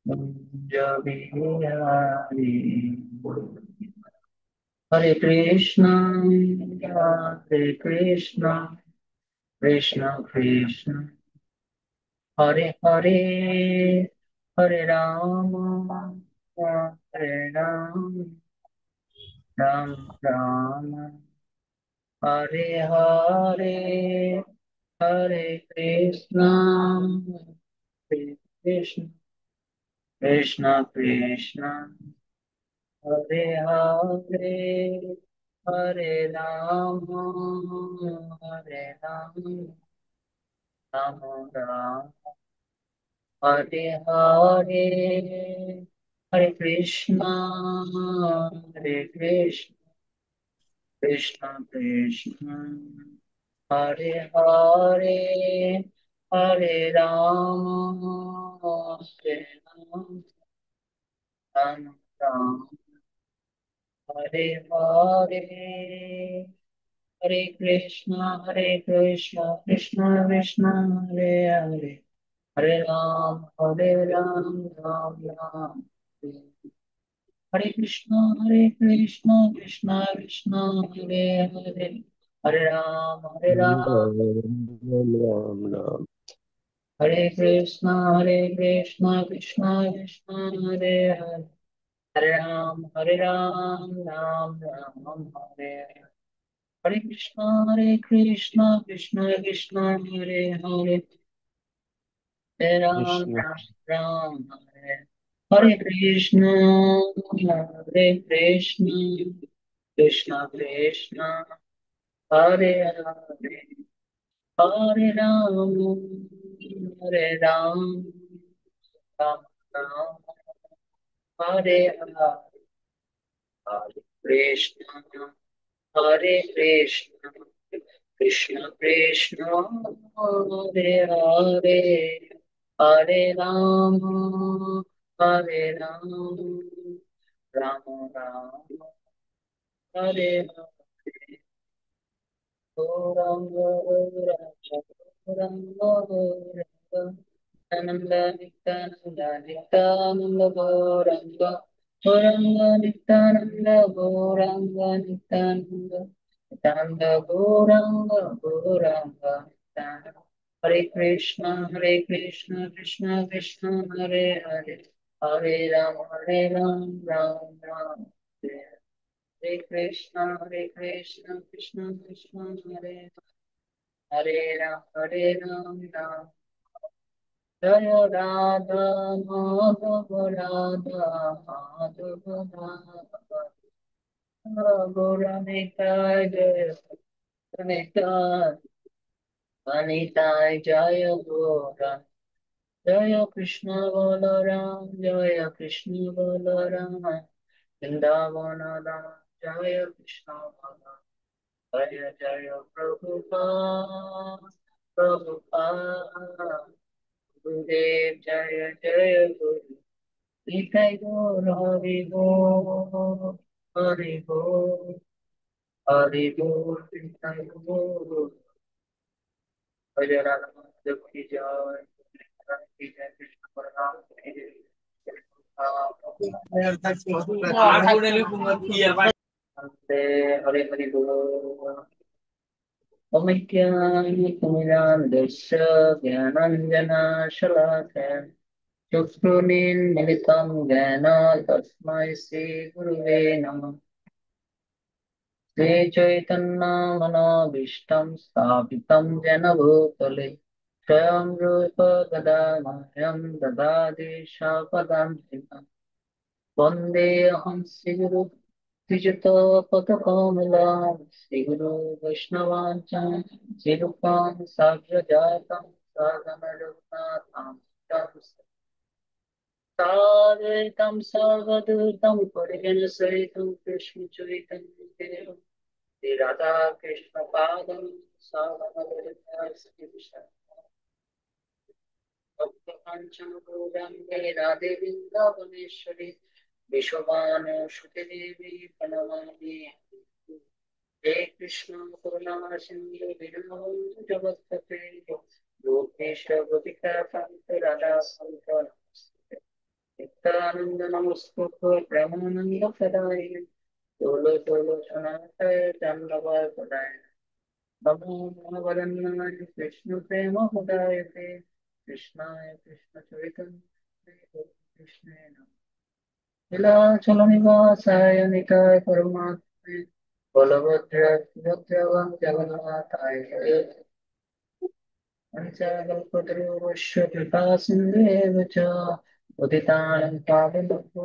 कुंज बिहारी। हरे कृष्णा हरे कृष्णा कृष्ण कृष्ण हरे हरे, हरे राम हरे राम, राम राम हरे हरे, हरे कृष्णा हरे कृष्ण कृष्ण कृष्ण हरे हरे, हरे राम हरे राम, राम राम हरे हरे, हरे कृष्णा हरे कृष्ण कृष्ण कृष्ण हरे हरे, हरे राम हरे राम, राम राम हरे हरे, हरे कृष्ण कृष्ण कृष्ण हरे हरे, हरे राम राम राम हरे कृष्ण कृष्ण कृष्ण हरे हरे, हरे राम राम राम। हरे कृष्ण कृष्ण कृष्ण हरे हरे, हरे राम राम राम हरे हरे, हरे कृष्ण कृष्ण कृष्ण हरे हरे, हरे राम कृष्ण राम राम हरे हरे हरे कृष्ण कृष्ण कृष्ण हरे हरे, हरे राम हरे राम, राम राम हरे हरे, हरे कृष्ण हरे कृष्ण कृष्ण कृष्ण हरे हरे, हरे Ram Ram Ram Hare Hare, Gaurang Gaurang Gaurang Nanda Nityananda Nityananda Gauranga Gauranga Nityananda Gauranga Nityananda Nityananda Gauranga Gauranga Nityananda, Hare Krishna Krishna Krishna Hare Hare, Hare Ram Ram Ram Hare Hare Krishna Krishna Krishna Hare Hare Ram Ram जय राधा माधव राधा माधव राधा गौरनिताय जय निताय अनिताय जय गौर, जय कृष्ण बलराम जय कृष्ण बलराम वृंदावन धाम, जय कृष्ण बलराम जय जय प्रभुपाद प्रभुपाद गुरुदेव जय जय गुरु निताय गौर हरि बोल, हरि बोल, हरि बोल निताय गौर, जय राधा माधव की जय, की जय कृष्ण बलराम की जय, नमस्ते हरि हरि बोल। ओमिक्यामितमिरान्धस्य ज्ञानाञ्जनशलाकया चक्षुरुन्मीलितं येन तस्मै श्रीगुरुवे नमः। श्रीचैतन्यमनोभीष्टं स्थापितं येन भूतले स्वयं रूप गदामह्यं ददाति शापदान्तिकम्। वन्देऽहं श्रीगुरु श्रीयुतपदकमलां श्रीगुरो वैष्णवाञ्च श्रीरूपां साग्रजातं सागमरघुनाथां सावेतं सर्वदूतं परिजनसहितं कृष्णचैतन्यदेवं श्रीराधा कृष्णपादं सागमरघुनाथां भक्तकाञ्चन गौराङ्गे राधे वृन्दावनेश्वरी विश्वमानश्रुति देवी प्रणमामि। हे कृष्ण करुणा सिन्धु दीनबन्धु जगत्पते गोपेश गोपिका कान्त राधा कान्त नमस्ते। आनंद नमस्कृत्य प्रेमानंद प्रदाय लोलोचनाय चंद्रबाय नमो भगवन्नाय कृष्ण प्रेम प्रदायते कृष्णाय कृष्ण चैतन्य कृष्णे नीलाचल निवासाय निताय परमात्मे बलभद्र सुभद्र जगन्नाथाय पञ्चकल्पतरुश्च कृपा सिन्धुरेव च उदितानं पावनभ्यो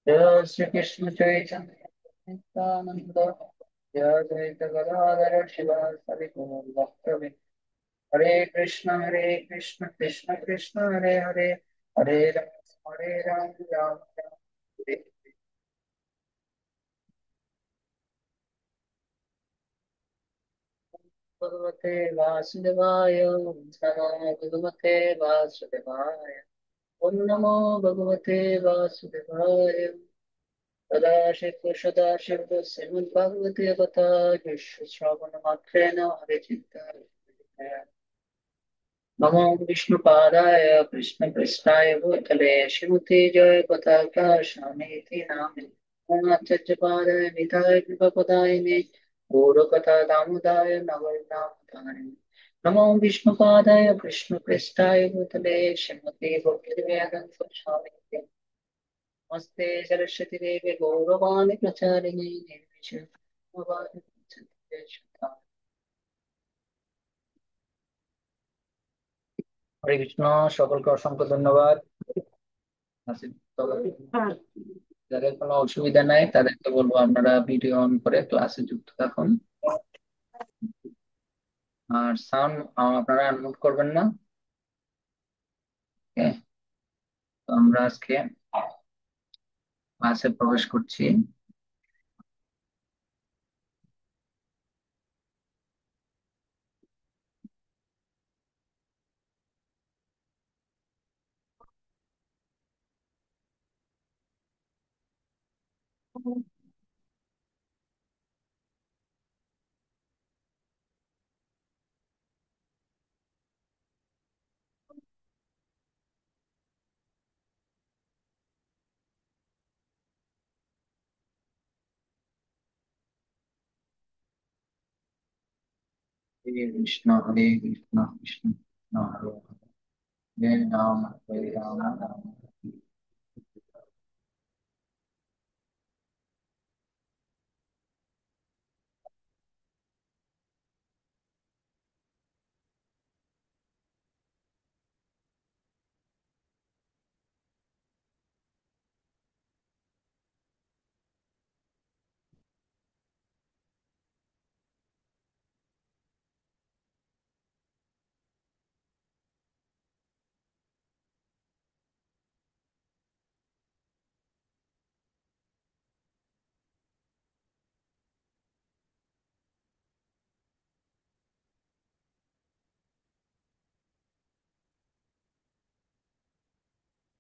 जय श्रीकृष्ण चैतन्य नित्यानन्द जय अद्वैत गदाधर शिवासादि गौरभक्तवृन्द हरे कृष्ण कृष्ण कृष्ण हरे हरे हरे राम राम राम हरे भगवते वासुदेवाय नमो भगवते वासुदेवाय ॐ नमो भगवते वासुदेवाय सदाशिव श्रीमद्भगवते कथा श्रवणमात्रेण हरिचिन्ताय नमो विष्णुपादाय कृष्णपृष्ठाय भूतले श्रीमते जय पताका स्वामीति नामिने आचार्यपादाय निताय कृपपदायिने गौरकथा दामोदाय नवरनामधारिणे नमो विष्णुपादाय कृष्णपृष्ठाय भूतले श्रीमते भक्तिवेदान्त स्वामी नमस्ते सरस्वती देवी गौरवाणी प्रचारिणे निर्विशेषशून्यवादी प्रत्यक्षता। হরে কৃষ্ণ, সকলকে অসংখ্য ধন্যবাদ। যাদের কোনো অসুবিধা নাই তাদেরকে বলবো আপনারা ভিডিও অন করে ক্লাসে যুক্ত থাকুন। আর সাউন্ড আপনারা আনমিউট করবেন না। Okay, তো আমরা আজকে ক্লাসে প্রবেশ করছি। হরে কৃষ্ণ কৃষ্ণ কৃষ্ণ হরে হরে হরে রাম রাম।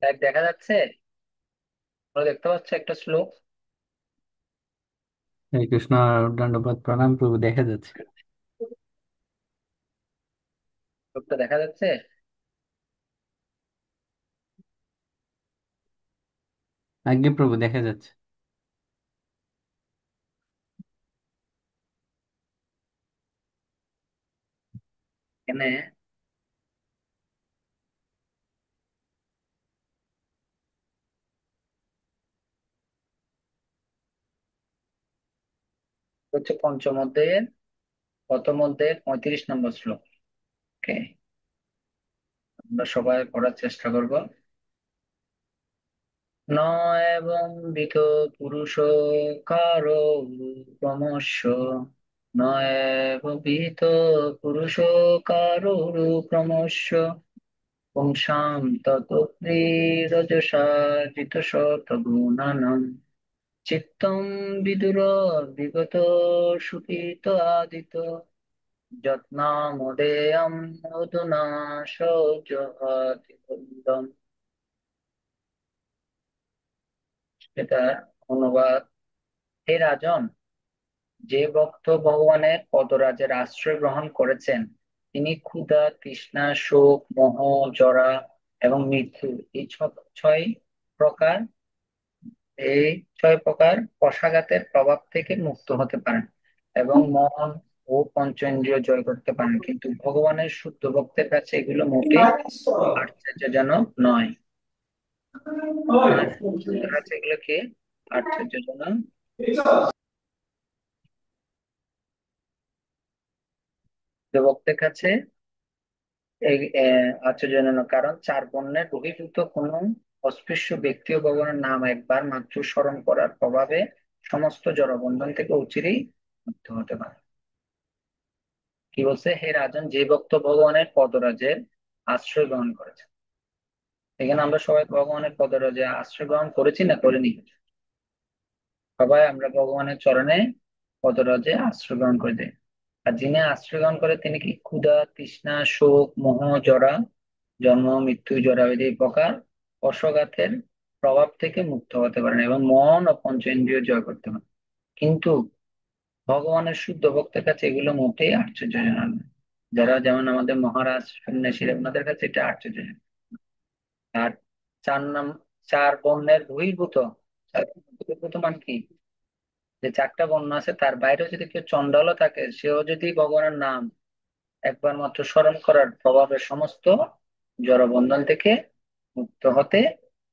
লাইভ দেখা যাচ্ছে? তোমরা দেখতে পাচ্ছ একটা শ্লোক? হরে কৃষ্ণ। দণ্ডপাত প্রণাম প্রভু, দেখা যাচ্ছে। শ্লোকটা দেখা যাচ্ছে? আজ্ঞে প্রভু, দেখা যাচ্ছে। এখানে হচ্ছে পঞ্চম অধ্যায়ের প্রথম অধ্যায়ের 35 নম্বর শ্লোক। ওকে, আমরা সবাই পড়ার চেষ্টা করব। ন এবং বিত পুরুষ কারো ক্রমশ ন এব বিত পুরুষ কারো ক্রমশ পুংসাম ততোপরি রজসা জিতশত গুণানাম চিত্তম বিদুর বিগত সুখিত আদিত যত্নামদেয়ম অধুনা সৌজহাতি বন্দম। এটা অনুবাদ: হে রাজন, যে ভক্ত ভগবানের পদরাজের আশ্রয় গ্রহণ করেছেন তিনি ক্ষুধা তৃষ্ণা শোক মোহ জরা এবং মৃত্যু, এই ছয় প্রকার এই ছয় প্রকার কশাঘাতের প্রভাব থেকে মুক্ত হতে পারেন এবং মন ও পঞ্চেন্দ্রিয় জয় করতে পারেন, কিন্তু ভগবানের শুদ্ধ ভক্তের কাছে এগুলো মোটেই আশ্চর্যজনক নয়। ভগবানের শুদ্ধ ভক্তের কাছে এগুলো কি আশ্চর্যজনক? শুদ্ধ ভক্তের কাছে আশ্চর্যজনক, কারণ চার বর্ণের বহির্ভূত কোন অস্পৃশ্য ব্যক্তি ও ভগবানের নাম একবার মাত্র স্মরণ করার প্রভাবে সমস্ত জড়বন্ধন থেকে অচিরেই মুক্ত হতে পারে। কি বলছে? হে রাজন, যে ভক্ত ভগবানের পদরাজের আশ্রয় গ্রহণ করেছে। এখানে আমরা সবাই ভগবানের পদরাজে আশ্রয় গ্রহণ করেছি না করিনি? সবাই আমরা ভগবানের চরণে পদরাজে আশ্রয় গ্রহণ করে দেয়। আর যিনি আশ্রয় গ্রহণ করে তিনি কি ক্ষুধা, তৃষ্ণা, শোক, মোহ, জরা, জন্ম, মৃত্যু, জরাব্যাধি এই প্রকার অসগাতের প্রভাব থেকে মুক্ত হতে পারেন এবং মন ও পঞ্চেন্দ্রিয় জয় করতে পারেন। কিন্তু ভগবানের শুদ্ধ ভক্তের কাছে এগুলো মোটেই আশ্চর্যজনক নয়। যারা যেমন আমাদের মহারাজ সন্ন্যাসীরা, ওনাদের কাছে এটা আশ্চর্যজনক। আর চার নাম চার বর্ণের বহির্ভূত, চার বর্ণের বহির্ভূত মানে কি? যে চারটা বর্ণ আছে তার বাইরেও যদি কেউ চণ্ডালও থাকে, সেও যদি ভগবানের নাম একবার মাত্র স্মরণ করার প্রভাবে সমস্ত জড়বন্ধন থেকে মুক্ত হতে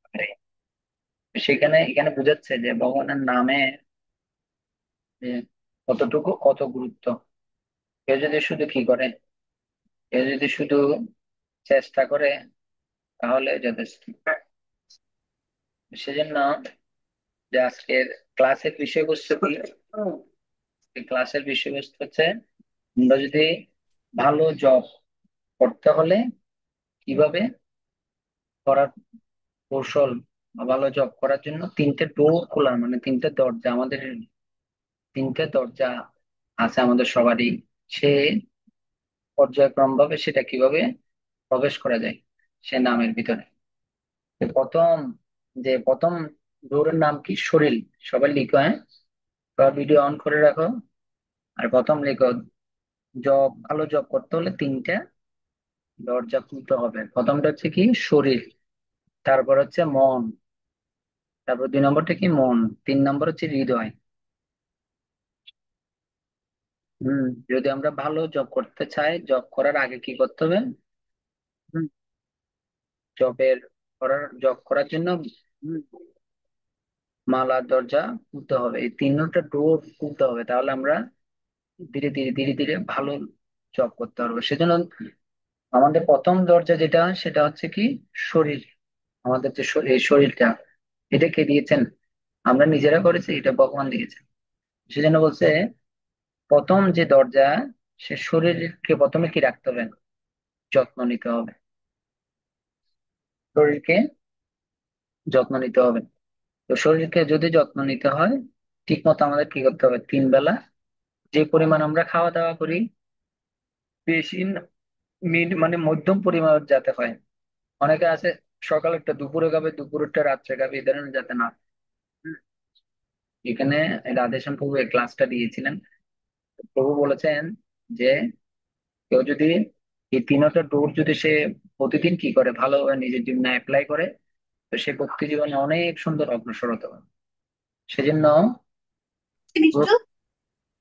পারে। সেখানে এখানে বোঝাচ্ছে যে ভগবানের নামে যে কতটুকু কত গুরুত্ব। কেউ যদি শুধু কি করে, কেউ যদি শুধু চেষ্টা করে তাহলে যথেষ্ট। সেজন্য যে আজকের ক্লাসের বিষয়বস্তু কি? এই ক্লাসের বিষয়বস্তু হচ্ছে আমরা যদি ভালো জব করতে হলে কিভাবে করার কৌশল, বা ভালো জব করার জন্য তিনটে ডোর খোলা, মানে তিনটে দরজা, আমাদের তিনটে দরজা আছে আমাদের সবারই। সে পর্যায়ক্রম ভাবে সেটা কিভাবে প্রবেশ করা যায় সে নামের ভিতরে। তো প্রথম ডোরের নাম কি? শরীর। সবাই লিখো, হ্যাঁ? সবাই ভিডিও অন করে রাখো। আর প্রথম লিখো, ভালো জব করতে হলে তিনটা দরজা খুলতে হবে। প্রথমটা হচ্ছে কি? শরীর। তারপর হচ্ছে মন। তারপর 2 নম্বরটা কি? মন। 3 নম্বর হচ্ছে হৃদয়। যদি আমরা ভালো জব করতে চাই, জব করার আগে কি করতে হবে? হুম, জব করার জন্য হুম, মালার দরজা খুলতে হবে, এই তিনটা ডোর খুলতে হবে, তাহলে আমরা ধীরে ধীরে ধীরে ধীরে ভালো জব করতে পারবো। সেজন্য আমাদের প্রথম দরজা যেটা, সেটা হচ্ছে কি? শরীর। আমাদের যে এই শরীরটা, এটা কে দিয়েছেন? আমরা নিজেরা করেছি? এটা ভগবান দিয়েছেন। সেজন্য বলছে প্রথম যে দরজা, সে শরীরকে প্রথমে কি রাখতে হবে? যত্ন নিতে হবে। শরীরকে যত্ন নিতে হবে। তো শরীরকে যদি যত্ন নিতে হয়, ঠিক মতো আমাদের কি করতে হবে? 3 বেলা যে পরিমাণ আমরা খাওয়া দাওয়া করি, বেশি মানে মধ্যম পরিমাণ যাতে হয়। অনেকে আছে সকালেরটা দুপুরে খাবে, দুপুরেরটা রাত্রে খাবে, এই ধরনের যাতে না। হুম, এখানে রাধেশ্যাম প্রভু এই ক্লাসটা দিয়েছিলেন। প্রভু বলেছেন যে কেউ যদি এই তিনটা ডোর যদি সে প্রতিদিন কি করে, ভালোভাবে নিজের জীবনে অ্যাপ্লাই করে, তো সে ভক্তি জীবনে অনেক সুন্দর অগ্রসর হতে পারে। সেজন্য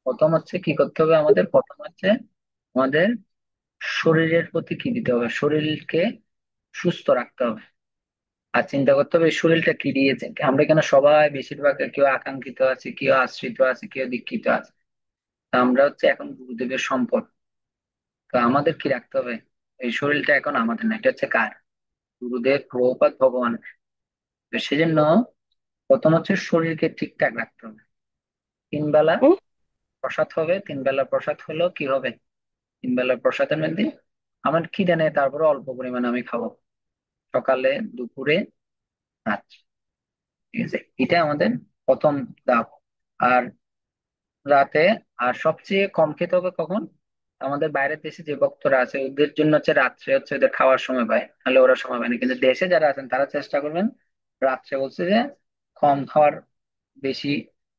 প্রথম হচ্ছে কি করতে হবে? আমাদের প্রথম হচ্ছে আমাদের শরীরের প্রতি কি দিতে হবে? শরীরকে সুস্থ রাখতে হবে। আর চিন্তা করতে হবে এই শরীরটা কি দিয়েছে। আমরা এখানে সবাই বেশিরভাগ কেউ আকাঙ্ক্ষিত আছে, কেউ আশ্রিত আছে, কেউ দীক্ষিত আছে। তা আমরা হচ্ছে এখন গুরুদেবের সম্পদ। তো আমাদের কি রাখতে হবে? এই শরীরটা এখন আমাদের না, এটা হচ্ছে কার? গুরুদেব, প্রভুপাদ, ভগবান। তো সেজন্য প্রথম হচ্ছে শরীরকে ঠিকঠাক রাখতে হবে। 3 বেলা প্রসাদ হবে। 3 বেলা প্রসাদ হলো কি হবে? 3 বেলা প্রসাদের মধ্যে আমার খিদে নেই, তারপরে অল্প পরিমাণে আমি খাবো, সকালে, দুপুরে, রাত্রে। ঠিক আছে, এটা আমাদের প্রথম ধাপ। আর রাতে, আর সবচেয়ে কম খেতে হবে কখন? আমাদের বাইরের দেশে যে ভক্তরা আছে ওদের জন্য হচ্ছে রাত্রে হচ্ছে ওদের খাওয়ার সময় পায়, তাহলে ওরা সময় পায় না। কিন্তু দেশে যারা আছেন তারা চেষ্টা করবেন রাত্রে, বলছে যে কম খাওয়ার, বেশি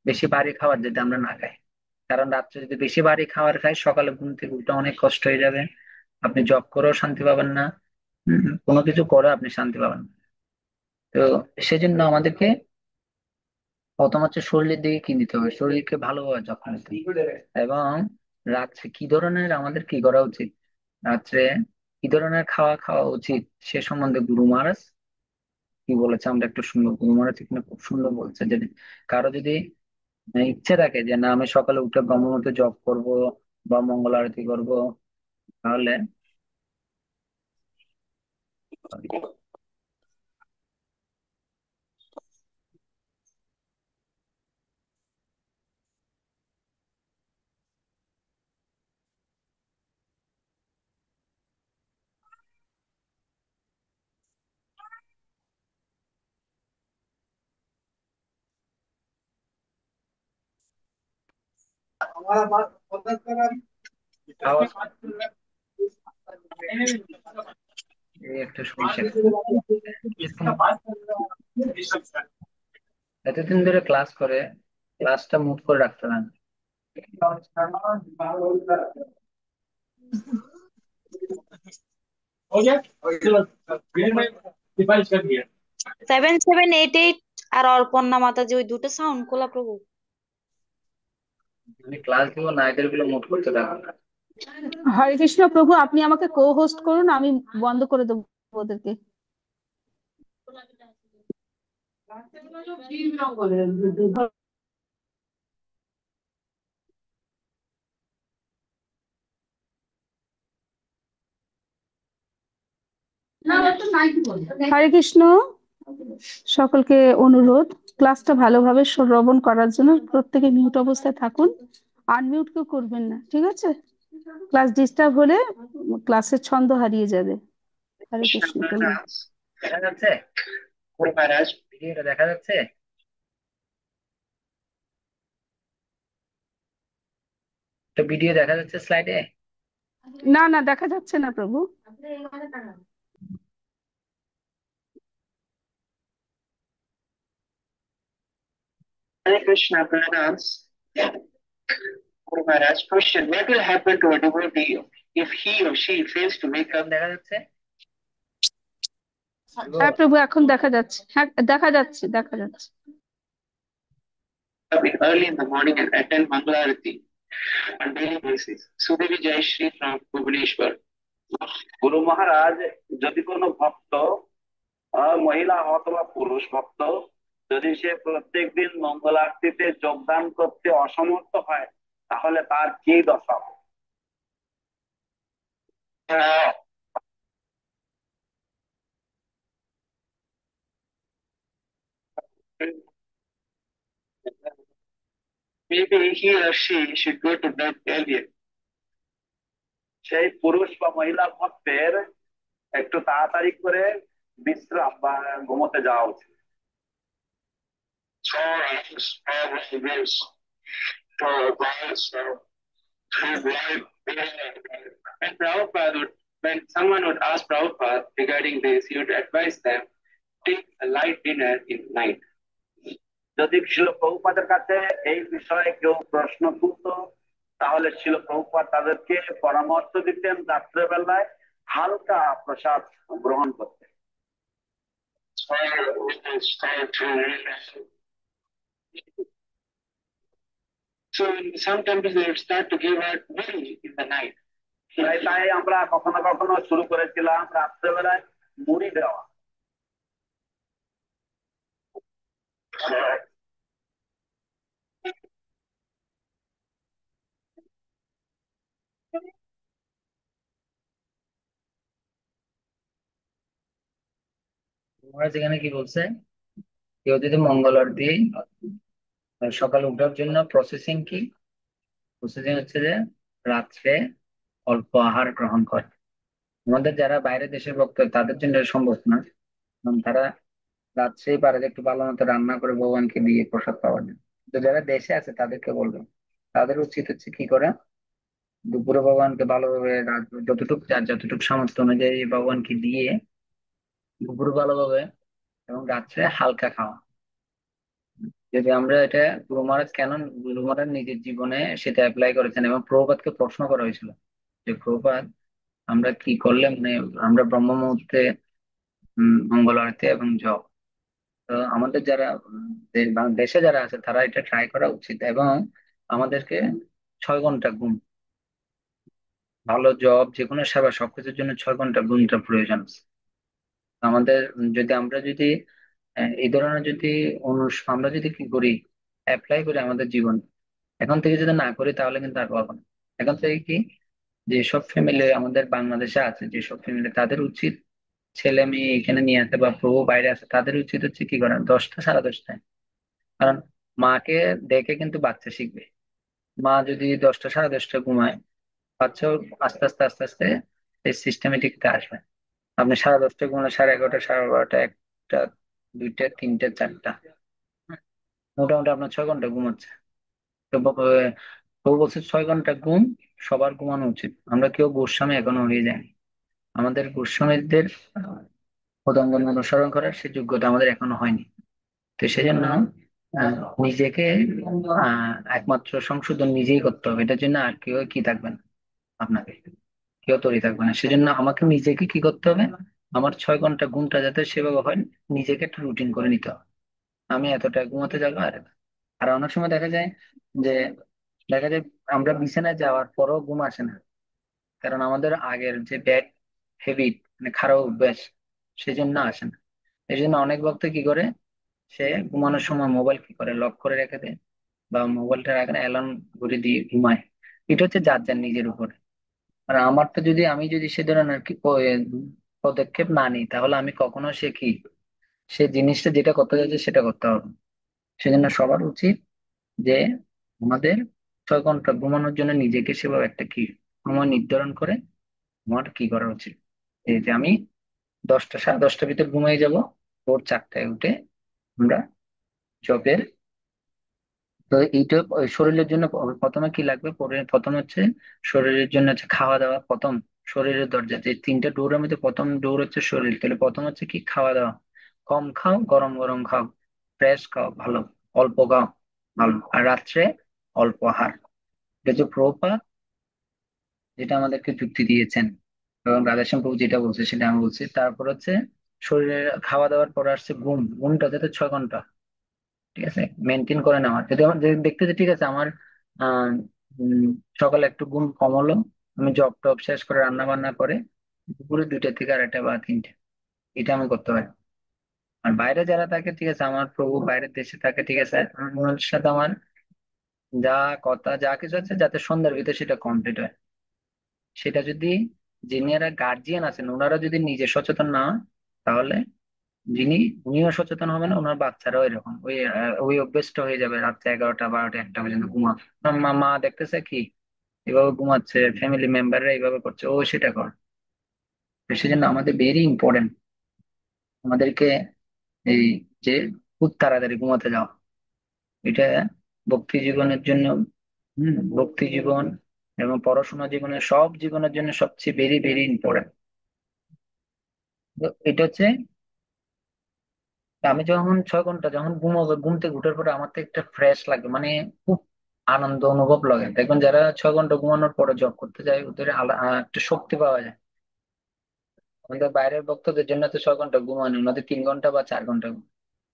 বেশি ভারী খাবার যেটা আমরা না খাই। কারণ রাত্রে যদি বেশি ভারী খাবার খাই, সকালে ঘুম থেকে উঠতে অনেক কষ্ট হয়ে যাবে, আপনি জব করেও শান্তি পাবেন না, কোনো কিছু করে আপনি শান্তি পাবেন না। তো সেজন্য আমাদেরকে প্রথম হচ্ছে শরীরের দিকে কি দিতে হবে, শরীরকে ভালোভাবে যত্ন নিতে হবে। এবং রাত্রে কি ধরনের আমাদের কি করা উচিত, রাত্রে কি ধরনের খাওয়া খাওয়া উচিত সে সম্বন্ধে গুরু মহারাজ কি বলেছে আমরা একটু শুনবো। গুরু মহারাজ এখানে খুব সুন্দর বলছে যে কারো যদি ইচ্ছে থাকে যে না আমি সকালে উঠে ব্রহ্মমুহূর্তে জপ করব বা মঙ্গল আরতি করব, তাহলে আওয়াজ এই একটা সমস্যা। এতদিন ধরে ক্লাস করে, ক্লাসটা মুভ করে রাখতে না। সেভেন সেভেন এইট এইট আর অর্পণা মাতাজি, ওই দুটো সাউন্ড খোলা প্রভু। আমি ক্লাস দিব না, এদের গুলো মুভ করতে থাকো না। হরে কৃষ্ণ প্রভু, আপনি আমাকে কো হোস্ট করুন, আমি বন্ধ করে দেবো ওদেরকে। হরে কৃষ্ণ, সকলকে অনুরোধ ক্লাসটা ভালোভাবে শ্রবণ করার জন্য প্রত্যেকে মিউট অবস্থায় থাকুন, আনমিউট কেউ করবেন না, ঠিক আছে? ক্লাস ডিস্টার্ব হলে ক্লাসের ছন্দ হারিয়ে যাবে। হরে কৃষ্ণ প্রভু। দেখা যাচ্ছে গুরু মহারাজ, ভিডিওটা দেখা যাচ্ছে? তো ভিডিও দেখা যাচ্ছে স্লাইডে? না না, দেখা যাচ্ছে না প্রভু। Hare Krishna, pranams. Guru Maharaj, question: what will happen to a devotee if he or she fails to wake up? দেখা যাচ্ছে? হ্যাঁ প্রভু, এখন দেখা যাচ্ছে, হ্যাঁ দেখা যাচ্ছে, দেখা যাচ্ছে। Early in the morning and attend Mangalarati on daily basis. Sudevi Jai Shri from Bhubaneswar. গুরু মহারাজ, যদি কোনো ভক্ত মহিলা অথবা পুরুষ ভক্ত যদি সে প্রত্যেকদিন মঙ্গল আরতিতে যোগদান করতে অসমর্থ হয় তাহলে তার কি দশা হবে? Maybe he or she should go to bed earlier. সেই পুরুষ বা মহিলা ভক্তের একটু তাড়াতাড়ি করে বিশ্রাম বা ঘুমোতে যাওয়া উচিত। And Prabhupada would, when someone would ask Prabhupada regarding this, he would advise them, take a light dinner in night. যদি শিল প্রভুপাদের কাছে এই বিষয়ে কেউ প্রশ্ন তুলতো তাহলে শিল প্রভুপাদ তাদেরকে পরামর্শ দিতেন রাত্রেবেলায় হালকা প্রসাদ গ্রহণ করতে। So in some temples they would start to give out very in the night. তাই আমরা কখনো কখনো শুরু করেছিলাম রাত্রেবেলায় মুড়ি দেওয়া। মহারাজ এখানে কি বলছে, কেউ যদি মঙ্গল আরতি সকালে উঠার জন্য প্রসেসিং কি, প্রসেসিং হচ্ছে যে রাত্রে অল্প আহার গ্রহণ করে। আমাদের যারা বাইরের দেশের ভক্ত তাদের জন্য এটা সম্ভব না, কারণ তারা রাত্রেই পারে যে একটু ভালো মতো রান্না করে ভগবানকে দিয়ে প্রসাদ পাওয়ার জন্য। তো যারা দেশে আছে তাদেরকে বলবো, তাদের উচিত হচ্ছে কি করে দুপুরে ভগবানকে ভালোভাবে যতটুকু যার যতটুকু সামর্থ্য অনুযায়ী ভগবানকে দিয়ে দুপুরে ভালোভাবে এবং রাত্রে হালকা খাওয়া। যদি আমরা এটা গুরু মহারাজ কেন, গুরু মহারাজ নিজের জীবনে সেটা অ্যাপ্লাই করেছেন এবং প্রভুপাদকে প্রশ্ন করা হয়েছিল যে প্রভুপাদ আমরা কি করলে মানে আমরা ব্রহ্ম মুহূর্তে মঙ্গল আরতি এবং জপ, তো আমাদের যারা দেশে যারা আছে তারা এটা ট্রাই করা উচিত। এবং আমাদেরকে 6 ঘন্টা ঘুম, ভালো জব, যে কোনো সেবা সবকিছুর জন্য 6 ঘন্টা ঘুমটা প্রয়োজন। আমাদের আমরা যদি এই ধরনের যদি আমরা যদি কি করি, অ্যাপ্লাই করি আমাদের জীবন, এখন থেকে যদি না করি তাহলে কিন্তু আর পাবো না। এখন থেকে কি, যেসব ফ্যামিলি আমাদের বাংলাদেশে আছে, যেসব ফ্যামিলি, তাদের উচিত ছেলে মেয়ে এখানে নিয়ে আসে বা প্রভু বাইরে আছে, তাদের উচিত হচ্ছে কি করা, 10টা সাড়ে 10টায়। কারণ মাকে দেখে কিন্তু বাচ্চা শিখবে। মা যদি 10টা সাড়ে 10টায় ঘুমায়, বাচ্চাও আস্তে আস্তে আস্তে আস্তে এই সিস্টেমেটিকতে আসবে। আপনি সাড়ে 10টায় ঘুমালে সাড়ে 11টা, সাড়ে 12টা, 1টা, 2টা, 3টে, 4টা, মোটামুটি আপনার 6 ঘন্টা ঘুম হচ্ছে। তো কেউ বলছে 6 ঘন্টা ঘুম সবার ঘুমানো উচিত। আমরা কেউ গোস্বামী এখনো হয়ে যায়নি। আমাদের গোস্বামীদের পদাঙ্গন অনুসরণ করার সে যোগ্যতা আমাদের এখনো হয়নি। তো সেই জন্য আহ, নিজেকে একমাত্র সংশোধন নিজেই করতে হবে। এটার জন্য আর কেউ কি থাকবে না, আপনাকে কেউ তৈরি থাকবে না। সেজন্য আমাকে নিজেকে কি করতে হবে, আমার 6 ঘন্টা ঘুমটা যাতে সেভাবে হয়, নিজেকে একটা রুটিন করে নিতে হবে। আমি এতটা ঘুমাতে যাবো। আর আর অনেক সময় যে দেখা যায় আমরা বিছানায় যাওয়ার পরও ঘুম আসে না, কারণ আমাদের আগের যে ব্যাড হ্যাবিট, মানে খারাপ অভ্যাস, সেজন্য আসে না। এই জন্য অনেক ভক্ত কি করে, সে ঘুমানোর সময় মোবাইল কি করে, লক করে রেখে দেয়, বা মোবাইলটা রাখে না, অ্যালার্ম ঘুরে দিয়ে ঘুমায়। এটা হচ্ছে যার যার নিজের উপরে। আর আমার তো যদি আমি যদি সে ধরনের কি পদক্ষেপ না নিই, তাহলে আমি কখনো সে কি, সে জিনিসটা যেটা করতে যাচ্ছে সেটা করতে হবে। সেজন্য সবার উচিত যে আমাদের 6 ঘন্টা ঘুমানোর জন্য নিজেকে সেভাবে একটা কি সময় নির্ধারণ করে আমার কি করা উচিত। এই যে আমি 10টা সাড়ে 10টার ভিতর ঘুমিয়ে যাব, ভোর 4টায় উঠে আমরা জবের। তো এইটা ওই শরীরের জন্য প্রথমে কি লাগবে, প্রথম হচ্ছে শরীরের জন্য হচ্ছে খাওয়া দাওয়া। প্রথম শরীরের দরজা, যে 3টা ডোরের মধ্যে প্রথম ডোর হচ্ছে শরীর। তাহলে প্রথম হচ্ছে কি, খাওয়া দাওয়া। কম খাও, গরম গরম খাও, ফ্রেশ খাও, ভালো, অল্প খাও, ভালো। আর রাত্রে অল্প আহার। এটা যে প্রভুপাদ যেটা আমাদেরকে যুক্তি দিয়েছেন, এবং রাধাশ্যাম প্রভু যেটা বলছে সেটা আমি বলছি। তারপর হচ্ছে শরীরের খাওয়া দাওয়ার পর আসছে ঘুম। ঘুমটা যাতে 6 ঘন্টা, ঠিক আছে, মেনটেন করে নেওয়া। যদি আমার যদি দেখতে যে ঠিক আছে আমার আহ উম, সকালে একটু ঘুম কম হলো, আমি জব টব শেষ করে রান্না বান্না করে দুপুরে 2টা থেকে 2:30 বা 3টে, এটা আমি করতে পারি। আর বাইরে যারা থাকে, ঠিক আছে, আমার প্রভু বাইরের দেশে থাকে, ঠিক আছে, ওনার সাথে আমার যা কথা যা কিছু আছে যাতে সন্ধ্যার ভিতরে সেটা কমপ্লিট হয়। সেটা যদি যিনারা গার্জিয়ান আছেন ওনারা যদি নিজে সচেতন না হয়, তাহলে যিনি উনিও সচেতন হবে না, ওনার বাচ্চারাও এরকম ওই অভ্যেসটা হয়ে যাবে, রাত্রে 11টা 12টা 1টা পর্যন্ত ঘুমা। মা মা দেখতেছে কি এভাবে ঘুমাচ্ছে, ফ্যামিলি মেম্বাররা এইভাবে করছে, ও সেটা কর। তো সেজন্য আমাদের ভেরি ইম্পর্টেন্ট আমাদেরকে এই যে খুব তাড়াতাড়ি ঘুমাতে যাওয়া, এটা ভক্তি জীবনের জন্য, ভক্তি জীবন এবং পড়াশোনা জীবনের সব জীবনের জন্য সবচেয়ে ভেরি ভেরি ইম্পর্টেন্ট। তো এটা হচ্ছে, আমি যখন 6 ঘন্টা যখন ঘুমাবো, ঘুম থেকে উঠার পরে আমার তো একটা ফ্রেশ লাগে, মানে খুব আনন্দ অনুভব লাগে। দেখবেন যারা 6 ঘন্টা ঘুমানোর পরে জব করতে যায়, ওদের একটা শক্তি পাওয়া যায়। আমাদের বাইরের ভক্তদের জন্য তো 6 ঘন্টা ঘুমানো, ওনাদের 3 ঘন্টা বা 4 ঘন্টা ঘুম।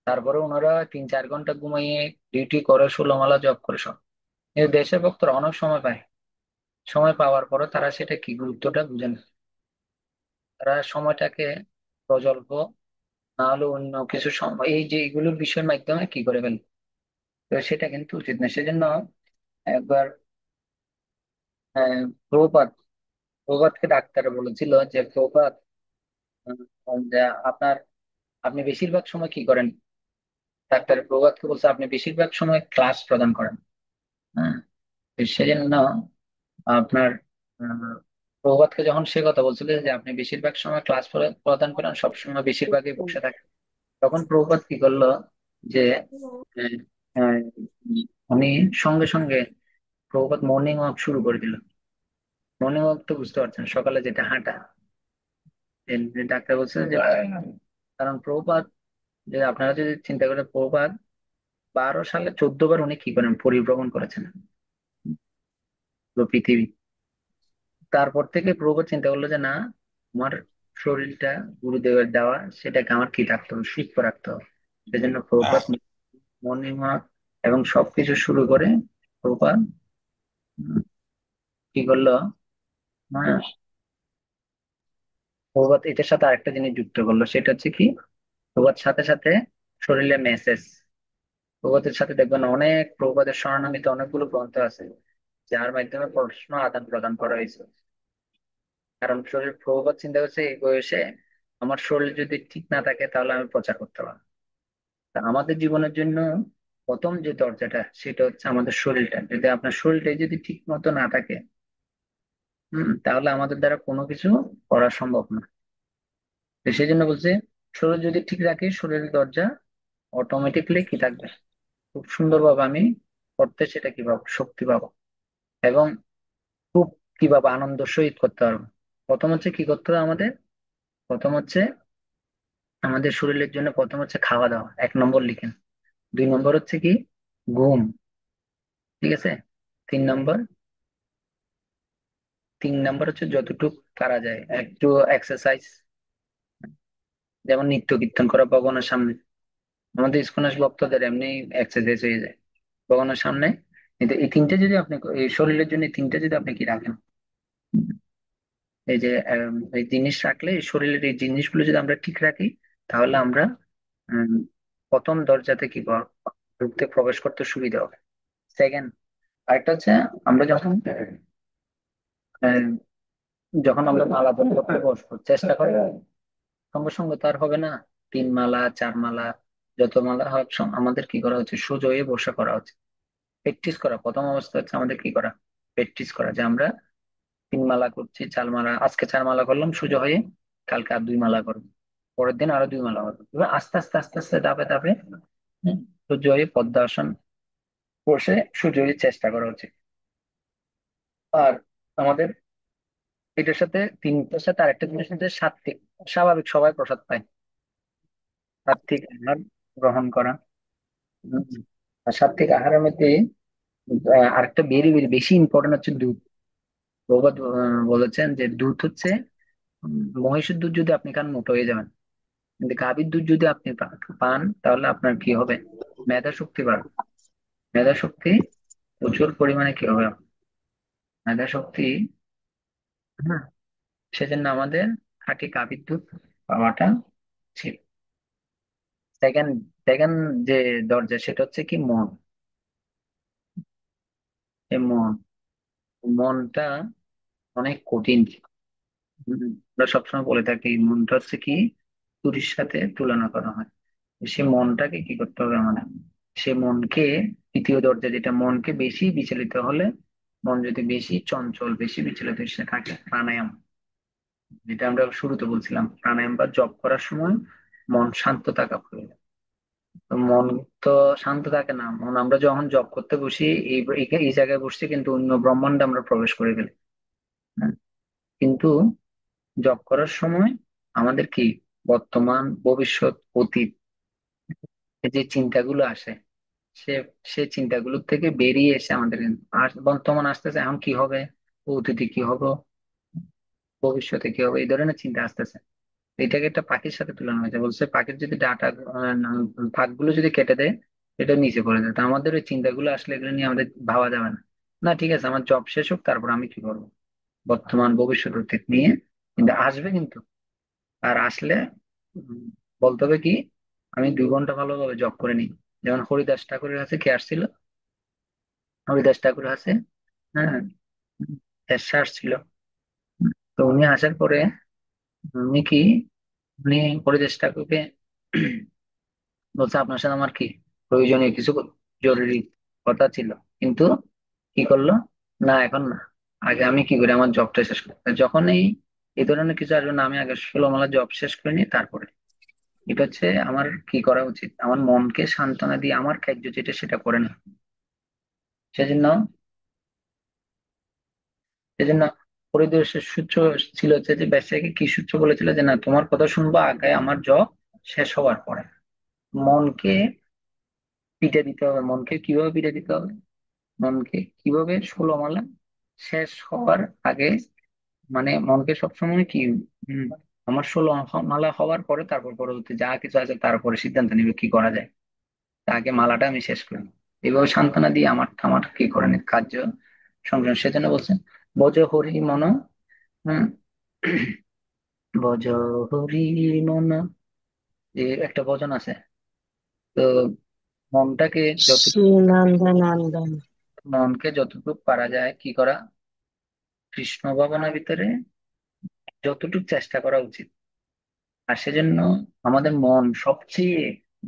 তারপরে ওনারা 3-4 ঘন্টা ঘুমিয়ে ডিউটি করে, 16 মালা জব করে সব। কিন্তু দেশের ভক্তরা অনেক সময় পায়, সময় পাওয়ার পরে তারা সেটা কি গুরুত্বটা বুঝে না। তারা সময়টাকে প্রজল্প না হলে অন্য কিছু সময় এই যে এগুলোর বিষয়ের মাধ্যমে কি করে ফেলে। তো সেটা কিন্তু উচিত না। সেজন্য একবার আহ, প্রভুপাদ প্রভুপাদকে ডাক্তার বলেছিল যে প্রভুপাদ, যে আপনি বেশিরভাগ সময় কি করেন। ডাক্তার প্রভুপাদকে বলছে আপনি বেশিরভাগ সময় ক্লাস প্রদান করেন। হ্যাঁ, তো সেজন্য আপনার আহ, প্রভুপাদকে যখন সে কথা বলছিল যে আপনি বেশিরভাগ সময় ক্লাস প্রদান করেন, সবসময় বেশিরভাগই বসে থাকেন, তখন প্রভুপাদ কি করলো, যে আহ, আহ, উনি সঙ্গে সঙ্গে প্রভুপাদ মর্নিং ওয়াক শুরু করে দিল। মর্নিং ওয়াক তো বুঝতে পারছেন, সকালে যেটা হাঁটা। যে ডাক্তার বলছে যে কারণ প্রভুপাদ, যে আপনারা যদি চিন্তা করেন, প্রভুপাদ 12 সালে 14 বার উনি কি করেন পরিভ্রমণ করেছেন পুরো পৃথিবী। তারপর থেকে প্রভুপাদ চিন্তা করলো যে না, আমার শরীরটা গুরুদেবের দেওয়া, সেটাকে আমার কি রাখতে হবে, সুস্থ রাখতে হবে। সেজন্য প্রভুপাদ মর্নিং ওয়াক এবং সবকিছু শুরু করে প্রভুপাদ কি করলো, হ্যাঁ, প্রভুপাদ এটার সাথে আরেকটা জিনিস যুক্ত করলো, সেটা হচ্ছে কি, প্রভুপাদ সাথে সাথে শরীরে মেসেজ, প্রভুপাদের সাথে দেখবেন অনেক প্রভুপাদের স্বর্ণামিত অনেকগুলো গ্রন্থ আছে যার মাধ্যমে প্রশ্ন আদান প্রদান করা হয়েছে। কারণ শরীর, প্রভুপাদ চিন্তা করছে এই বয়সে আমার শরীর যদি ঠিক না থাকে তাহলে আমি প্রচার করতে পারবো না। তা আমাদের জীবনের জন্য প্রথম যে দরজাটা সেটা হচ্ছে আমাদের শরীরটা, যদি আপনার শরীরটাই যদি ঠিক মতো না থাকে, তাহলে আমাদের দ্বারা কোনো কিছু করা সম্ভব না। তো সেই জন্য বলছে শরীর যদি ঠিক রাখি, শরীরের দরজা অটোমেটিকলি কি থাকবে, খুব সুন্দরভাবে আমি করতে সেটা কি পাবো, শক্তি পাবো, এবং খুব কিভাবে আনন্দ সহিত করতে পারবো। প্রথম হচ্ছে কি করতে হবে আমাদের, প্রথম হচ্ছে আমাদের শরীরের জন্য প্রথম হচ্ছে খাওয়া দাওয়া, 1 নম্বর লিখেন। 2 নম্বর হচ্ছে কি, ঘুম। ঠিক আছে। 3 নম্বর, 3 নম্বর হচ্ছে যতটুকু পারা যায় একটু এক্সারসাইজ, যেমন নিত্য কীর্তন করা ভগবানের সামনে। আমাদের ইস্কনের ভক্তদের এমনি এক্সারসাইজ হয়ে যায় ভগবানের সামনে। কিন্তু এই তিনটে যদি আপনি, এই শরীরের জন্য এই তিনটে যদি আপনি কি রাখেন, এই যে এই জিনিস রাখলে, এই শরীরের এই জিনিসগুলো যদি আমরা ঠিক রাখি, তাহলে আমরা উম, প্রথম দরজাতে কি ঢুকতে, প্রবেশ করতে সুবিধা হবে। সেকেন্ড, আরেকটা হচ্ছে আমরা আহ, যখন আমরা মালা জপ করতে বসবো, চেষ্টা করি সঙ্গে সঙ্গে তো আর হবে না, 3 মালা 4 মালা যত মালা হয় আমাদের কি করা উচিত, সোজা হয়ে বসে করা উচিত। প্র্যাকটিস করা, প্রথম অবস্থা হচ্ছে আমাদের কি করা, প্র্যাকটিস করা, যে আমরা 3 মালা করছি, 4 মালা, আজকে 4 মালা করলাম সোজা হয়ে, কালকে আর 2 মালা করবো, পরের দিন আরো 2 মালা করবো, এবার আস্তে আস্তে আস্তে আস্তে ধাপে ধাপে সোজা হয়ে পদ্মাসন বসে সোজা হয়ে চেষ্টা করা উচিত। আর আমাদের এটার সাথে, তিনটার সাথে আরেকটা জিনিস হচ্ছে সাত্বিক। স্বাভাবিক সবাই প্রসাদ পায়, সাত্বিক আহার গ্রহণ করা। উম, আর সাত্বিক আহারের মধ্যে আরেকটা ভেরি ভেরি বেশি ইম্পর্টেন্ট হচ্ছে দুধ। প্রবাদ বলেছেন যে দুধ হচ্ছে, মহিষের দুধ যদি আপনি খান মোটা হয়ে যাবেন, কিন্তু গাভীর দুধ যদি আপনি পান তাহলে আপনার কি হবে, মেধা শক্তি বাড়বে। মেধা শক্তি প্রচুর পরিমাণে কি হবে, মেধা শক্তি। হ্যাঁ, সেজন্য আমাদের খাঁটি গাভীর দুধ পাওয়াটা ছিল। সেকেন্ড, সেকেন্ড যে দরজা সেটা হচ্ছে কি, মন। এই মনটা অনেক কঠিন। আমরা সবসময় বলে থাকি মনটা হচ্ছে কি, তুরির সাথে তুলনা করা হয়। সে মনটাকে কি করতে হবে আমাদের, সে মনকে, তৃতীয় দরজা যেটা, মনকে বেশি বিচলিত হলে, মন যদি বেশি চঞ্চল, বেশি বিচলিত সে থাকে, প্রাণায়াম, যেটা আমরা শুরুতে বলছিলাম, প্রাণায়াম বা জপ করার সময় মন শান্ত থাকা প্রয়োজন। তো মন তো শান্ত থাকে না, মন আমরা যখন জপ করতে বসি, এই এই জায়গায় বসছি কিন্তু অন্য ব্রহ্মাণ্ডে আমরা প্রবেশ করে ফেলি। হ্যাঁ, কিন্তু জব করার সময় আমাদের কি, বর্তমান ভবিষ্যৎ অতীত, এই যে চিন্তাগুলো আসে, সে সে চিন্তাগুলো থেকে বেরিয়ে এসে আমাদের বর্তমান আসতেছে, এখন কি হবে, অতীতে কি হবে, ভবিষ্যতে কি হবে, এই ধরনের চিন্তা আসতেছে। এটাকে একটা পাখির সাথে তুলনা হয়েছে, বলছে পাখির যদি ডাটা ফাঁকগুলো যদি কেটে দেয়, এটা নিচে পড়ে যায়। তো আমাদের ওই চিন্তাগুলো আসলে এগুলো নিয়ে আমাদের ভাবা যাবে না। না ঠিক আছে, আমার জব শেষ হোক তারপর আমি কি করবো, বর্তমান ভবিষ্যৎ অতীত নিয়ে কিন্তু আসবে কিন্তু। আর আসলে উম, বলতে হবে কি, আমি 2 ঘন্টা ভালোভাবে জব করে নিই। যেমন হরিদাস ঠাকুরের কাছে কে আসছিল, হরিদাস ঠাকুর আছে, হ্যাঁ, এরশা আসছিল। তো উনি আসার পরে উনি কি, উনি হরিদাস ঠাকুরকে বলছে আপনার সাথে আমার কি প্রয়োজনীয় কিছু জরুরি কথা ছিল, কিন্তু কি করলো, না এখন না, আগে আমি কি করি আমার জবটা শেষ করি। যখন এই ধরনের কিছু আসবে না, আমি আগে 16 মালা জব শেষ করে নিই তারপরে। এটা হচ্ছে আমার কি করা উচিত, আমার মনকে সান্ত্বনা দিয়ে আমার কার্য যেটা সেটা করে না। সেজন্য সেজন্য পরিদর্শের সূত্র ছিল হচ্ছে যে ব্যবসায়ীকে কি সূত্র বলেছিল, যে না তোমার কথা শুনবো আগে আমার জব শেষ হওয়ার পরে। মনকে পিঠে দিতে হবে, মনকে কিভাবে পিঠে দিতে হবে, মনকে কিভাবে 16 মালা শেষ হওয়ার আগে মানে মনকে সবসময় কি, উম, আমার 16 মালা হওয়ার পরে তারপর পরবর্তী যা কিছু আছে তারপরে সিদ্ধান্ত নিবে কি করা যায়। তা আগে মালাটা আমি শেষ করি, এভাবে সান্ত্বনা দিয়ে আমার আমার কি করে নি কার্য সংগ্রহ। সেজন্য বলছেন ভজ হরি মন, হম ভজ হরি মন, এই একটা ভজন আছে। তো মনটাকে যতটুকু, শ্রীনন্দনন্দন। মনকে যতটুকু পারা যায় কি করা, কৃষ্ণ ভাবনার ভিতরে যতটুকু চেষ্টা করা উচিত। আর সেজন্য আমাদের মন সবচেয়ে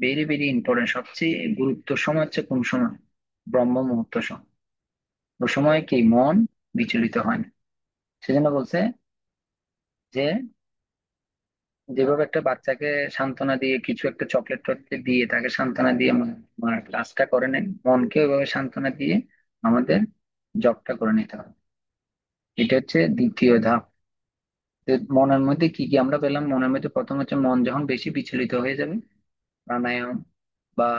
ভেরি ভেরি ইম্পর্টেন্ট, সবচেয়ে গুরুত্ব সময় হচ্ছে কোন সময়, ব্রহ্ম মুহূর্ত সময়। ওই সময় কি মন বিচলিত হয় না। সেজন্য বলছে যে যেভাবে একটা বাচ্চাকে সান্ত্বনা দিয়ে কিছু একটা চকলেট টকলেট দিয়ে তাকে সান্ত্বনা দিয়ে ক্লাসটা করে নেন, মনকে ওইভাবে সান্ত্বনা দিয়ে আমাদের জবটা করে নিতে হবে। এটা হচ্ছে দ্বিতীয় ধাপ। তো মনের মধ্যে কি কি আমরা পেলাম, মনের মধ্যে প্রথম হচ্ছে মন যখন বেশি বিচলিত হয়ে যাবে, প্রাণায়াম, বা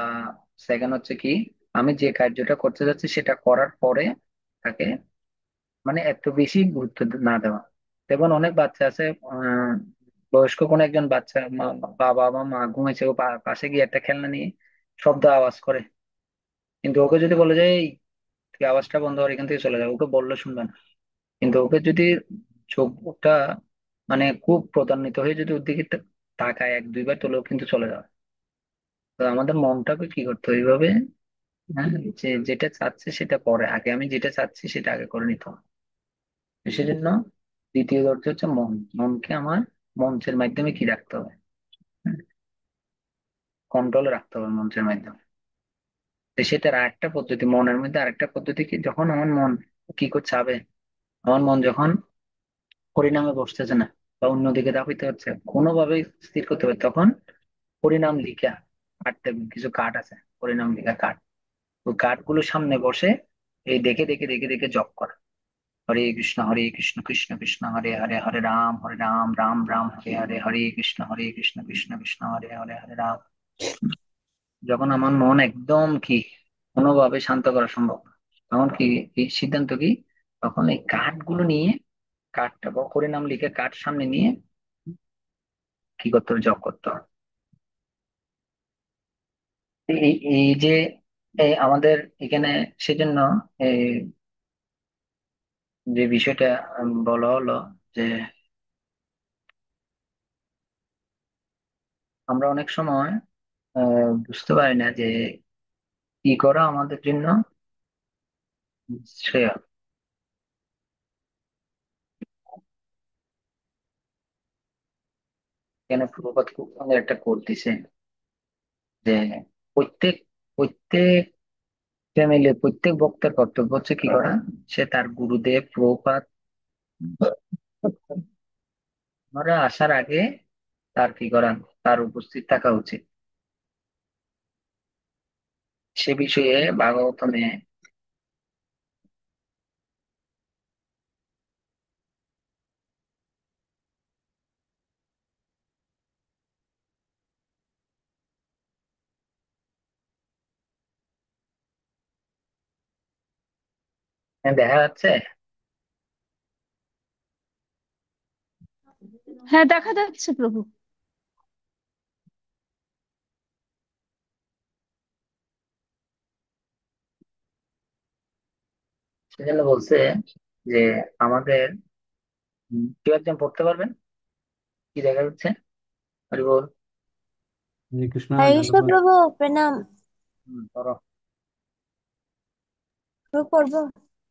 সেকেন্ড হচ্ছে কি, আমি যে কার্যটা করতে যাচ্ছি সেটা করার পরে তাকে মানে এত বেশি গুরুত্ব না দেওয়া। যেমন অনেক বাচ্চা আছে, বয়স্ক কোন একজন বাচ্চা, বাবা বা মা ঘুমাইছে, ও পাশে গিয়ে একটা খেলনা নিয়ে শব্দ আওয়াজ করে, কিন্তু ওকে যদি বলে যে এই তুই আওয়াজটা বন্ধ কর, এখান থেকে চলে যাও, ওকে বললে শুনবে না। কিন্তু ওকে যদি চোখটা মানে খুব প্রতান্বিত হয়ে যদি ওর দিকে তাকায় এক দুইবার, তোলেও কিন্তু চলে যাবে। তো আমাদের মনটাকে কি করতে হবে এইভাবে, হ্যাঁ, যে যেটা চাচ্ছে সেটা পরে, আগে আমি যেটা চাচ্ছি সেটা আগে করে নিতে হবে। সেজন্য দ্বিতীয় দরজা হচ্ছে মন, মনকে আমার মঞ্চের মাধ্যমে কি রাখতে হবে, কন্ট্রোলে রাখতে হবে মঞ্চের মাধ্যমে। তো সেটার আরেকটা পদ্ধতি, মনের মধ্যে আরেকটা পদ্ধতি কি, যখন আমার মন কি করছে আবে, আমার মন যখন পরিণামে বসতেছে না বা অন্যদিকে ধাবিত হচ্ছে, কোনোভাবে স্থির করতে হবে, তখন পরিণাম লিখা কাট দেখবেন, কিছু কার্ড আছে পরিণাম লিখা কার্ড, ওই কার্ড গুলো সামনে বসে এই দেখে দেখে দেখে দেখে জপ করা, হরে কৃষ্ণ কৃষ্ণ কৃষ্ণ হরে হরে, হরে রাম রাম রাম হরে হরে, হরে কৃষ্ণ কৃষ্ণ কৃষ্ণ হরে হরে, হরে রাম। যখন আমার মন একদম কি কোনোভাবে শান্ত করা সম্ভব না, তখন কি এই সিদ্ধান্ত কি, তখন এই কার্ড গুলো নিয়ে, কার্ডটা বা হরিনাম লিখে কার্ড সামনে নিয়ে কি করতে হবে, জপ করতে হবে। এই এই যে এই আমাদের এখানে সেজন্য এই যে বিষয়টা বলা হলো যে আমরা অনেক সময় বুঝতে পারি না যে কি করা আমাদের জন্য শ্রেয়। কেন প্রভুপাত খুব সুন্দর একটা কোট দিছে যে প্রত্যেক প্রত্যেক ফ্যামিলির প্রত্যেক বক্তার কর্তব্য হচ্ছে কি করা, সে তার গুরুদেব প্রভুপাত আমরা আসার আগে তার কি করা, তার উপস্থিত থাকা উচিত। সে বিষয়ে ভাগবতমে দেখা যাচ্ছে। হ্যাঁ, দেখা যাচ্ছে প্রভু। সেজন্য বলছে যে আমাদের কেউ একজন পড়তে পারবেন, কি দেখা যাচ্ছে, হরি বল। হরে কৃষ্ণ হরে কৃষ্ণ দণ্ডবোধ। প্রভু, প্রণাম। ধরো। প্রভু পর্ব।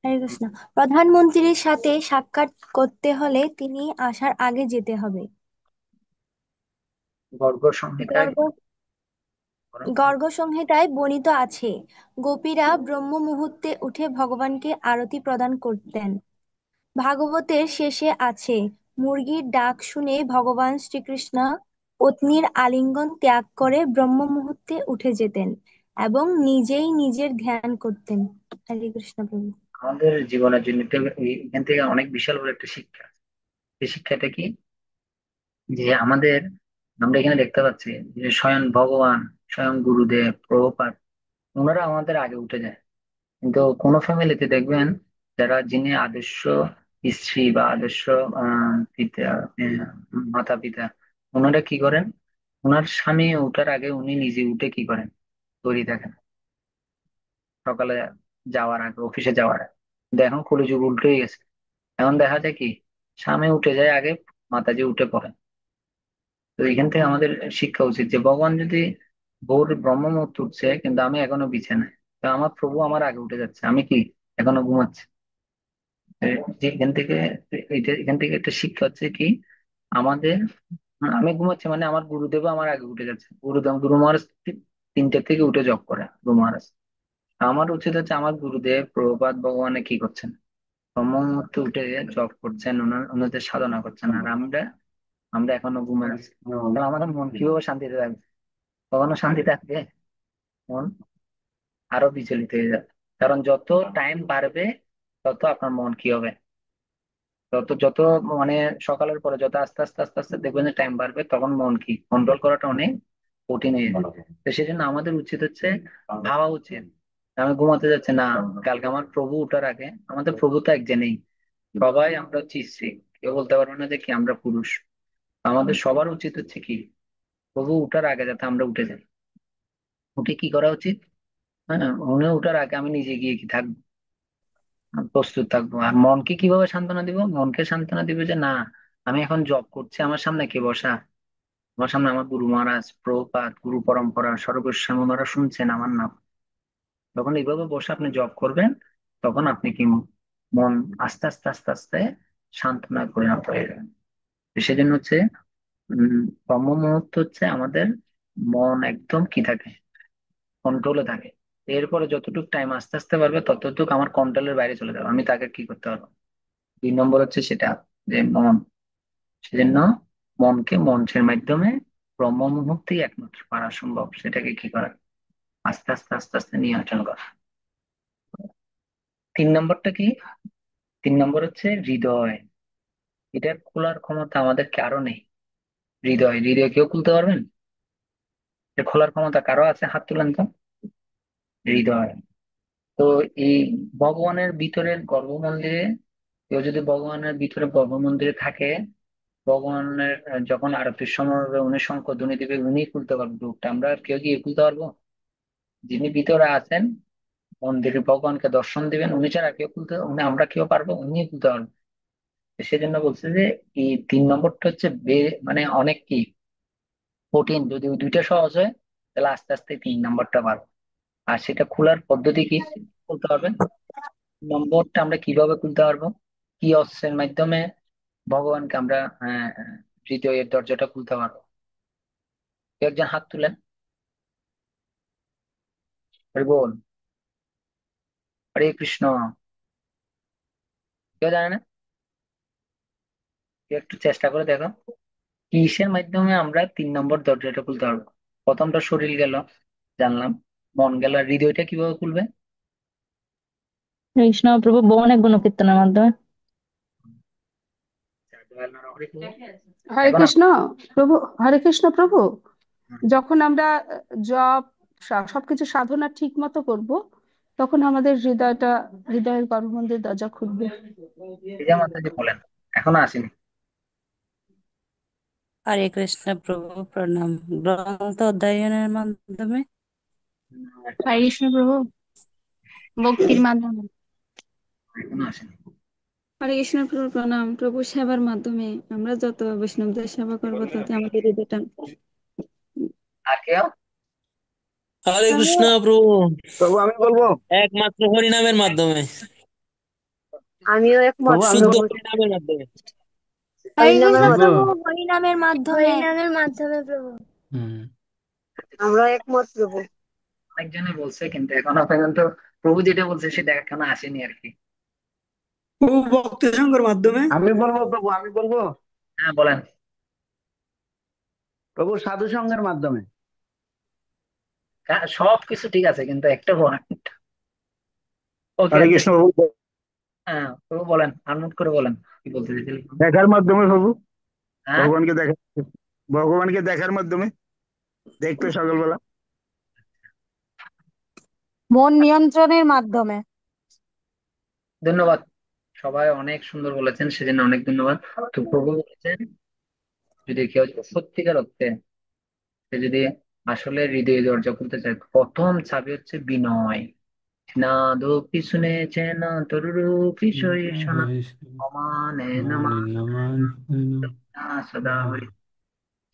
হরে কৃষ্ণ। প্রধানমন্ত্রীর সাথে সাক্ষাৎ করতে হলে তিনি আসার আগে যেতে হবে। গর্গ সংহিতায় গর্গ গর্গ সংহিতায় বর্ণিত আছে, গোপীরা ব্রহ্ম মুহূর্তে উঠে ভগবানকে আরতি প্রদান করতেন। ভাগবতের শেষে আছে, মুরগির ডাক শুনে ভগবান শ্রীকৃষ্ণ পত্নীর আলিঙ্গন ত্যাগ করে ব্রহ্ম মুহূর্তে উঠে যেতেন এবং নিজেই নিজের ধ্যান করতেন। হরে কৃষ্ণ প্রভু। আমাদের জীবনের জন্য এখান থেকে অনেক বিশাল বড় একটা শিক্ষা। এই শিক্ষাটা কি, যে আমাদের, আমরা এখানে দেখতে পাচ্ছি যে স্বয়ং ভগবান, স্বয়ং গুরুদেব প্রভুপাদ, ওনারা আমাদের আগে উঠে যায়। কিন্তু কোন ফ্যামিলিতে দেখবেন যারা যিনি আদর্শ স্ত্রী বা আদর্শ পিতা, মাতা পিতা, ওনারা কি করেন? ওনার স্বামী ওঠার আগে উনি নিজে উঠে কি করেন? তৈরি থাকেন সকালে যাওয়ার আগে, অফিসে যাওয়ার আগে। কিন্তু এখন কলিযুগ উল্টো হয়ে গেছে। এখন দেখা যায় কি, স্বামী উঠে যায় আগে, মাতাজি উঠে পড়েন। তো এখান থেকে আমাদের শিক্ষা উচিত যে ভগবান যদি ভোর ব্রহ্ম মুহূর্ত উঠছে কিন্তু আমি এখনো বিছানায়, তো আমার প্রভু আমার আগে উঠে যাচ্ছে, আমি কি এখনো ঘুমাচ্ছি? যে এখান থেকে, এখান থেকে একটা শিক্ষা হচ্ছে কি আমাদের, আমি ঘুমাচ্ছি মানে আমার গুরুদেব আমার আগে উঠে যাচ্ছে। গুরু মহারাজ 3টে থেকে উঠে জব করে গুরু মহারাজ। আমার উচিত হচ্ছে আমার গুরুদেব প্রভুপাদ ভগবানে কি করছেন, ব্রহ্ম মুহূর্তে উঠে জব করছেন, ওনাদের সাধনা করছেন, আর আমরা আমরা এখনো ঘুমে আছি। তাহলে আমাদের মন কিভাবে শান্তিতে থাকবে? কখনো শান্তি থাকবে? মন আরো বিচলিত হয়ে যাবে। কারণ যত টাইম বাড়বে তত আপনার মন কি হবে, যত যত মানে সকালের পরে যত আস্তে আস্তে আস্তে আস্তে দেখবেন যে টাইম বাড়বে, তখন মন কি কন্ট্রোল করাটা অনেক কঠিন হয়ে যাবে। তো সেই জন্য আমাদের উচিত হচ্ছে, ভাবা উচিত আমি ঘুমাতে যাচ্ছি না, কালকে আমার প্রভু উঠার আগে, আমাদের প্রভু তো একজনেই, সবাই আমরা হচ্ছে স্ত্রী, কেউ বলতে পারবে না যে কি আমরা পুরুষ। আমাদের সবার উচিত হচ্ছে কি প্রভু উঠার আগে যাতে আমরা উঠে যাই। উঠে কি করা উচিত? হ্যাঁ, উনি উঠার আগে আমি নিজে গিয়ে কি থাকবো, প্রস্তুত থাকবো। আর মনকে কিভাবে সান্ত্বনা দিব? মনকে সান্ত্বনা দিব যে না, আমি এখন জব করছি, আমার সামনে কে বসা? আমার সামনে আমার গুরু মহারাজ, প্রভুপাদ, গুরু পরম্পরা, সর্বস্বামী, ওনারা শুনছেন আমার নাম। যখন এইভাবে বসে আপনি জব করবেন, তখন আপনি কি মন আস্তে আস্তে আস্তে আস্তে সান্ত্বনায় পরিণত হয়ে যাবেন। তো সেজন্য হচ্ছে ব্রহ্ম মুহূর্ত হচ্ছে আমাদের মন একদম কি থাকে, কন্ট্রোলে থাকে। এরপরে যতটুকু টাইম আস্তে আস্তে পারবে ততটুকু আমার কন্ট্রোলের বাইরে চলে যাবে, আমি তাকে কি করতে পারবো। 2 নম্বর হচ্ছে সেটা, যে মন। সেজন্য মনকে মঞ্চের মাধ্যমে ব্রহ্ম মুহূর্তেই একমাত্র পারা সম্ভব, সেটাকে কি করা, আস্তে আস্তে আস্তে আস্তে নিয়ন্ত্রণ করা। 3 নম্বরটা কি? 3 নম্বর হচ্ছে হৃদয়। এটার খোলার ক্ষমতা আমাদের কারো নেই। হৃদয়, হৃদয় কেউ খুলতে পারবেন? এর খোলার ক্ষমতা কারো আছে? হাত তুলেন তো। হৃদয়। তো এই ভগবানের ভিতরের গর্ভমন্দিরে, কেউ যদি ভগবানের ভিতরে গর্ভমন্দিরে থাকে, ভগবানের যখন আরতির সময় হবে, উনি শঙ্খ ধ্বনি দিবে, উনি খুলতে পারবেন রূপটা, আমরা আর কেউ গিয়ে খুলতে পারবো? যিনি ভিতরে আছেন, মন্দিরে ভগবানকে দর্শন দিবেন, উনি ছাড়া কেউ খুলতে, উনি আমরা কেউ পারবো? উনি খুলতে পারবো। সেজন্য বলছে যে এই 3 নম্বরটা হচ্ছে মানে অনেক কি কঠিন। যদি ওই দুইটা সহজ হয়, তাহলে আস্তে আস্তে 3 নম্বরটা পারবো। আর সেটা খোলার পদ্ধতি কি বলতে পারবেন? নম্বরটা আমরা কিভাবে খুলতে পারবো? কি অস্ত্রের মাধ্যমে ভগবানকে আমরা হৃদয়ের দরজাটা খুলতে পারবো? কেউ একজন হাত তুলেন, হরি বল, হরে কৃষ্ণ। কেউ জানে না? কেউ একটু চেষ্টা করে দেখো, কিসের মাধ্যমে আমরা 3 নম্বর দরজাটা খুলতে পারবো? প্রথমটা শরীর গেল, জানলাম। মন গেল, আর হৃদয়টা কিভাবে খুলবে? কৃষ্ণ প্রভু অনেক গুণকীর্তনের মাধ্যমে। হরে এখন কৃষ্ণ প্রভু। হরে কৃষ্ণ প্রভু। যখন আমরা জব সবকিছু সাধনা ঠিক মতো করবো, তখন আমাদের হৃদয়ের গর্ভমন্দির দরজা খুলবে। বিজয় মাতাজি বলেন, এখনো আসেনি। হরে কৃষ্ণ প্রভু প্রণাম। গ্রন্থ অধ্যয়নের মাধ্যমে। হরে কৃষ্ণ প্রভু, ভক্তির মাধ্যমে। এখনো আসেনি। হরে কৃষ্ণ প্রভু প্রণাম। প্রভু সেবার মাধ্যমে আমরা যত বৈষ্ণবদের সেবা করবো তত আমাদের হৃদয়টা। আর কেউ? হরে কৃষ্ণ প্রভু, প্রভু আমি বলবো। একমাত্র হরিনামের মাধ্যমে, আমিও একমত প্রভু আমি শুদ্ধ প্রভু। বলবো। হরিনামের মাধ্যমে। হরে হরিনামের কৃষ্ণ বলবো। মাধ্যমে। প্রভু, হরিনামের মাধ্যমে। হরিনামের মাধ্যমে প্রভু। হুম। আমরা একমত প্রভু। অনেকজনে বলছে কিন্তু এখনো পর্যন্ত প্রভু যেটা বলছে সেটা এখনো আসেনি আর কি। প্রভু ভক্তি সঙ্গের মাধ্যমে। আমি বলবো প্রভু, আমি বলবো। হ্যাঁ বলেন। প্রভু সাধু সঙ্গের মাধ্যমে। সবকিছু ঠিক আছে কিন্তু একটা পয়েন্ট। ওকে হরে আচ্ছা। কৃষ্ণ প্রভু। হ্যাঁ প্রভু বলেন, আনমিউট করে বলেন কি বলতে চাইছিলেন। দেখার মাধ্যমে প্রভু, হ্যাঁ, ভগবানকে দেখা, ভগবানকে দেখার মাধ্যমে, দেখতো সকালবেলা। মন নিয়ন্ত্রণের মাধ্যমে। ধন্যবাদ। সবাই অনেক সুন্দর বলেছেন, সেজন্য অনেক ধন্যবাদ। তো প্রভু বলেছেন, যদি কেউ সত্যিকার অর্থে সে যদি আসলে হৃদয় দরজা খুলতে চায়, প্রথম চাবি হচ্ছে বিনয়। নাদোপি শুনেছেন তরুরূপি সহিষ্ণু অমানে নামান নমা সদা হরি।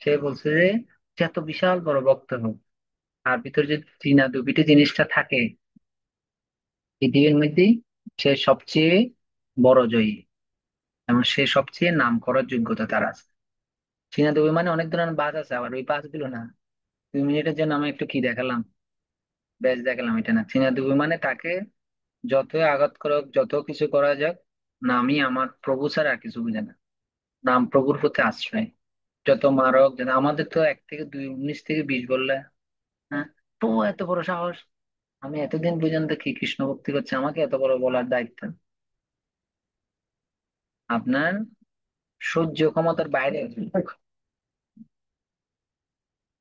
সে বলছে যে সে এত বিশাল বড় ভক্ত হোক, তার ভিতরে যদি চীনা দুপিটি জিনিসটা থাকে, পৃথিবীর মধ্যেই সে সবচেয়ে বড় জয়ী, এবং সে সবচেয়ে নাম করার যোগ্যতা তার আছে। চীনা দুবি মানে অনেক ধরনের বাস আছে, আবার ওই বাস গুলো না 2 মিনিটের জন্য আমি একটু কি দেখালাম, ব্যাচ দেখালাম, এটা না। চীনা দুবি মানে তাকে যতই আঘাত করা হোক, যত কিছু করা যাক, না আমি আমার প্রভু ছাড়া আর কিছু বুঝে না, নাম প্রভুর প্রতি আশ্রয়। যত মারক যেন, আমাদের তো 1 থেকে 2, 19 থেকে 20 বললে, হ্যাঁ, তো এত বড় সাহস! আমি এতদিন পর্যন্ত কি কৃষ্ণ ভক্তি করছি, আমাকে এত বড় বলার দায়িত্ব! আপনার সহ্য ক্ষমতার বাইরে।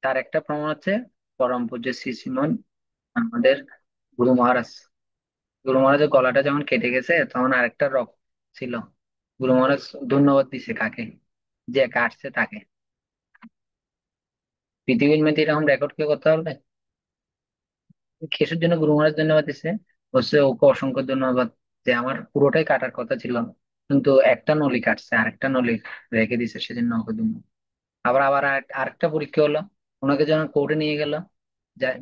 তার একটা প্রমাণ হচ্ছে পরম পূজ্য শ্রী শ্রীমন আমাদের গুরু মহারাজ। গুরু মহারাজের গলাটা যখন কেটে গেছে, তখন আরেকটা রক ছিল। গুরু মহারাজ ধন্যবাদ দিছে কাকে? যে কাটছে তাকে। পৃথিবীর মধ্যে এরকম রেকর্ড কেউ করতে পারবে? কিসের জন্য গুরু মহারাজ ধন্যবাদ দিছে? বলছে ওকে অসংখ্য ধন্যবাদ, যে আমার পুরোটাই কাটার কথা ছিল, কিন্তু একটা নলি কাটছে, আরেকটা নলি রেখে দিছে, সেজন্য ওকে ধন্যবাদ। আবার আবার আরেকটা পরীক্ষা হলো, ওনাকে যখন কোর্টে নিয়ে গেল,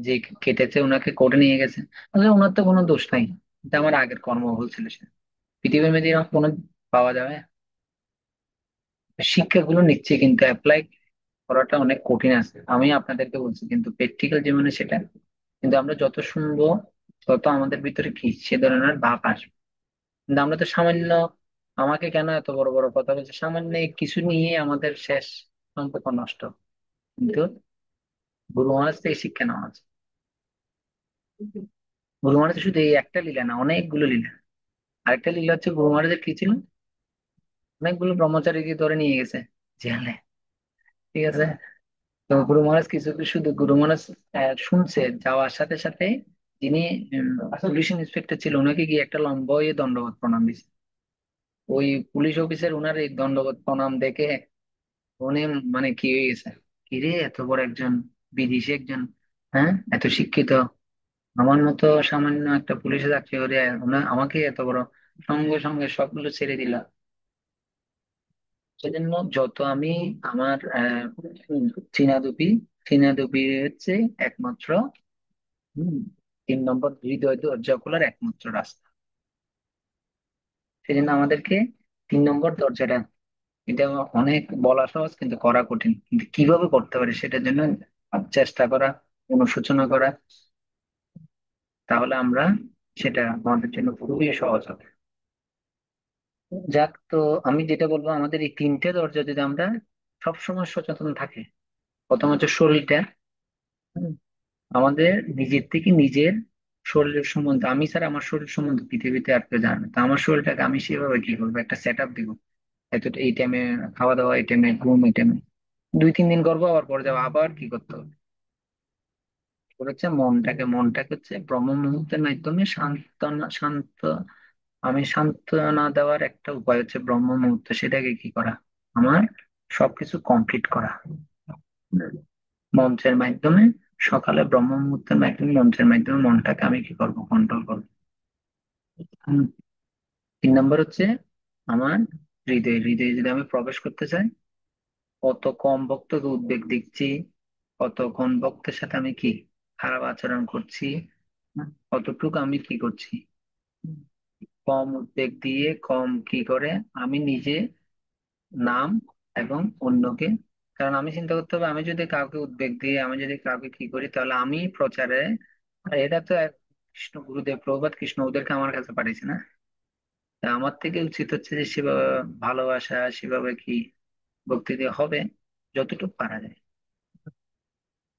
যে কেটেছে ওনাকে কোর্টে নিয়ে গেছে, আসলে ওনার তো কোনো দোষ নাই, এটা আমার আগের কর্মফল ছিল। সে পৃথিবীর মধ্যে এরকম কোনো পাওয়া যাবে? শিক্ষাগুলো নিচ্ছে, কিন্তু অ্যাপ্লাই করাটা অনেক কঠিন আছে, আমি আপনাদেরকে বলছি, কিন্তু প্র্যাকটিক্যাল জীবনে সেটা, কিন্তু আমরা যত শুনবো তত আমাদের ভিতরে কি সে ধরনের ভাব আসবে। কিন্তু আমরা তো সামান্য, আমাকে কেন এত বড় বড় কথা বলছে, সামান্য এই কিছু নিয়ে আমাদের শেষ সম্পর্ক নষ্ট। কিন্তু গুরু মহারাজ থেকে শিক্ষা নেওয়া আছে। গুরু মহারাজ শুধু এই একটা লীলা না, অনেকগুলো লীলা। আরেকটা লীলা হচ্ছে গুরু মহারাজের কি ছিল, অনেকগুলো ব্রহ্মচারীকে ধরে নিয়ে গেছে জেলে, ঠিক আছে? তো গুরু মহারাজ কিছু কি শুধু গুরু মহারাজ শুনছে, যাওয়ার সাথে সাথে যিনি পুলিশ ইন্সপেক্টর ছিল, ওনাকে গিয়ে একটা লম্বা হয়ে দণ্ডবত প্রণাম দিছে। ওই পুলিশ অফিসার ওনার এই দণ্ডবত প্রণাম দেখে উনি মানে কি হয়ে গেছে, কিরে এত বড় একজন বিদেশি একজন, হ্যাঁ, এত শিক্ষিত, আমার মতো সামান্য একটা পুলিশে চাকরি করে আমাকে এত বড়, সঙ্গে সঙ্গে সবগুলো ছেড়ে দিল। সেজন্য যত আমি আমার চীনা দুপি, চীনা দুপি হচ্ছে একমাত্র 3 নম্বর হৃদয় দরজা খোলার একমাত্র রাস্তা। সেজন্য আমাদেরকে 3 নম্বর দরজাটা, এটা অনেক বলা সহজ কিন্তু করা কঠিন, কিন্তু কিভাবে করতে পারে সেটার জন্য চেষ্টা করা, অনুশোচনা করা, তাহলে আমরা সেটা আমাদের জন্য খুবই সহজ হবে। যাক, তো আমি যেটা বলবো, আমাদের এই 3টে দরজা যদি আমরা সবসময় সচেতন থাকি, প্রথম হচ্ছে শরীরটা। হুম, আমাদের নিজের থেকে নিজের শরীরের সম্বন্ধে, আমি ছাড়া আমার শরীর সম্বন্ধে পৃথিবীতে আর কেউ জানে না। তো আমার শরীরটাকে আমি সেভাবে কি করবো, একটা সেট আপ দিব, এত এই টাইমে খাওয়া দাওয়া, এই টাইমে ঘুম, এই টাইমে 2-3 দিন করবো, আবার পরে যাবো, আবার কি করতে হবে? হচ্ছে মনটাকে হচ্ছে ব্রহ্ম মুহূর্তের মাধ্যমে শান্ত, আমি সান্ত্বনা দেওয়ার একটা উপায় হচ্ছে ব্রহ্ম মুহূর্ত, সেটাকে কি করা, আমার সবকিছু কমপ্লিট করা মন্ত্রের মাধ্যমে। সকালে ব্রহ্ম মুহূর্তের মাধ্যমে, মন্ত্রের মাধ্যমে মনটাকে আমি কি করবো, কন্ট্রোল করবো। হুম, 3 নম্বর হচ্ছে আমার হৃদয়ে যদি আমি প্রবেশ করতে চাই, কত কম ভক্তকে উদ্বেগ দিচ্ছি, কত কোন ভক্তের সাথে আমি কি খারাপ আচরণ করছি, কতটুকু আমি কি করছি, কম উদ্বেগ দিয়ে, কম কি করে আমি নিজে নাম এবং অন্যকে, কারণ আমি চিন্তা করতে হবে, আমি যদি কাউকে উদ্বেগ দিই, আমি যদি কাউকে কি করি, তাহলে আমি প্রচারে, আর এটা তো কৃষ্ণ গুরুদেব প্রভুপাদ কৃষ্ণ ওদেরকে আমার কাছে পাঠিয়েছে না, তা আমার থেকে উচিত হচ্ছে যে সেভাবে ভালোবাসা, সেভাবে কি ভক্তি দিয়ে হবে যতটুকু পারা যায়।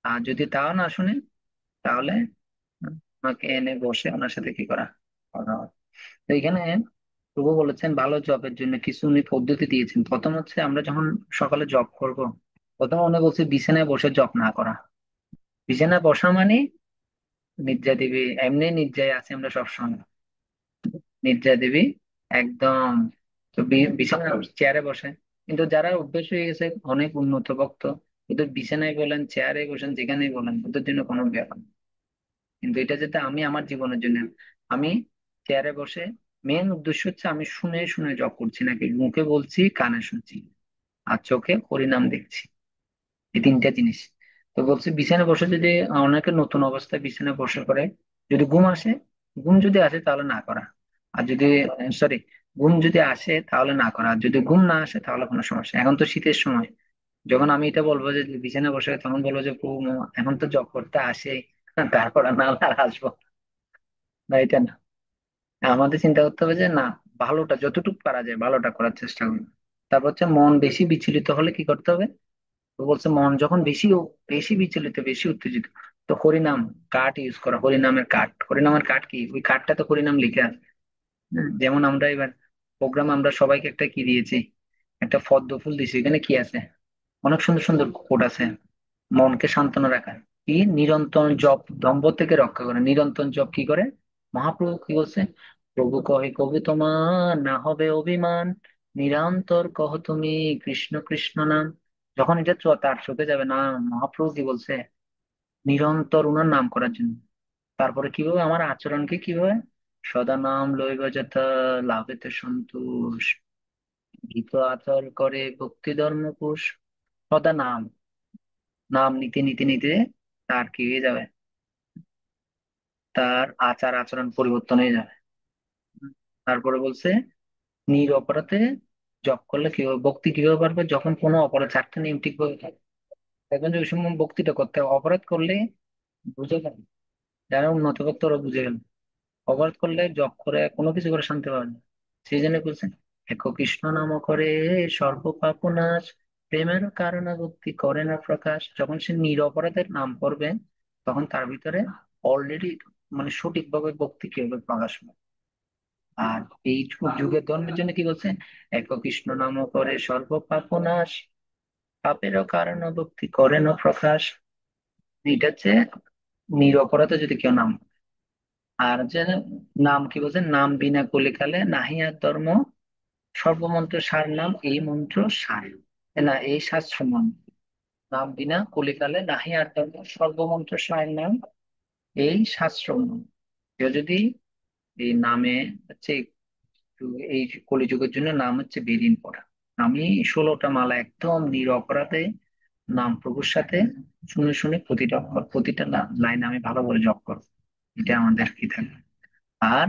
আর যদি তাও না শুনে, তাহলে আমাকে এনে বসে ওনার সাথে কি করা, কথা বলা। তো এখানে প্রভু বলেছেন ভালো জবের জন্য কিছু উনি পদ্ধতি দিয়েছেন। প্রথম হচ্ছে আমরা যখন সকালে জব করব, প্রথম উনি বলছে বিছানায় বসে জব না করা। বিছানায় বসা মানে নির্জা দেবী, এমনি নির্জায় আছে আমরা সবসময়, নির্জা দেবী একদম। তো বিছানা চেয়ারে বসে, কিন্তু যারা অভ্যেস হয়ে গেছে অনেক উন্নত ভক্ত, কিন্তু বিছানায় বলেন চেয়ারে বসেন যেখানেই বলেন ওদের জন্য কোনো ব্যাপার না। কিন্তু এটা যাতে আমি আমার জীবনের জন্য, আমি চেয়ারে বসে মেন উদ্দেশ্য হচ্ছে আমি শুনে শুনে জব করছি নাকি, মুখে বলছি কানে শুনছি আর চোখে হরিনাম দেখছি, এই তিনটা জিনিস। তো বলছে বিছানায় বসে যদি অনেকে নতুন অবস্থায় বিছানায় বসে করে যদি ঘুম আসে, ঘুম যদি আসে তাহলে না করা, আর যদি সরি ঘুম যদি আসে তাহলে না করা, আর যদি ঘুম না আসে তাহলে কোনো সমস্যা। এখন তো শীতের সময়, যখন আমি এটা বলবো যে বিছানায় বসে তখন বলবো যে ঘুম এখন তো জব করতে আসে, তারপর আর না আর আসবো না, এটা না। আমাদের চিন্তা করতে হবে যে না, ভালোটা যতটুকু পারা যায় ভালোটা করার চেষ্টা করবো। তারপর হচ্ছে মন বেশি বিচলিত হলে কি করতে হবে। তো বলছে মন যখন বেশি বেশি বিচলিত বেশি উত্তেজিত, তো হরিনাম কার্ড ইউজ করা, হরিনামের কার্ড। হরিনামের কার্ড কি, ওই কার্ডটা তো হরিনাম লিখে আছে। যেমন আমরা এবার প্রোগ্রাম আমরা সবাইকে একটা কি দিয়েছি, একটা পদ্ম ফুল দিয়েছি, এখানে কি আছে, অনেক সুন্দর সুন্দর কোড আছে। মনকে সান্ত্বনা রাখা, কি নিরন্তর জপ দম্ভ থেকে রক্ষা করে, নিরন্তর জপ কি করে, মহাপ্রভু কি বলছে, প্রভু কহে কবি তোমার না হবে অভিমান, নিরন্তর কহ তুমি কৃষ্ণ কৃষ্ণ নাম। যখন এটা তার চোখে যাবে না, মহাপ্রভু কি বলছে, নিরন্তর উনার নাম করার জন্য। তারপরে কিভাবে আমার আচরণকে কিভাবে, সদা নাম লইব যথা লাভেতে সন্তোষ, গীত আচর করে ভক্তি ধর্ম কোষ। সদা নাম, নাম নিতে নিতে নিতে তার কি হয়ে যাবে, তার আচার আচরণ পরিবর্তন হয়ে যাবে। তারপরে বলছে নির অপরাধে জপ করলে কি হবে, ভক্তি কিভাবে পারবে, যখন কোনো অপরাধ, চারটা নিয়ম ঠিকভাবে থাকে দেখবেন যে ওই সময় ভক্তিটা করতে হবে। অপরাধ করলে বুঝে গেল, যারা উন্নত ভক্ত ওরা বুঝে গেল, অপরাধ করলে জপ করে কোনো কিছু করে শান্তি পাওয়া যায়। সেই জন্য বলছেন এক কৃষ্ণ নাম করে সর্ব পাপ নাশ, প্রেমের কারণে ভক্তি করে না প্রকাশ। যখন সে নিরপরাধের নাম করবে তখন তার ভিতরে অলরেডি মানে সঠিকভাবে ভক্তি কি হবে, প্রকাশ পাবে। আর এই যুগের ধর্মের জন্য কি বলছে, এক কৃষ্ণ নাম করে সর্ব পাপ নাশ, পাপেরও কারণ ভক্তি করে না প্রকাশ। এটা হচ্ছে নিরপরাধে যদি কেউ নাম, আর যে নাম কি বলছে, নাম বিনা কলিকালে নাহি আর ধর্ম, সর্বমন্ত্র সার নাম এই মন্ত্র সার, না এই শাস্ত্র মন্ত্র, নাম বিনা কলিকালে নাহি আর ধর্ম, সর্বমন্ত্র সার নাম এই শাস্ত্র মন্ত্র। কেউ যদি এই নামে হচ্ছে এই কলিযুগের জন্য নাম হচ্ছে বেদিন পড়া। আমি 16টা মালা একদম নিরপরাধে নাম প্রভুর সাথে শুনে শুনে প্রতিটা অক্ষর প্রতিটা লাইন আমি ভালো করে জপ করবো, এটা আমাদের কি থাকে। আর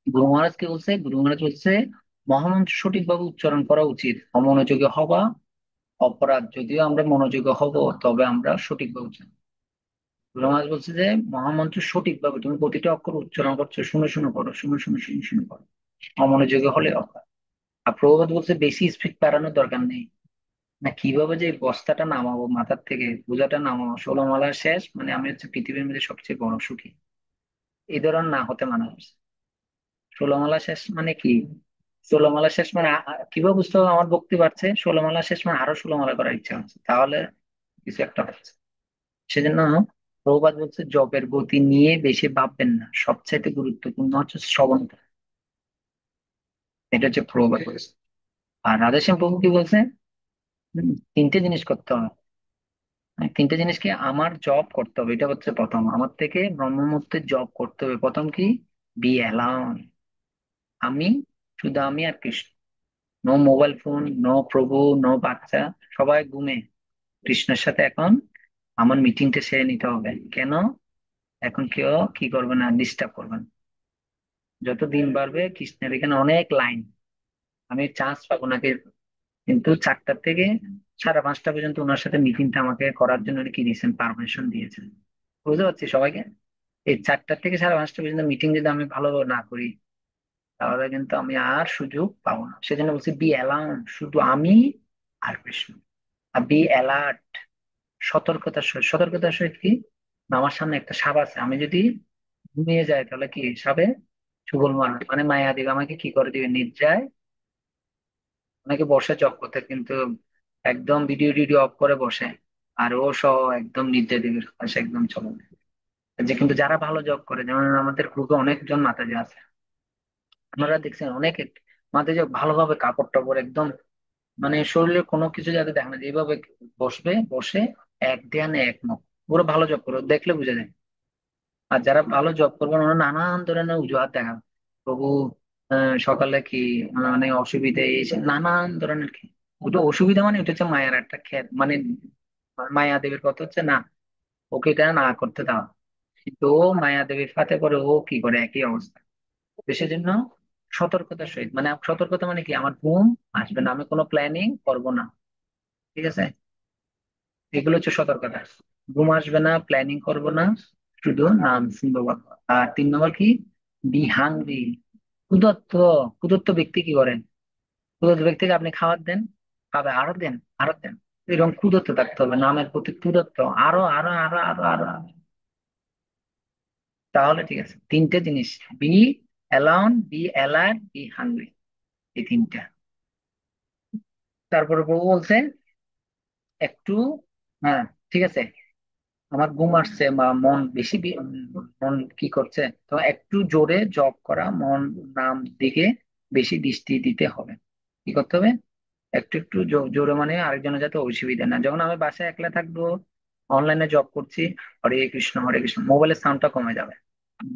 গুরু মহারাজ কি বলছে, গুরু মহারাজ বলছে মহামন্ত্র সঠিকভাবে উচ্চারণ করা উচিত, অমনোযোগী হওয়া অপরাধ, যদিও আমরা মনোযোগী হব তবে আমরা সঠিকভাবে উচ্চারণ। গুরু মহারাজ বলছে যে মহামন্ত্র সঠিকভাবে তুমি প্রতিটা অক্ষর উচ্চারণ করছো, শুনে শুনে করো, শুনে শুনে শুনে শুনে করো, অমনোযোগী হলে অপরাধ। আর প্রভুপাদ বলছে বেশি স্পিড বাড়ানোর দরকার নেই, না কিভাবে যে বস্তাটা নামাবো মাথার থেকে, বোঝাটা নামাবো, 16 মালা শেষ মানে আমি হচ্ছে পৃথিবীর মধ্যে সবচেয়ে বড় সুখী, এই ধরনের না হতে মানা করছে। 16 মালা শেষ মানে কি, 16 মালা শেষ মানে কিভাবে বুঝতে হবে আমার ভক্তি বাড়ছে, 16 মালা শেষ মানে আরো 16 মালা করার ইচ্ছা হচ্ছে, তাহলে কিছু একটা হচ্ছে। সেজন্য প্রভুপাদ বলছে জপের গতি নিয়ে বেশি ভাববেন না, সবচাইতে গুরুত্বপূর্ণ হচ্ছে শ্রবণটা। এটা হচ্ছে প্রভুপাদ বলছে। আর রাধেশ্যাম প্রভু কি বলছে, তিনটে জিনিস করতে হবে। তিনটে জিনিস কি, আমার জব করতে হবে, এটা হচ্ছে প্রথম, আমার থেকে ব্রহ্ম মুহূর্তে জব করতে হবে। প্রথম কি, বি অ্যালাউন, আমি, শুধু আমি আর Krishna, no mobile phone, no প্রভু, নো বাচ্চা, সবাই ঘুমে, কৃষ্ণের সাথে এখন আমার মিটিংটা সেরে নিতে হবে। কেন, এখন কেউ কি করবে না, ডিস্টার্ব করবে না। যত দিন বাড়বে কৃষ্ণের এখানে অনেক লাইন, আমি চান্স পাবো নাকি, কিন্তু 4টা থেকে 5:30 পর্যন্ত ওনার সাথে মিটিংটা আমাকে করার জন্য উনি কি দিয়েছেন, পারমিশন দিয়েছেন। বুঝতে পারছি সবাইকে, এই 4টা থেকে 5:30 পর্যন্ত মিটিং যদি আমি ভালো না করি তাহলে কিন্তু আমি আর সুযোগ পাবো না। সেজন্য বলছি বি অ্যালার্ম, শুধু আমি আর কৃষ্ণ। আর বি অ্যালার্ট, সতর্কতার সহিত। সতর্কতার সহিত কি, না, আমার সামনে একটা সাপ আছে, আমি যদি ঘুমিয়ে যাই তাহলে কি সাপে চুগল মার মানে মায়া দিবে, আমাকে কি করে দিবে, নির্জায়। অনেকে বসে জব করতে কিন্তু একদম ভিডিও টিডিও অফ করে বসে, আর ও সহ একদম নির্দেশ দিবে পাশে একদম চলে। যে কিন্তু যারা ভালো জব করে, যেমন আমাদের গ্রুপে অনেকজন মাতাজি আছে, আপনারা দেখছেন অনেকে মাঝে যে ভালোভাবে কাপড় টাপড় একদম মানে শরীরের কোনো কিছু যাতে দেখে না, যেভাবে বসবে, বসে এক ধ্যানে এক মুখ, পুরো ভালো জব করে দেখলে বুঝা যায়। আর যারা ভালো জব করবেন ওরা নানান ধরনের অজুহাত দেখান, প্রভু সকালে কি মানে অসুবিধা এই সেই নানান ধরনের কি, ওটা অসুবিধা মানে ওটা হচ্ছে মায়ের একটা খেত মানে মায়া দেবীর কথা হচ্ছে না, ওকে এটা না করতে দাও, কিন্তু ও মায়া দেবীর ফাতে করে ও কি করে একই অবস্থা। তো সেজন্য সতর্কতার সহিত, মানে সতর্কতা মানে কি, আমার ঘুম আসবে না, আমি কোনো প্ল্যানিং করব না, ঠিক আছে, এগুলো হচ্ছে সতর্কতা। ঘুম আসবে না, প্ল্যানিং করব না, শুধু নাম শুনবো বাবা। আর 3 নম্বর কি, বি হাংরি, ক্ষুধার্ত। ক্ষুধার্ত ব্যক্তি কি করেন, ক্ষুধার্ত ব্যক্তিকে আপনি খাবার দেন, খাবে, আরো দেন, আরো দেন, এরকম ক্ষুধার্ত থাকতে হবে, নামের প্রতি ক্ষুধার্ত, আরো আরো আরো আরো আরো আরো। তাহলে ঠিক আছে, 3টে জিনিস, be alone, be alert, be hungry, এই 3টা। তারপরে প্রভু বলছে একটু, হ্যাঁ ঠিক আছে, আমার ঘুম আসছে বা মন বেশি মন কি করছে, তো একটু জোরে জব করা, মন নাম দিকে বেশি দৃষ্টি দিতে হবে। কি করতে হবে, একটু একটু জোরে, মানে আরেকজনের যাতে অসুবিধা না, যখন আমি বাসায় একলা থাকবো, অনলাইনে জব করছি, হরে কৃষ্ণ হরে কৃষ্ণ, মোবাইলের সাউন্ডটা কমে যাবে।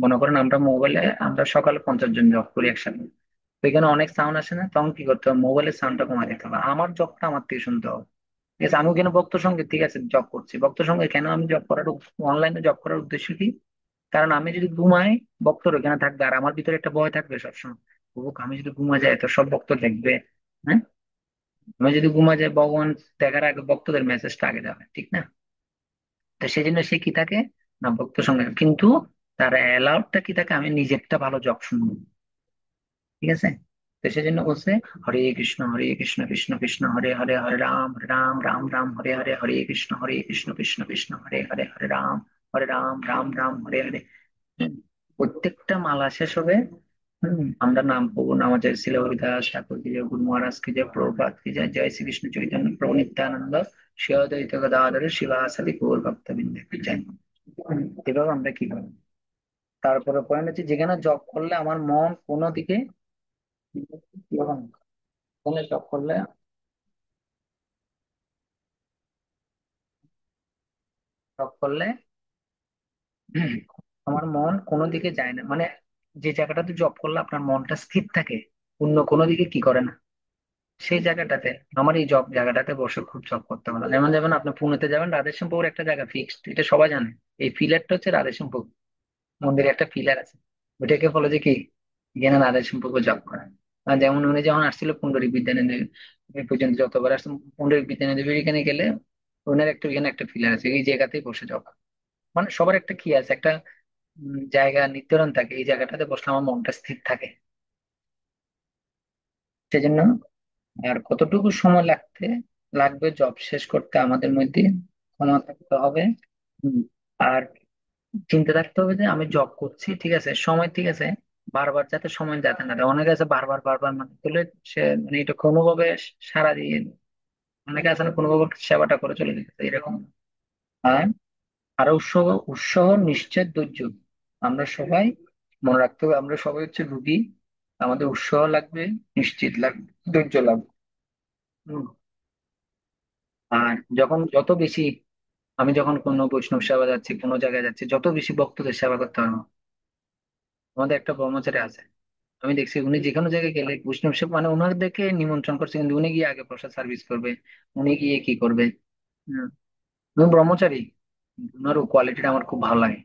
মনে করেন আমরা মোবাইলে, আমরা সকালে 50 জন জব করি একসাথে, তো এখানে অনেক সাউন্ড আসে না, তখন কি করতে হবে, মোবাইলের সাউন্ডটা কমায় দিতে হবে, আমার জবটা আমার থেকে শুনতে হবে। ঠিক আছে, আমি কেন ভক্ত সঙ্গে, ঠিক আছে জব করছি ভক্ত সঙ্গে, কেন আমি জব করার, অনলাইনে জব করার উদ্দেশ্য কি, কারণ আমি যদি ঘুমাই, ভক্তর ওখানে থাকবে, আর আমার ভিতরে একটা ভয় থাকবে সবসময়, ও আমি যদি ঘুমা যাই তো সব ভক্ত দেখবে, হ্যাঁ, আমি যদি ঘুমা যাই ভগবান দেখার আগে ভক্তদের মেসেজটা আগে যাবে, ঠিক না। তো সেই জন্য সে কি থাকে না, ভক্ত সঙ্গে, কিন্তু তার অ্যালাউডটা কি থাকে, আমি নিজেরটা ভালো জব শুনবো, ঠিক আছে। তো সেজন্য বলছে হরে কৃষ্ণ কৃষ্ণ কৃষ্ণ হরে হরে, হরে রাম রাম রাম রাম হরে হরে, হরে কৃষ্ণ কৃষ্ণ কৃষ্ণ হরে হরে, হরে রাম রাম রাম হরে হরে। হুম, প্রত্যেকটা মালা শেষ হবে, আমরা নাম প্রভু নামাজের ছিল হরিদাস ঠাকুর কি জয়, গুরু মহারাজ কি জয়, প্রভুপাদ কি জয়, জয় শ্রীকৃষ্ণ চৈতন্য প্রভু নিত্যানন্দ, শ্রী অদ্বৈত গদাধর শিবাসাদি গৌর ভক্তবৃন্দ কি জয়। এভাবে আমরা কি করবো, তারপরে পয়েন্ট হচ্ছে যেখানে জব করলে আমার মন কোনো দিকে, কোনে জব করলে, জব করলে আমার মন কোনো দিকে যায় না, মানে যে জায়গাটাতে জব করলে আপনার মনটা স্থির থাকে, অন্য কোনো দিকে কি করে না, সেই জায়গাটাতে, আমার এই জব জায়গাটাতে বসে খুব জব করতে ভালো। যেমন যেমন আপনি পুনেতে যাবেন, রাধেশ্যামপুর একটা জায়গা ফিক্সড, এটা সবাই জানে, এই ফিলারটা হচ্ছে রাধেশ্যামপুর মন্দিরে একটা ফিলার আছে, ওইটাকে বলে যে কি, এখানে রাধেশ্যামপুর জব করা। আর যেমন উনি যখন আসছিল পুন্ডরিক বিদ্যানন্দ এই পর্যন্ত যতবার আসছেন, পুন্ডরিক বিদ্যানন্দ এখানে গেলে ওনার একটা এখানে একটা ফিলার আছে, এই জায়গাতেই বসে জব, মানে সবার একটা কি আছে, একটা জায়গা নির্ধারণ থাকে, এই জায়গাটাতে বসলে আমার মনটা স্থির থাকে। সেজন্য আর কতটুকু সময় লাগবে জব শেষ করতে, আমাদের মধ্যে ক্ষমা থাকতে হবে। হুম, আর চিন্তা রাখতে হবে যে আমি জব করছি, ঠিক আছে, সময় ঠিক আছে, বারবার যাতে সময় যাতে না দেয়। অনেকে আছে বারবার বারবার মানে করলে সে মানে এটা কোনোভাবে সারা দিয়ে, অনেকে আছে না কোনোভাবে সেবাটা করে চলে যেতে এরকম। আর আরো উৎসাহ, উৎসাহ নিশ্চয় ধৈর্য, আমরা সবাই মনে রাখতে হবে, আমরা সবাই হচ্ছে রুগী, আমাদের উৎসাহ লাগবে, নিশ্চিত লাগবে, ধৈর্য লাগবে। হুম। আর যখন যত বেশি, আমি যখন কোনো বৈষ্ণব সেবা যাচ্ছি, কোনো জায়গায় যাচ্ছি, যত বেশি ভক্তদের সেবা করতে হবে। আমাদের একটা ব্রহ্মচারী আছে, আমি দেখছি উনি যে কোনো জায়গায় গেলে বৈষ্ণব সেবা মানে ওনাদেরকে নিমন্ত্রণ করছে, কিন্তু উনি গিয়ে আগে প্রসাদ সার্ভিস করবে, উনি গিয়ে কি করবে। হম, উনি ব্রহ্মচারী, কিন্তু ওনার কোয়ালিটিটা আমার খুব ভালো লাগে।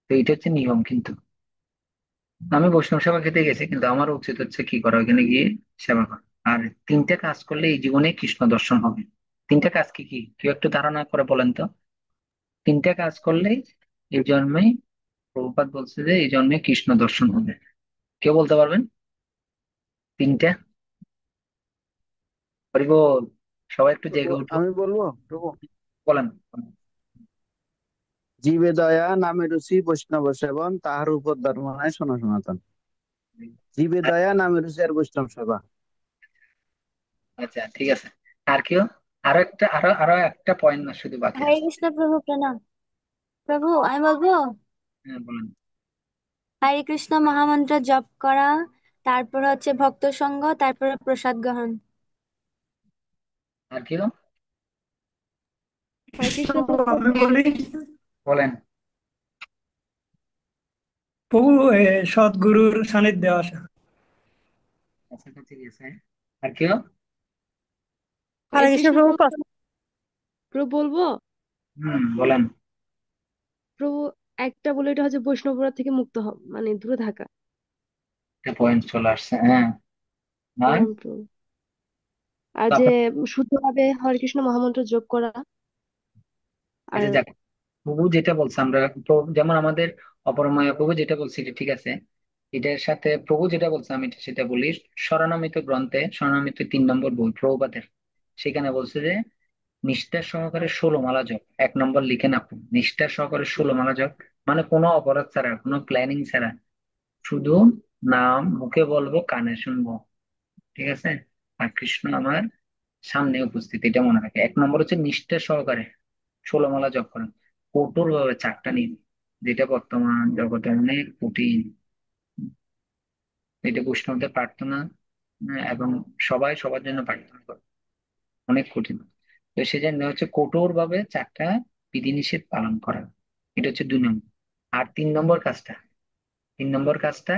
তো এটা হচ্ছে নিয়ম, কিন্তু আমি বৈষ্ণব সেবা খেতে গেছি, কিন্তু আমার উচিত হচ্ছে কি করা, ওইখানে গিয়ে সেবা করা। আর 3টে কাজ করলে এই জীবনে কৃষ্ণ দর্শন হবে। 3টে কাজ কি কি, কেউ একটু ধারণা করে বলেন তো, 3টে কাজ করলেই এই জন্মে, প্রভুপাদ বলছে যে এই জন্মে কৃষ্ণ দর্শন হবে, কেউ বলতে পারবেন 3টে? হরি বল, সবাই একটু প্রভু জেগে উঠো, আমি বলবো প্রভু, বলেন। জীবে দয়া নামে রুচি বৈষ্ণব সেবন, তাহার উপর ধর্ম নাই শোনো সনাতন। জীবে দয়া নামে রুচি আর বৈষ্ণব সেবা। আচ্ছা ঠিক আছে, আর কেউ, আরো একটা পয়েন্ট না শুধু বাকি হরে আছে। কৃষ্ণ প্রভু প্রণাম। প্রভু আমি বলবো, হ্যাঁ বলেন। হরে কৃষ্ণ মহামন্ত্র জপ করা, তারপর হচ্ছে ভক্ত সঙ্গ, তারপরে প্রসাদ গ্রহণ। আর কি হরে কৃষ্ণ প্রভু প্রভু। আমি বলি, বলেন? প্রভু সদ্গুরুর সান্নিধ্যে আসা। কাছাকাছি গেছে। আর কি হরে হরে কৃষ্ণ কৃষ্ণ প্রভু। প্রভু। প্রভু বলবো? বলেন। প্রভু একটা বলে, এটা হচ্ছে বৈষ্ণবরা থেকে মুক্ত মানে দূরে থাকা। একটা পয়েন্ট চলে আসছে, হ্যাঁ। আর প্রণাম প্রভু। আর তো যে আপনার শুদ্ধভাবে হরে কৃষ্ণ মহামন্ত্র যোগ করা। আর আচ্ছা যাক, প্রভু যেটা বলছে আমরা যেমন আমাদের অপরময় প্রভু যেটা বলছে এটা ঠিক আছে। এটার সাথে প্রভু যেটা বলছে আমি সেটা বলি। স্বরনামিত গ্রন্থে, স্বরনামিত 3 নম্বর বই প্রভুপাদের, সেখানে বলছে যে নিষ্ঠা সহকারে 16 মালা জপ। 1 নম্বর লিখেন আপনি, নিষ্ঠা সহকারে 16 মালা জপ, মানে কোনো অপরাধ ছাড়া, কোনো প্ল্যানিং ছাড়া, শুধু নাম মুখে বলবো, কানে শুনবো, ঠিক আছে। আর কৃষ্ণ আমার সামনে উপস্থিত, এটা মনে রাখে। 1 নম্বর হচ্ছে নিষ্ঠা সহকারে 16 মালা জপ করেন, কঠোর ভাবে 4টা নিয়ম, যেটা বর্তমান জগতে অনেক কঠিন। এটা বৈষ্ণবদের প্রার্থনা, এবং সবাই সবার জন্য প্রার্থনা করে, অনেক কঠিন। তো সেজন্য হচ্ছে কঠোর ভাবে 4টা বিধিনিষেধ পালন করা, এটা হচ্ছে 2 নম্বর। আর 3 নম্বর কাজটা,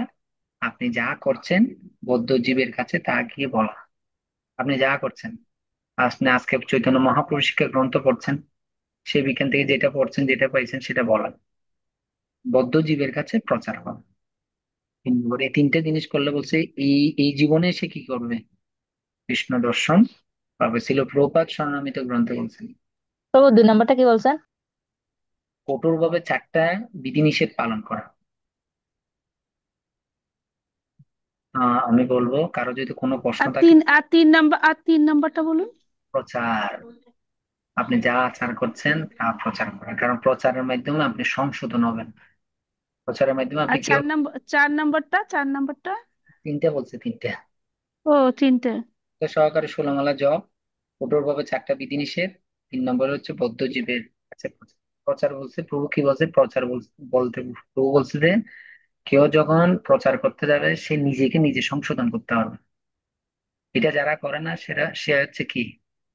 আপনি যা করছেন বদ্ধ জীবের কাছে তা গিয়ে বলা। আপনি যা করছেন, আপনি আজকে চৈতন্য মহাপ্রভু শিক্ষা গ্রন্থ পড়ছেন, সেই বিজ্ঞান থেকে যেটা পড়ছেন, যেটা পাইছেন সেটা বলা, বদ্ধ জীবের কাছে প্রচার করা। 3 নম্বর, এই 3টে জিনিস করলে বলছে এই এই জীবনে সে কি করবে? কৃষ্ণ দর্শন পাবে। ছিল প্রপাত স্বর্ণামিত গ্রন্থে বলছেন। প্রভু 2 নম্বরটা কি বলছেন? কঠোর ভাবে 4টা বিধিনিষেধ পালন করা। আমি বলবো, কারো যদি কোনো প্রশ্ন থাকে। আর 3 নাম্বার, আর 3 নাম্বারটা বলুন। প্রচার, আপনি যা আচার করছেন তা প্রচার করেন, কারণ প্রচারের মাধ্যমে আপনি সংশোধন হবেন। প্রচারের মাধ্যমে আর আপনি কেউ 4 নাম্বার, 4 নাম্বারটা। 3টে বলছে, 3টে। ও, 3টে। তো সহকারে 16 মালা জপ, কঠোর ভাবে 4টা বিধিনিষেধ। 3 নম্বর হচ্ছে বদ্ধ জীবের কাছে প্রচার। প্রচার বলছে প্রভু কি বলছে, প্রচার বলতে প্রভু বলছে যে কেউ যখন প্রচার করতে যাবে সে নিজেকে নিজে সংশোধন করতে হবে। এটা যারা করে না সে হচ্ছে কি,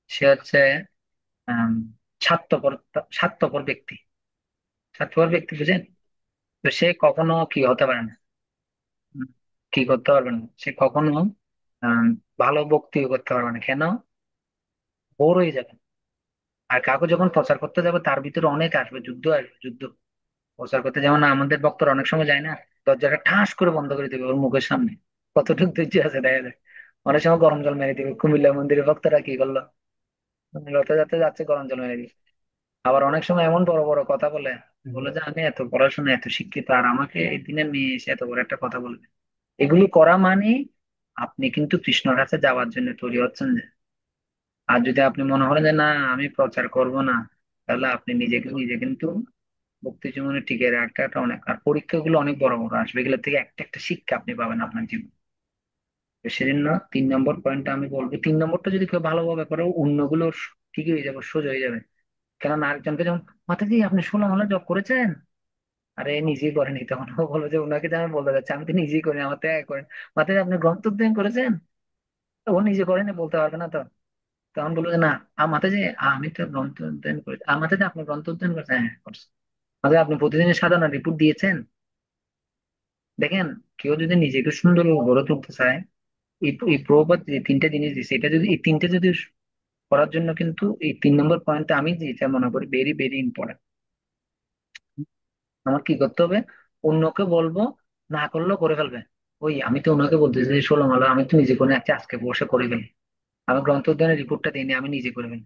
সে হচ্ছে আহ স্বার্থপর, স্বার্থপর ব্যক্তি। স্বার্থপর ব্যক্তি বুঝেন? তো সে কখনো কি হতে পারে না, উম, কি করতে পারবে না, সে কখনো আহ ভালো বক্তব্য করতে পারবে না। কেন? বোর হয়ে যাবে। আর কাউকে যখন প্রচার করতে যাবে তার ভিতরে অনেক আসবে, যুদ্ধ আসবে, যুদ্ধ। প্রচার করতে যেমন আমাদের বক্তরা অনেক সময় যায় না, দরজাটা ঠাস করে বন্ধ করে দেবে ওর মুখের সামনে, কতটুকু ধৈর্য আছে দেখা যায়। অনেক সময় গরম জল মেরে দিবে। কুমিল্লা মন্দিরের ভক্তরা কি করলো, রথযাত্রা যাচ্ছে গরম জল মেরে দিবে। আবার অনেক সময় এমন বড় বড় কথা বলে, বলে যে আমি এত পড়াশোনা, এত শিক্ষিত, আর আমাকে এই দিনের মেয়ে এসে এত বড় একটা কথা বলবে। এগুলো করা মানে আপনি কিন্তু কৃষ্ণর কাছে যাওয়ার জন্য তৈরি হচ্ছেন যে। আর যদি আপনি মনে করেন যে না আমি প্রচার করব না, তাহলে আপনি নিজেকে নিজে কিন্তু ভক্তি জীবনে টিকে রাখাটা অনেক, আর পরীক্ষাগুলো অনেক বড় বড় আসবে, এগুলো থেকে একটা একটা শিক্ষা আপনি পাবেন আপনার জীবনে। তো সেজন্য 3 নম্বর পয়েন্টটা আমি বলবো, 3 নম্বরটা যদি কেউ ভালোভাবে করে অন্যগুলো ঠিকই হয়ে যাবে, সোজা হয়ে যাবে। কেননা আরেকজনকে যেমন, মাতাজি আপনি 16 মালা জপ করেছেন, আরে নিজেই করেনি, তখন ও বলবো যে ওনাকে যে আমি বলতে যাচ্ছি আমি তো নিজেই করিনি, আমার তো করেন। মাতাজি আপনি গ্রন্থ অধ্যয়ন করেছেন, তো ও নিজে করেনি বলতে পারবে না তো। তখন বলবো যে না, মাতাজি আমি তো গ্রন্থ অধ্যয়ন করেছি। মাতাজি আপনি গ্রন্থ অধ্যয়ন করেছেন, হ্যাঁ করছি। মাতাজি আপনি প্রতিদিনের সাধনা রিপোর্ট দিয়েছেন। দেখেন, কেউ যদি নিজেকে সুন্দর গড়ে তুলতে চায়, এই প্রভুপাদ যে 3টে জিনিস দিচ্ছে, এটা যদি এই 3টে যদি করার জন্য কিন্তু এই 3 নম্বর পয়েন্টটা আমি যেটা মনে করি ভেরি ভেরি ইম্পর্টেন্ট। আমার কি করতে হবে? অন্যকে বলবো, না করলেও করে ফেলবে। ওই আমি তো ওনাকে বলতেছি যে 16 মালা আমি তো নিজে করে আছি, আজকে বসে করে ফেলি। আমি গ্রন্থ অধ্যয়নের রিপোর্টটা দিইনি, আমি নিজে করে ফেলি।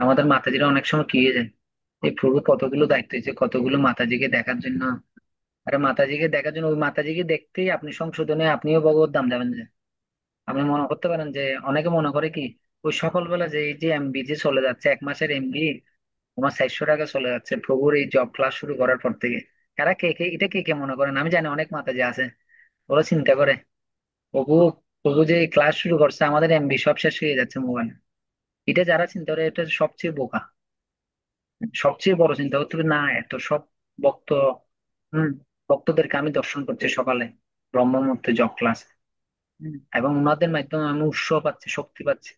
আমাদের মাতাজিরা অনেক সময় কি হয়ে যায়, এই প্রভু কতগুলো দায়িত্ব দিয়েছে, কতগুলো মাতাজিকে দেখার জন্য। আরে মাতাজিকে দেখার জন্য, ওই মাতাজিকে দেখতেই আপনি সংশোধনে আপনিও ভগবত ধাম যাবেন যে। আপনি মনে করতে পারেন যে, অনেকে মনে করে কি, ওই সকালবেলা যে এই যে এমবি যে চলে যাচ্ছে, 1 মাসের এমবি তোমার 400 টাকা চলে যাচ্ছে প্রভুর এই জব ক্লাস শুরু করার পর থেকে। এরা কে কে এটা কে কে মনে করেন? আমি জানি অনেক মাতাজি আছে, ওরা চিন্তা করে প্রভু, প্রভু যে ক্লাস শুরু করছে আমাদের এমবি সব শেষ হয়ে যাচ্ছে মোবাইলে। এটা যারা চিন্তা করে এটা সবচেয়ে বোকা। সবচেয়ে বড় চিন্তা করতে হবে না, এত সব ভক্ত, হম ভক্তদেরকে আমি দর্শন করছি সকালে, ব্রহ্ম মুহূর্তে জব ক্লাস। এবং ওনাদের মাধ্যমে আমি উৎসাহ পাচ্ছি, শক্তি পাচ্ছি।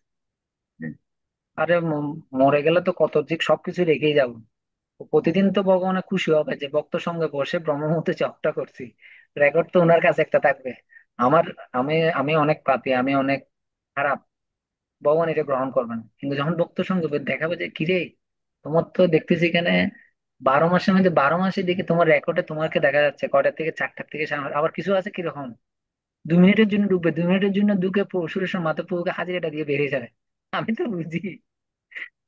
হুম। আরে মরে গেলে তো কত দিক সবকিছু রেখেই যাবো। প্রতিদিন তো ভগবানের খুশি হবে যে ভক্ত সঙ্গে বসে ব্রহ্ম মুহূর্তে জবটা করছি। রেকর্ড তো ওনার কাছে একটা থাকবে। আমার আমি আমি অনেক পাপী, আমি অনেক খারাপ, ভগবান এটা গ্রহণ করবে না। কিন্তু যখন ভক্ত সঙ্গে দেখাবে যে কিরে, তোমার তো দেখতেছি এখানে 12 মাসের মধ্যে 12 মাসে দেখি তোমার রেকর্ডে তোমাকে দেখা যাচ্ছে কয়টা থেকে 4টা থেকে আবার কিছু আছে কিরকম 2 মিনিটের জন্য ঢুকবে, 2 মিনিটের জন্য ঢুকে সুরেশের মাথা পুরোকে হাজিরাটা দিয়ে বেরিয়ে যাবে। আমি তো বুঝি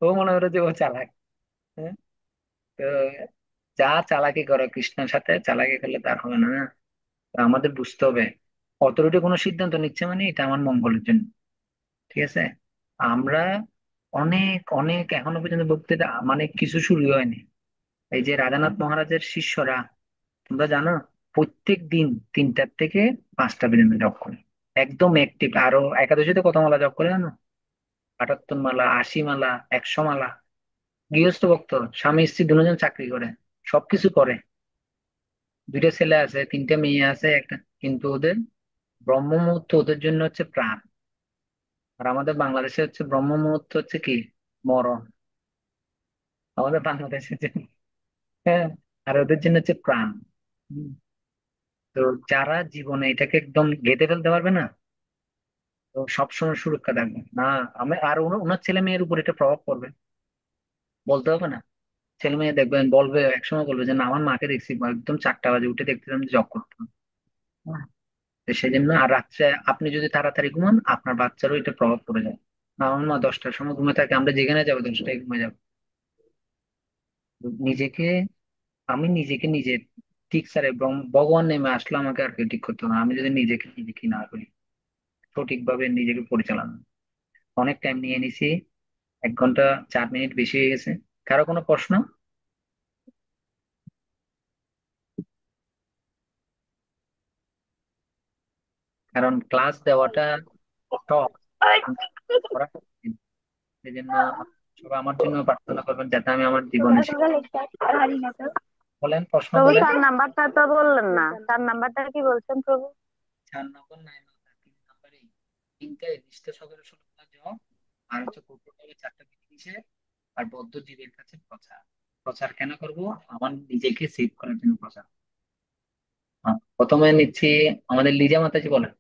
ও মনে করে যে ও চালাক। হ্যাঁ? তো যা চালাকি করে কৃষ্ণের সাথে চালাকি করলে তার হবে না, না? তো আমাদের বুঝতে হবে অথরিটি কোনো সিদ্ধান্ত নিচ্ছে মানে এটা আমার মঙ্গলের জন্য। ঠিক আছে। আমরা অনেক অনেক এখনো পর্যন্ত বক্তৃতা মানে কিছু শুরু হয়নি। এই যে রাধানাথ মহারাজের শিষ্যরা, তোমরা জানো, প্রত্যেক দিন 3টা থেকে 5টা পর্যন্ত জপ করে, একদম অ্যাক্টিভ। আরো একাদশীতে কত মালা জপ করে জানো? 78 মালা, 80 মালা, 100 মালা। গৃহস্থ ভক্ত, স্বামী স্ত্রী দুজন চাকরি করে, সবকিছু করে, 2টা ছেলে আছে, 3টে মেয়ে আছে, একটা, কিন্তু ওদের ব্রহ্ম মুহূর্ত ওদের জন্য হচ্ছে প্রাণ। আর আমাদের বাংলাদেশে হচ্ছে ব্রহ্ম মুহূর্ত হচ্ছে কি, মরণ। আমাদের বাংলাদেশের জন্য, হ্যাঁ, আর ওদের জন্য হচ্ছে প্রাণ। হুম। তো যারা জীবনে এটাকে একদম গেঁথে ফেলতে পারবে না, তো সবসময় সুরক্ষা থাকবে না। আমি আর ওনার ছেলে মেয়ের উপর এটা প্রভাব পড়বে, বলতে হবে না? ছেলে মেয়ে দেখবেন বলবে, একসময় বলবে যে না, আমার মাকে দেখছি একদম 4টা বাজে উঠে দেখতেছিলাম জব করতাম। হ্যাঁ। তো সেই জন্য আর রাত্রে আপনি যদি তাড়াতাড়ি ঘুমান, আপনার বাচ্চারও এটা প্রভাব পড়ে যায়। না, আমার মা 10টার সময় ঘুমে থাকে, আমরা যেখানে যাবো 10টায় ঘুমে যাবো। তো নিজেকে, আমি নিজেকে নিজে ঠিক স্যার, এবং ভগবান নেমে আসলে আমাকে আর কেউ ঠিক করতে হবে না, আমি যদি নিজেকে নিজে কি না করি সঠিকভাবে নিজেকে পরিচালনা। অনেক টাইম নিয়ে নিছি, 1 ঘন্টা 4 মিনিট বেশি হয়ে গেছে। কারো কোনো প্রশ্ন? কারণ ক্লাস দেওয়াটা টক, করাটা কঠিন। সেই জন্য সবাই আমার জন্য প্রার্থনা করবেন যাতে আমি আমার জীবনে বলেন, প্রশ্ন প্রভু বলেন। 4 নাম্বারটা তো বললেন না, 4 নাম্বারটা কি বলছেন প্রভু? 4 নম্বর নাই না, 3 নম্বরেই 3টায় নিষ্ঠা সহকারে শুরু করা জব, আর হচ্ছে কর্তব্যে 4টা বিধিনিষেধ, আর বদ্ধ জীবের কাছে প্রচার। প্রচার কেন করব? আমার নিজেকে সেভ করার জন্য প্রচার। প্রথমে নিচ্ছি আমাদের লিজা মাতাজি, বলেন।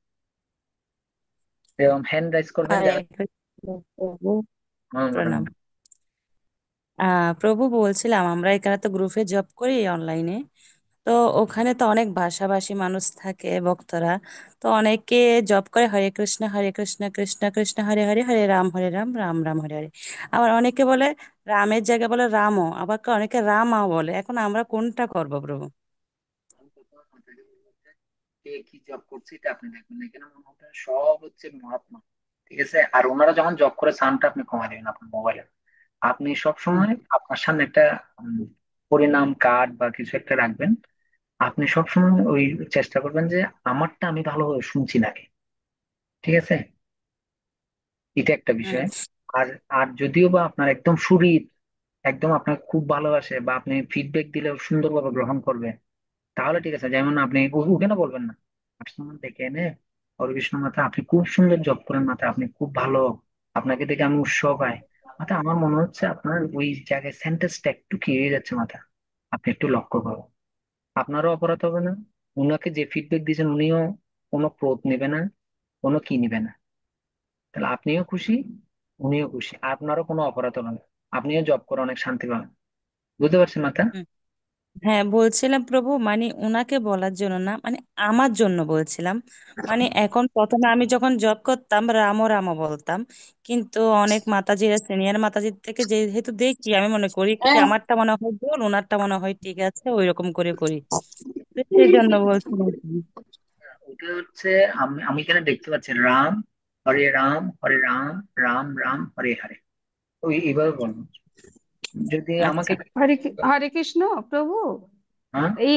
এবং হ্যান্ড রাইজ করবেন হরে যারা। কৃষ্ণ প্রভু বলেন। প্রণাম। প্রভু বলছিলাম আমরা এখানে তো গ্রুপে জব করি অনলাইনে, তো ওখানে তো অনেক ভাষাভাষী মানুষ থাকে ভক্তরা। তো অনেকে জব করে হরে কৃষ্ণ হরে কৃষ্ণ কৃষ্ণ কৃষ্ণ হরে হরে হরে রাম রাম রাম হরে হরে। আবার অনেকে বলে রামের জায়গায় বলে রামও, আবার অনেকে রামাও বলে। এখন আমরা কোনটা করবো প্রভু? আমি প্রথমে মাতাজি বলবো যে, কে কি জব করছে এটা আপনি দেখবেন, এখানে মনে হচ্ছে সব হচ্ছে মহাত্মা। ঠিক আছে। আর ওনারা যখন জব করে সাউন্ডটা আপনি কমাই দিবেন আপনার মোবাইলে। আপনি সব হুম, সময় আপনার সামনে একটা উম, পরিণাম কার্ড বা কিছু একটা রাখবেন। আপনি সব সময় ওই চেষ্টা করবেন যে আমারটা আমি ভালোভাবে শুনছি নাকি। ঠিক আছে। এটা একটা হুম, বিষয়। আর আর যদিও বা আপনার একদম সুরিত, একদম আপনার খুব ভালোবাসে বা আপনি ফিডব্যাক দিলে সুন্দরভাবে গ্রহণ করবে, তাহলে ঠিক আছে। যেমন আপনি কেন বলবেন না, আপনার দেখে এনে হরিকৃষ্ণ মাথা, আপনি খুব সুন্দর জব করেন মাথা, আপনি খুব ভালো, আপনাকে দেখে আমি উৎসাহ পাই মাথা, আমার মনে হচ্ছে আপনার ওই জায়গায় সেন্টেন্সটা একটু কি হয়ে যাচ্ছে মাথা, আপনি একটু লক্ষ্য করুন। আপনারও অপরাধ হবে না, উনাকে যে ফিডব্যাক দিয়েছেন উনিও কোনো ক্রোধ নেবে না, কোনো কি নিবে না। তাহলে আপনিও খুশি, উনিও খুশি, আপনারও কোনো অপরাধ হবে না, আপনিও জব করে অনেক শান্তি পাবেন। বুঝতে পারছেন মাথা? হুম। হ্যাঁ, বলছিলাম প্রভু মানে উনাকে বলার জন্য না, মানে আমার জন্য বলছিলাম। মানে এখন প্রথমে আমি যখন জব করতাম রামো রামো বলতাম, কিন্তু অনেক মাতাজিরা সিনিয়র মাতাজির থেকে যেহেতু দেখি, আমি মনে করি কি আমারটা মনে হয় ভুল, ওনারটা মনে হয় ঠিক আছে, ওই রকম করে করি। তো সেই জন্য বলছিলাম। ওটা হচ্ছে, আমি আমি এখানে দেখতে পাচ্ছি রাম, হরে রাম, রাম রাম হরে হরে, ওই এইভাবে বলবো। যদি আমাকে, আচ্ছা। হরে কৃষ্ণ প্রভু। হ্যাঁ, এই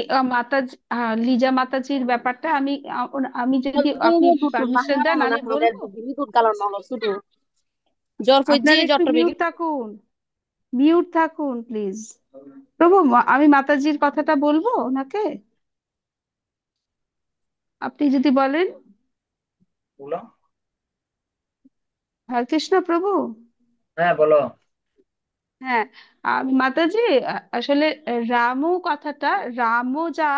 লিজা মাতাজির ব্যাপারটা আমি যদি আপনি পারমিশন দেন আমি বলবো। আপনারা একটু মিউট থাকুন প্লিজ। প্রভু আমি মাতাজির কথাটা বলবো ওনাকে। আপনি যদি বলেন। বলো। হরে কৃষ্ণ প্রভু। হ্যাঁ বলো। হ্যাঁ, মাতাজি, আসলে রামও কথাটা, রামও যা,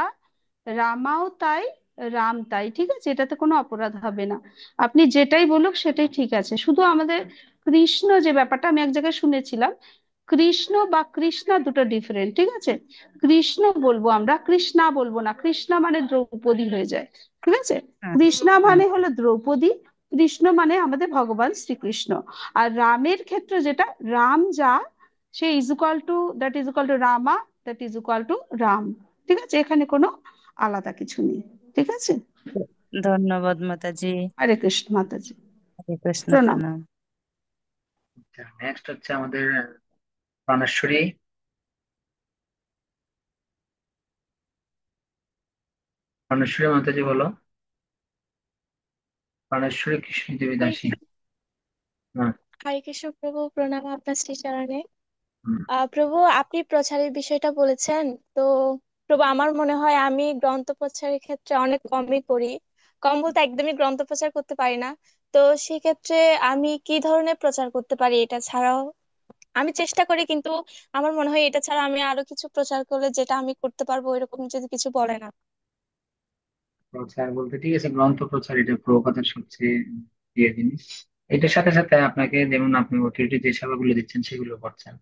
রামাও তাই, রাম তাই, ঠিক আছে, এটাতে কোনো অপরাধ হবে না। আপনি যেটাই বলুক সেটাই ঠিক আছে। শুধু আমাদের কৃষ্ণ যে ব্যাপারটা আমি এক জায়গায় শুনেছিলাম, কৃষ্ণ বা কৃষ্ণা দুটো ডিফারেন্ট, ঠিক আছে। কৃষ্ণ বলবো আমরা, কৃষ্ণা বলবো না। কৃষ্ণা মানে দ্রৌপদী হয়ে যায়, ঠিক আছে। হুম, কৃষ্ণা হুম। মানে হলো দ্রৌপদী, কৃষ্ণ মানে আমাদের ভগবান শ্রীকৃষ্ণ। আর রামের ক্ষেত্রে যেটা, রাম যা, সে is equal to, that is equal to Rama, that is equal to Ram, ঠিক আছে। এখানে কোনো আলাদা কিছু নেই, ঠিক আছে। ধন্যবাদ মাতাজি। হরে কৃষ্ণ মাতাজি, হরে কৃষ্ণ, প্রণাম। প্রণাম। নেক্সট হচ্ছে আমাদের প্রাণেশ্বরী। প্রাণেশ্বরী মাতাজি বলো। প্রাণেশ্বরী কৃষ্ণ দেবী হরে দাসী। হ্যাঁ। হরে কৃষ্ণ প্রভু, প্রণাম আপনার শ্রীচরণে। হুম। প্রভু, আপনি প্রচারের বিষয়টা বলেছেন তো। প্রভু, আমার মনে হয় আমি গ্রন্থ প্রচারের ক্ষেত্রে অনেক কমই করি। কম বলতে একদমই গ্রন্থ প্রচার করতে পারি না। তো সেক্ষেত্রে আমি কি ধরনের প্রচার করতে পারি এটা ছাড়াও? আমি চেষ্টা করি, কিন্তু আমার মনে হয় এটা ছাড়া আমি আরো কিছু প্রচার করলে যেটা আমি করতে পারবো এরকম যদি কিছু বলে না। প্রচার বলতে ঠিক আছে, গ্রন্থ প্রচার এটা প্রভুপাদের সবচেয়ে প্রিয় জিনিস। এটার সাথে সাথে আপনাকে যেমন আপনি অথরিটি যে সেবাগুলো দিচ্ছেন সেগুলো করছেন।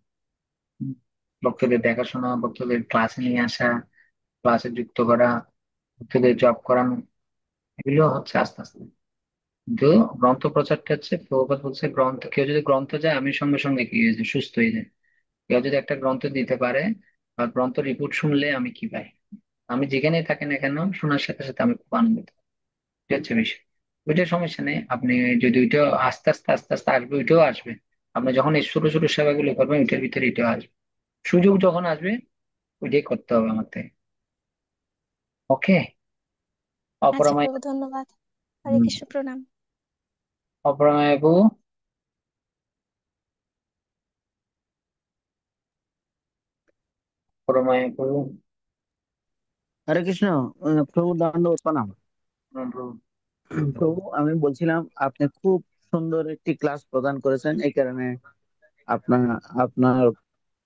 হুম। ভক্তদের দেখাশোনা, ভক্তদের ক্লাসে নিয়ে আসা, ক্লাসে যুক্ত করা, ভক্তদের জব করানো, এগুলো হচ্ছে আস্তে আস্তে। কিন্তু গ্রন্থ প্রচারটা হচ্ছে প্রভুপাদ বলছে, গ্রন্থ কেউ যদি গ্রন্থ যায় আমি সঙ্গে সঙ্গে কি হয়ে যায়, সুস্থ হয়ে যায়। কেউ যদি একটা গ্রন্থ দিতে পারে বা গ্রন্থ রিপোর্ট শুনলে আমি কি পাই, আমি যেখানেই থাকি না কেন শোনার সাথে সাথে আমি খুব আনন্দিত। এটা হচ্ছে বিষয়। ওইটা সমস্যা নেই, আপনি যদি ওইটা আস্তে আস্তে আস্তে আস্তে আসবে, ওইটাও আসবে। আপনি যখন এই ছোট ছোট সেবাগুলো করবেন ওইটার ভিতরে এটাও আসবে। সুযোগ যখন আসবে ওইটাই করতে হবে আমাকে। ওকে। আচ্ছা অপরামায়। প্রভু, ধন্যবাদ। হরে হুম, কৃষ্ণ, প্রণাম। অপরামায় আপু। অপরামায় আপু। হরে কৃষ্ণ। প্রভু দণ্ডবত প্রণাম। প্রভু। প্রভু, আমি বলছিলাম আপনি খুব সুন্দর একটি ক্লাস প্রদান করেছেন, এই কারণে আপনার আপনার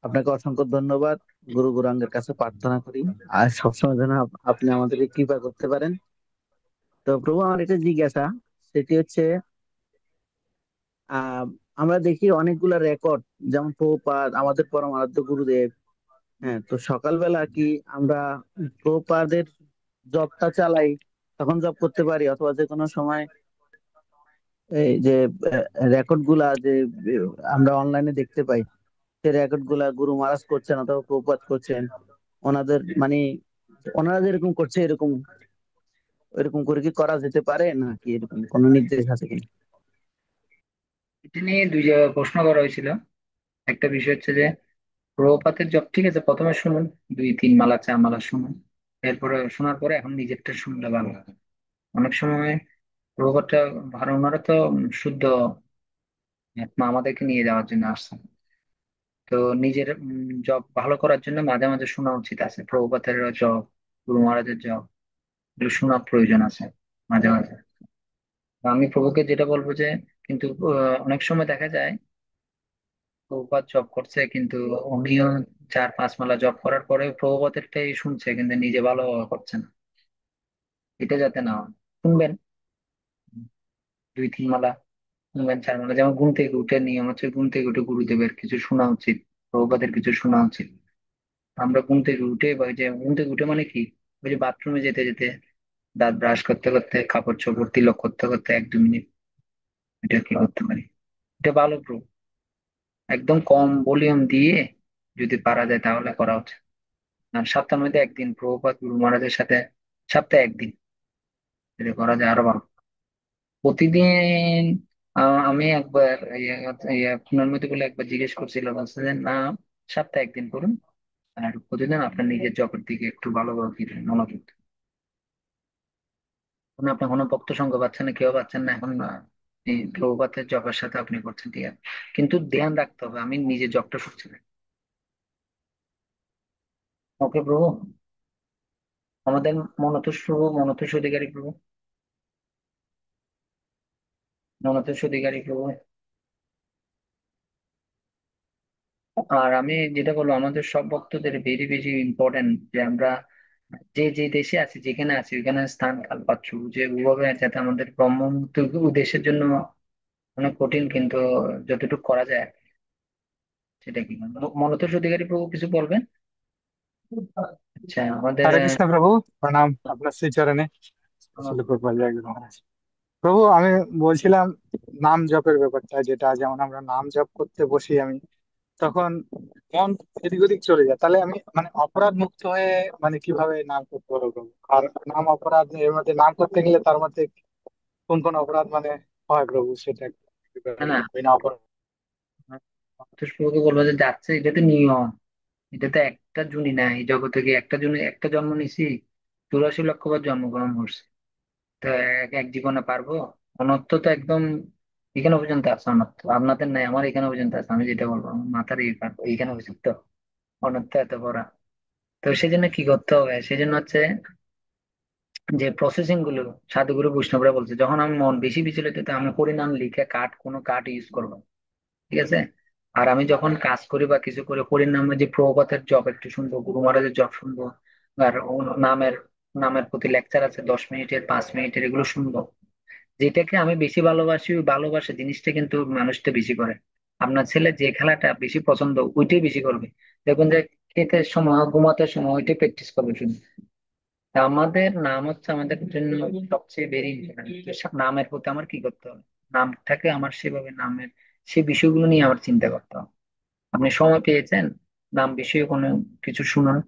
আপনাকে অসংখ্য ধন্যবাদ। গুরু গৌরাঙ্গের কাছে প্রার্থনা করি আর সবসময় যেন আপনি আমাদেরকে কৃপা করতে পারেন। তো প্রভু, আমার একটা জিজ্ঞাসা, সেটি হচ্ছে আহ আমরা দেখি অনেকগুলা রেকর্ড, যেমন প্রভুপাদ আমাদের পরম আরাধ্য গুরুদেব, হ্যাঁ, তো সকালবেলা কি আমরা প্রভুপাদের জবটা চালাই, তখন জব করতে পারি, অথবা যে কোনো সময় এই যে রেকর্ড গুলা যে আমরা অনলাইনে দেখতে পাই, সেই রেকর্ড গুলা গুরু মহারাজ করছেন অথবা প্রভুপাদ করছেন, ওনাদের মানে ওনারা যেরকম করছে এরকম এরকম করে কি করা যেতে পারে, নাকি এরকম কোনো নির্দেশ আছে কিনা? এটা নিয়ে দুই জায়গায় প্রশ্ন করা হয়েছিল। একটা বিষয় হচ্ছে যে প্রপাতের জব ঠিক আছে, প্রথমে শুনুন, 2 3 মালা 4 মালা শুনুন, এরপরে শোনার পরে এখন নিজেরটা শুনলে ভালো হবে। অনেক সময় প্রপাতটা ভালো, ওনারা তো শুদ্ধ আত্মা আমাদেরকে নিয়ে যাওয়ার জন্য আসছেন। তো নিজের জব ভালো করার জন্য মাঝে মাঝে শোনা উচিত আছে, প্রভুপাতের জব, গুরু মহারাজের জব, এগুলো শোনা প্রয়োজন আছে মাঝে মাঝে। তো আমি প্রভুকে যেটা বলবো যে, কিন্তু অনেক সময় দেখা যায় প্রভুপাত জব করছে কিন্তু উনিও 4 5 মালা জব করার পরে প্রভুপাতেরটাই শুনছে কিন্তু নিজে ভালোভাবে করছে না। এটা যাতে না হয়, শুনবেন 2 3 মালা, শুনবেন 4 মালা, যেমন ঘুম থেকে উঠে নিয়ম হচ্ছে ঘুম থেকে উঠে গুরুদেবের কিছু শোনা উচিত, প্রভুপাতের কিছু শোনা উচিত। আমরা ঘুম থেকে উঠে বা ওই যে ঘুম থেকে উঠে মানে কি, ওই যে বাথরুমে যেতে যেতে, দাঁত ব্রাশ করতে করতে, কাপড় চোপড় তিলক করতে করতে 1 2 মিনিট এটা কি করতে পারি, এটা ভালো প্রুফ। একদম কম ভলিউম দিয়ে যদি পারা যায় তাহলে করা উচিত। আর সপ্তাহের মধ্যে একদিন প্রভুপাদ গুরু মহারাজের সাথে, সপ্তাহে একদিন যদি করা যায় আরো ভালো। প্রতিদিন আমি একবার আপনার মধ্যে বলে একবার জিজ্ঞেস করছিলাম, বলছে যে না, সপ্তাহে একদিন করুন, আর প্রতিদিন আপনার নিজের জগৎ দিকে একটু ভালোভাবে ফিরেন, মনোযোগ দিন। এখন আপনি কোনো ভক্ত সঙ্গ পাচ্ছেন না, কেউ পাচ্ছেন না, এখন এই প্রভুপাতের জবের সাথে আপনি করছেন ঠিক আছে, কিন্তু ধ্যান রাখতে হবে আমি নিজের জবটা শুনছি না। ওকে প্রভু। আমাদের মনতোষ প্রভু, মনতোষ অধিকারী প্রভু। মনতোষ অধিকারী প্রভু। আর আমি যেটা বলবো, আমাদের সব ভক্তদের ভেরি বেশি ইম্পর্টেন্ট যে আমরা যে যে দেশে আছি, যেখানে আছি, ওখানে স্থান কাল পাত্র যে ওভাবে যাতে আমাদের ব্রহ্মমুক্ত উদ্দেশ্যের জন্য অনেক কঠিন, কিন্তু যতটুকু করা যায় সেটা কি। মনতোষ অধিকারী প্রভু কিছু বলবেন? আচ্ছা, আমাদের হরে কৃষ্ণ প্রভু, প্রণাম আপনার শ্রী চরণে। আসলে প্রভুপাদ জয় গুরু মহারাজ। প্রভু, আমি বলছিলাম নাম জপের ব্যাপারটা, যেটা যেমন আমরা নাম জপ করতে বসি আমি, তখন মন এদিক ওদিক চলে যায়, তাহলে আমি মানে অপরাধ মুক্ত হয়ে মানে কিভাবে নাম করতে পারবো প্রভু? আর নাম অপরাধ এর মধ্যে নাম করতে গেলে তার মধ্যে কোন কোন অপরাধ মানে হয় প্রভু, সেটা একটু না না, বিনা অপরাধ। মনতোষ প্রভুকে বলবো যে যাচ্ছে, এটা তো নিয়ম, এটা তো একটা জুনি না, এই জগতে কি একটা জুনি একটা জন্ম নিছি, 84 লক্ষবার জন্মগ্রহণ করছে, তো এক এক জীবনে পারবো? অনর্থ তো একদম এখানে পর্যন্ত আছে, অনর্থ আপনাদের নাই, আমার এখানে পর্যন্ত আছে, আমি যেটা বলবো আমার মাথার এইখানে পর্যন্ত অনর্থ এত বড়। তো সেজন্য কি করতে হবে, সেজন্য হচ্ছে যে প্রসেসিং গুলো সাধুগুরু বৈষ্ণবরা বলছে, যখন আমি মন বেশি বিচলিত তো আমি পরিণাম লিখে কোনো কার্ড ইউজ করবো, ঠিক আছে। আর আমি যখন কাজ করি বা কিছু করে পরিণামে যে প্রভাতের জব একটু শুনবো, গুরু মহারাজের জব শুনবো, আর নামের নামের প্রতি লেকচার আছে 10 মিনিটের 5 মিনিটের, এগুলো শুনবো। যেটাকে আমি বেশি ভালোবাসি, ওই ভালোবাসা জিনিসটা কিন্তু মানুষটা বেশি করে। আপনার ছেলে যে খেলাটা বেশি পছন্দ ওইটাই বেশি করবে, দেখুন যে খেতে সময় ঘুমাতে সময় ওইটাই প্র্যাকটিস করবে শুধু। তা আমাদের নাম হচ্ছে আমাদের জন্য সবচেয়ে বেশি ইম্পর্টেন্ট। নামের প্রতি আমার কি করতে হবে, নামটাকে আমার সেভাবে নামের সে বিষয়গুলো নিয়ে আমার চিন্তা করতে হবে। আপনি সময় পেয়েছেন, নাম বিষয়ে কোনো কিছু শুনুন।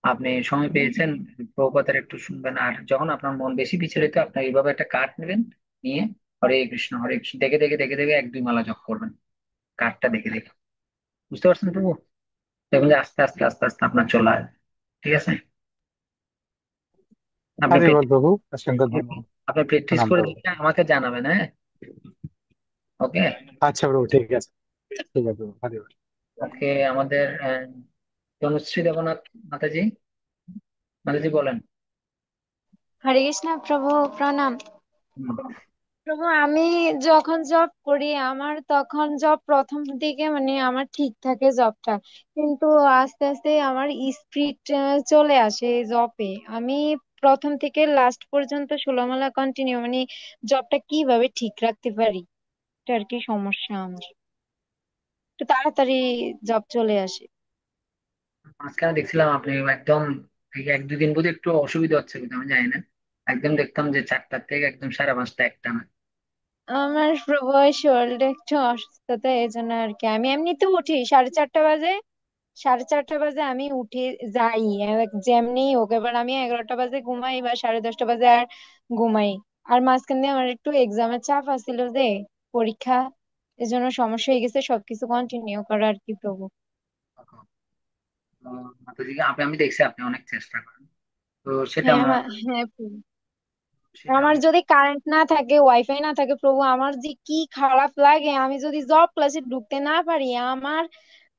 আপনি সময় পেয়েছেন, প্রভুপাদের একটু শুনবেন। আর যখন আপনার মন বেশি বিচলিত, আপনি এইভাবে একটা কার্ড নেবেন, নিয়ে হরে কৃষ্ণ হরে কৃষ্ণ দেখে দেখে দেখে দেখে 1-2 মালা জপ করবেন, কার্ডটা দেখে দেখে। বুঝতে পারছেন প্রভু? দেখুন যে আস্তে আস্তে আস্তে আস্তে আপনার চলে আসবে, ঠিক আছে। আপনি হরি বল প্র্যাকটিস প্রভু, অসংখ্য ধন্যবাদ। আপনি প্র্যাকটিস প্রণাম করে প্রভু। দেখে আমাকে জানাবেন, হ্যাঁ? ওকে। আচ্ছা প্রভু, ঠিক আছে। ঠিক আছে প্রভু, হরি বল। ওকে, আমাদের তনুশ্রী দেবনাথ মাতাজি, মাতাজি বলেন। হরে কৃষ্ণ প্রভু, প্রণাম। হুম। প্রভু, আমি যখন জব করি আমার তখন জব প্রথম দিকে মানে আমার ঠিক থাকে জবটা, কিন্তু আস্তে আস্তে আমার স্পিড চলে আসে জবে। আমি প্রথম থেকে লাস্ট পর্যন্ত 16 মালা কন্টিনিউ মানে জবটা কিভাবে ঠিক রাখতে পারি, এটা আর কি সমস্যা আমার। একটু তাড়াতাড়ি জব চলে আসে। মাঝখানে দেখছিলাম আপনি একদম এই 1-2 দিন বুঝে একটু অসুবিধা হচ্ছে, কিন্তু আমি জানি না, একদম দেখতাম যে 4টার থেকে একদম 5:30 একটা না। আমার প্রবল শরীরটা একটু অসুস্থতা, এই জন্য আর কি। আমি এমনিতে উঠি 4:30 বাজে, 4:30 বাজে আমি উঠে যাই যেমনি হোক। এবার আমি 11টা বাজে ঘুমাই বা 10:30 বাজে আর ঘুমাই। আর মাঝখানে আমার একটু এক্সামের চাপ আছিল যে, পরীক্ষা, এজন্য সমস্যা হয়ে গেছে সবকিছু কন্টিনিউ করা আর কি প্রভু। মাতাজি, আমি দেখছি আপনি অনেক চেষ্টা করেন, তো সেটা হ্যাঁ আমার হ্যাঁ প্রভু। সেটা আমার আমি যদি কারেন্ট না থাকে, ওয়াইফাই না থাকে প্রভু, আমার যে কি খারাপ লাগে। আমি যদি জব ক্লাসে ঢুকতে না পারি, আমার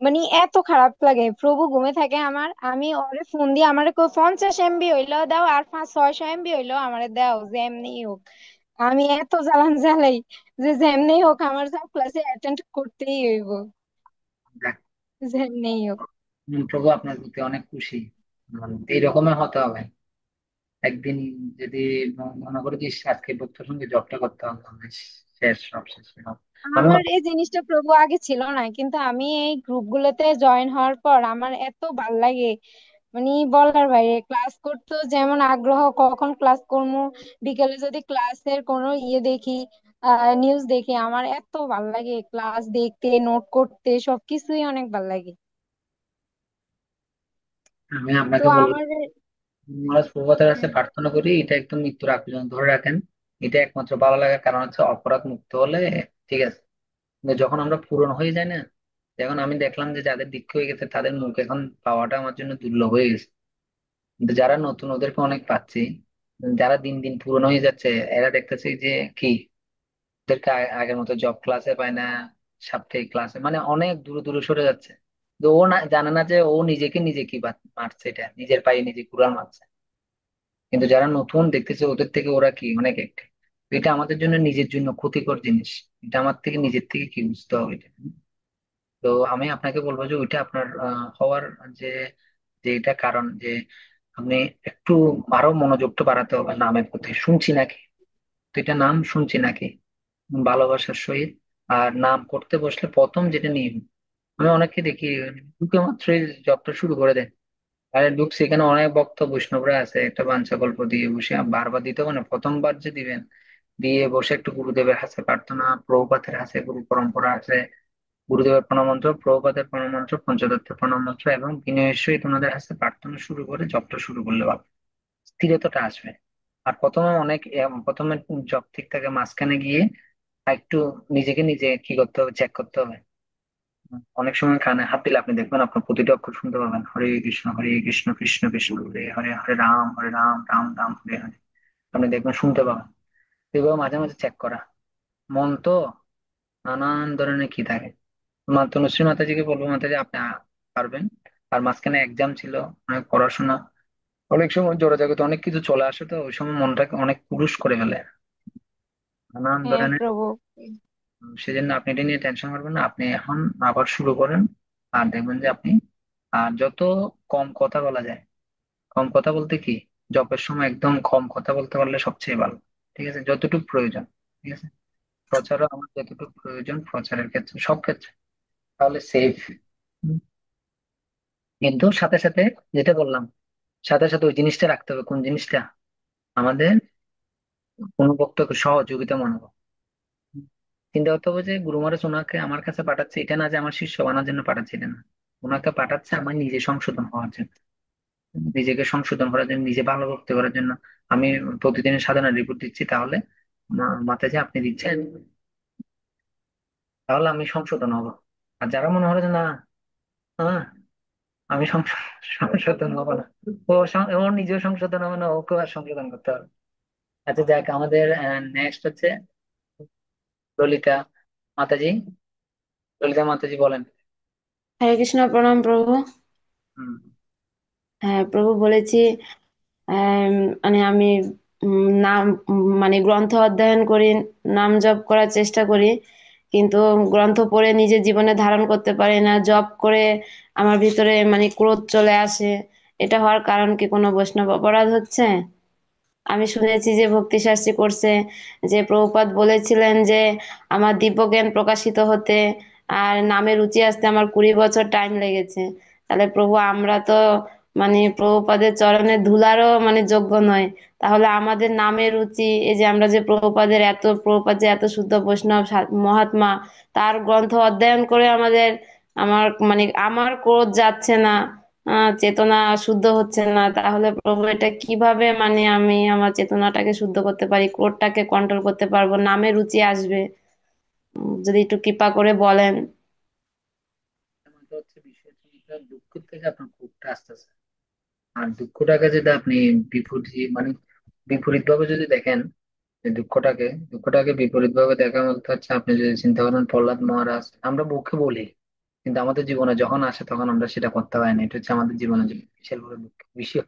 মানে এত খারাপ লাগে প্রভু। ঘুমে থাকে আমার, আমি ওরে ফোন দিয়ে, আমারে কই 50 MB হইলো দাও, আর 500-600 MB হইলো আমারে দাও, যেমনি হোক। আমি এত জ্বালান জ্বালাই যে যেমনি হোক আমার সব ক্লাসে অ্যাটেন্ড করতেই হইব, দেখ, যেমনি হোক। প্রভু আপনার প্রতি অনেক খুশি, এইরকমের হতে হবে একদিন। যদি মনে করি যে আজকে বন্ধুর সঙ্গে জবটা করতে হবে, তাহলে শেষ, সব শেষ হয়ে যাবে। আমি আমার এই জিনিসটা প্রভু আগে ছিল না, কিন্তু আমি এই গ্রুপ গুলোতে জয়েন হওয়ার পর আমার এত ভাল লাগে, মানে বলার বাইরে। ক্লাস করতে যেমন আগ্রহ, কখন ক্লাস করবো, বিকেলে যদি ক্লাসের কোনো দেখি, নিউজ দেখি, আমার এত ভাল লাগে ক্লাস দেখতে, নোট করতে, সবকিছুই অনেক ভাল লাগে। আমি তো আপনাকে বলবো, আমার মহারাজ প্রভাতের কাছে প্রার্থনা করি এটা একদম মৃত্যুর আগ পর্যন্ত ধরে রাখেন। এটা একমাত্র ভালো লাগার কারণ হচ্ছে অপরাধ মুক্ত হলে, ঠিক আছে। কিন্তু যখন আমরা পূরণ হয়ে যায় না, এখন আমি দেখলাম যে যাদের দীক্ষা হয়ে গেছে তাদের মুখ এখন পাওয়াটা আমার জন্য দুর্লভ হয়ে গেছে, কিন্তু যারা নতুন ওদেরকে অনেক পাচ্ছি। যারা দিন দিন পুরনো হয়ে যাচ্ছে, এরা দেখতেছি যে কি ওদেরকে আগের মতো জব ক্লাসে পায় না, সাপ্তাহিক ক্লাসে, মানে অনেক দূরে দূরে সরে যাচ্ছে। তো ও না জানে না যে ও নিজেকে নিজে কি মারছে, এটা নিজের পায়ে নিজে কুড়াল মারছে। কিন্তু যারা নতুন দেখতেছে ওদের থেকে ওরা কি অনেক active। এটা আমাদের জন্য নিজের জন্য ক্ষতিকর জিনিস। এটা আমার থেকে নিজের থেকে কি বুঝতে হবে এটা। তো আমি আপনাকে বলবো যে ওইটা আপনার হওয়ার যে যে এটা কারণ যে আপনি একটু আরো মনোযোগটা বাড়াতে হবে নামের প্রতি, শুনছি নাকি, তো এটা নাম শুনছি নাকি ভালোবাসার সহিত। আর নাম করতে বসলে প্রথম যেটা নিয়ম, আমি অনেককে দেখি ঢুকে মাত্রই জবটা শুরু করে দেয়। আরে ঢুকছে এখানে অনেক ভক্ত বৈষ্ণবরা আছে, একটা বাঞ্ছা গল্প দিয়ে বসে বারবার দিতে হবে না, প্রথমবার যে দিবেন দিয়ে বসে একটু গুরুদেবের হাতে প্রার্থনা, প্রভুপাদের হাতে গুরু পরম্পরা আছে, গুরুদেবের প্রণাম মন্ত্র, প্রভুপাদের প্রণাম মন্ত্র, পঞ্চদত্তের প্রণাম মন্ত্র এবং বিনয়ের সহিত ওনাদের হাতে প্রার্থনা শুরু করে জপটা শুরু করলে ভালো, স্থিরতাটা আসবে। আর প্রথমে অনেক প্রথমে জব ঠিক থাকে, মাঝখানে গিয়ে একটু নিজেকে নিজে কি করতে হবে, চেক করতে হবে। অনেক সময় কানে হাত দিলে আপনি দেখবেন আপনার প্রতিটা অক্ষর শুনতে পাবেন, হরে কৃষ্ণ কৃষ্ণ কৃষ্ণ হরে হরে, হরে রাম রাম রাম হরে হরে, আপনি দেখবেন শুনতে পাবেন। এভাবে মাঝে মাঝে চেক করা। মন তো নানান ধরনের কি থাকে। তনুশ্রী মাতাজিকে বলবো, মাতাজি আপনি পারবেন। আর মাঝখানে এক্সাম ছিল, অনেক পড়াশোনা, অনেক সময় জোড়াজগতে অনেক কিছু চলে আসে, তো ওই সময় মনটাকে অনেক পুরুষ করে ফেলে নানান হ্যাঁ ধরনের। প্রভু। সেজন্য আপনি এটা নিয়ে টেনশন করবেন না, আপনি এখন আবার শুরু করেন। আর দেখবেন যে আপনি যত কম কথা বলা যায়, কম কথা বলতে কি, জবের সময় একদম কম কথা বলতে পারলে সবচেয়ে ভালো। ঠিক আছে, যতটুকু প্রয়োজন। ঠিক আছে, প্রচারও আমার যতটুকু প্রয়োজন প্রচারের ক্ষেত্রে, সব ক্ষেত্রে, তাহলে সেফ। কিন্তু সাথে সাথে যেটা বললাম, সাথে সাথে ওই জিনিসটা রাখতে হবে, কোন জিনিসটা, আমাদের কোনো পক্ষকে সহযোগিতা মনোভাব। চিন্তা করতে হবে যে গুরু মহারাজ ওনাকে আমার কাছে পাঠাচ্ছে, এটা না যে আমার শিষ্য বানার জন্য পাঠাচ্ছে, এটা না, ওনাকে পাঠাচ্ছে আমার নিজে সংশোধন হওয়ার জন্য, নিজেকে সংশোধন করার জন্য, নিজে ভালো করতে করার জন্য। আমি প্রতিদিনের সাধনা রিপোর্ট দিচ্ছি, তাহলে মাথায় যে আপনি দিচ্ছেন, তাহলে আমি সংশোধন হব। আর যারা মনে হয় যে না, হ্যাঁ আমি সংশোধন হবো না, ও নিজেও সংশোধন হবে না, ওকে আর সংশোধন করতে হবে। আচ্ছা যাক, আমাদের নেক্সট হচ্ছে ললিতা মাতাজি। ললিতা মাতাজি বলেন। হরে কৃষ্ণ, প্রণাম প্রভু। হুম। হ্যাঁ প্রভু, বলেছি মানে আমি নাম মানে গ্রন্থ অধ্যয়ন করি, নাম জপ করার চেষ্টা করি, কিন্তু গ্রন্থ পড়ে নিজের জীবনে ধারণ করতে পারি না। জপ করে আমার ভিতরে মানে ক্রোধ চলে আসে। এটা হওয়ার কারণ কি কোনো বৈষ্ণব অপরাধ হচ্ছে? আমি শুনেছি যে ভক্তি শাস্ত্রী করছে যে প্রভুপাদ বলেছিলেন যে আমার দিব্যজ্ঞান প্রকাশিত হতে আর নামে রুচি আসতে আমার 20 বছর টাইম লেগেছে। তাহলে প্রভু আমরা তো মানে প্রভুপাদের চরণে ধুলারও মানে যোগ্য নয়। তাহলে আমাদের নামে রুচি, এই যে আমরা যে প্রভুপাদের এত, প্রভুপাদ যে এত শুদ্ধ বৈষ্ণব মহাত্মা, তার গ্রন্থ অধ্যয়ন করে আমার ক্রোধ যাচ্ছে না, চেতনা শুদ্ধ হচ্ছে না। তাহলে প্রভু এটা কিভাবে মানে আমি আমার চেতনাটাকে শুদ্ধ করতে পারি, ক্রোধটাকে কন্ট্রোল করতে পারবো, নামে রুচি আসবে? যদি একটু কৃপা করে বলেন। আমাদের হচ্ছে বিষয় হচ্ছে দুঃখ থেকে আপনার ক্ষোভটা আসতেছে। আর দুঃখটাকে যদি আপনি বিপরীত ভাবে যদি দেখেন, যে দুঃখটাকে বিপরীত ভাবে দেখা বলতে হচ্ছে, আপনি যদি চিন্তা করেন প্রহ্লাদ মহারাজ, আমরা মুখে বলি কিন্তু আমাদের জীবনে যখন আসে তখন আমরা সেটা করতে পারি না, এটা হচ্ছে আমাদের জীবনে যে বিশাল বড় দুঃখ বিষয়।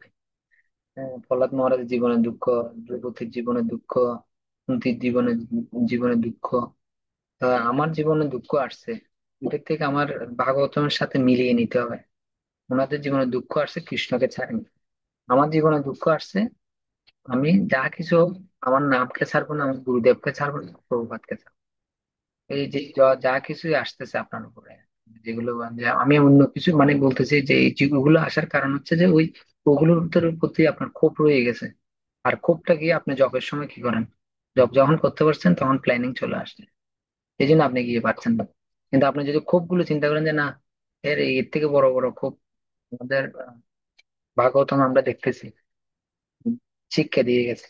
প্রহ্লাদ মহারাজের জীবনে দুঃখ, দ্রৌপদীর জীবনে দুঃখ, কুন্তির জীবনে জীবনে দুঃখ, তা আমার জীবনে দুঃখ আসছে, এটার থেকে আমার ভাগবতমের সাথে মিলিয়ে নিতে হবে। ওনাদের জীবনে দুঃখ আসছে কৃষ্ণকে ছাড়েনি, আমার জীবনে দুঃখ আসছে, আমি যা কিছু হোক, আমার নামকে ছাড়বো না, আমি গুরুদেবকে ছাড়বো না, প্রভুপাদকে ছাড়বো। এই যে যা কিছুই আসতেছে আপনার উপরে, যেগুলো যে আমি অন্য কিছু মানে বলতেছি যে এই যেগুলো আসার কারণ হচ্ছে যে ওগুলোর প্রতি আপনার ক্ষোভ রয়ে গেছে। আর ক্ষোভটা গিয়ে আপনি জবের সময় কি করেন, জব যখন করতে পারছেন তখন প্ল্যানিং চলে আসছে, এই জন্য আপনি গিয়ে পাচ্ছেন না। কিন্তু আপনি যদি ক্ষোভ গুলো চিন্তা করেন যে না, এর থেকে বড় বড় ক্ষোভ আমাদের ভাগবতম আমরা দেখতেছি, শিক্ষা দিয়ে গেছে।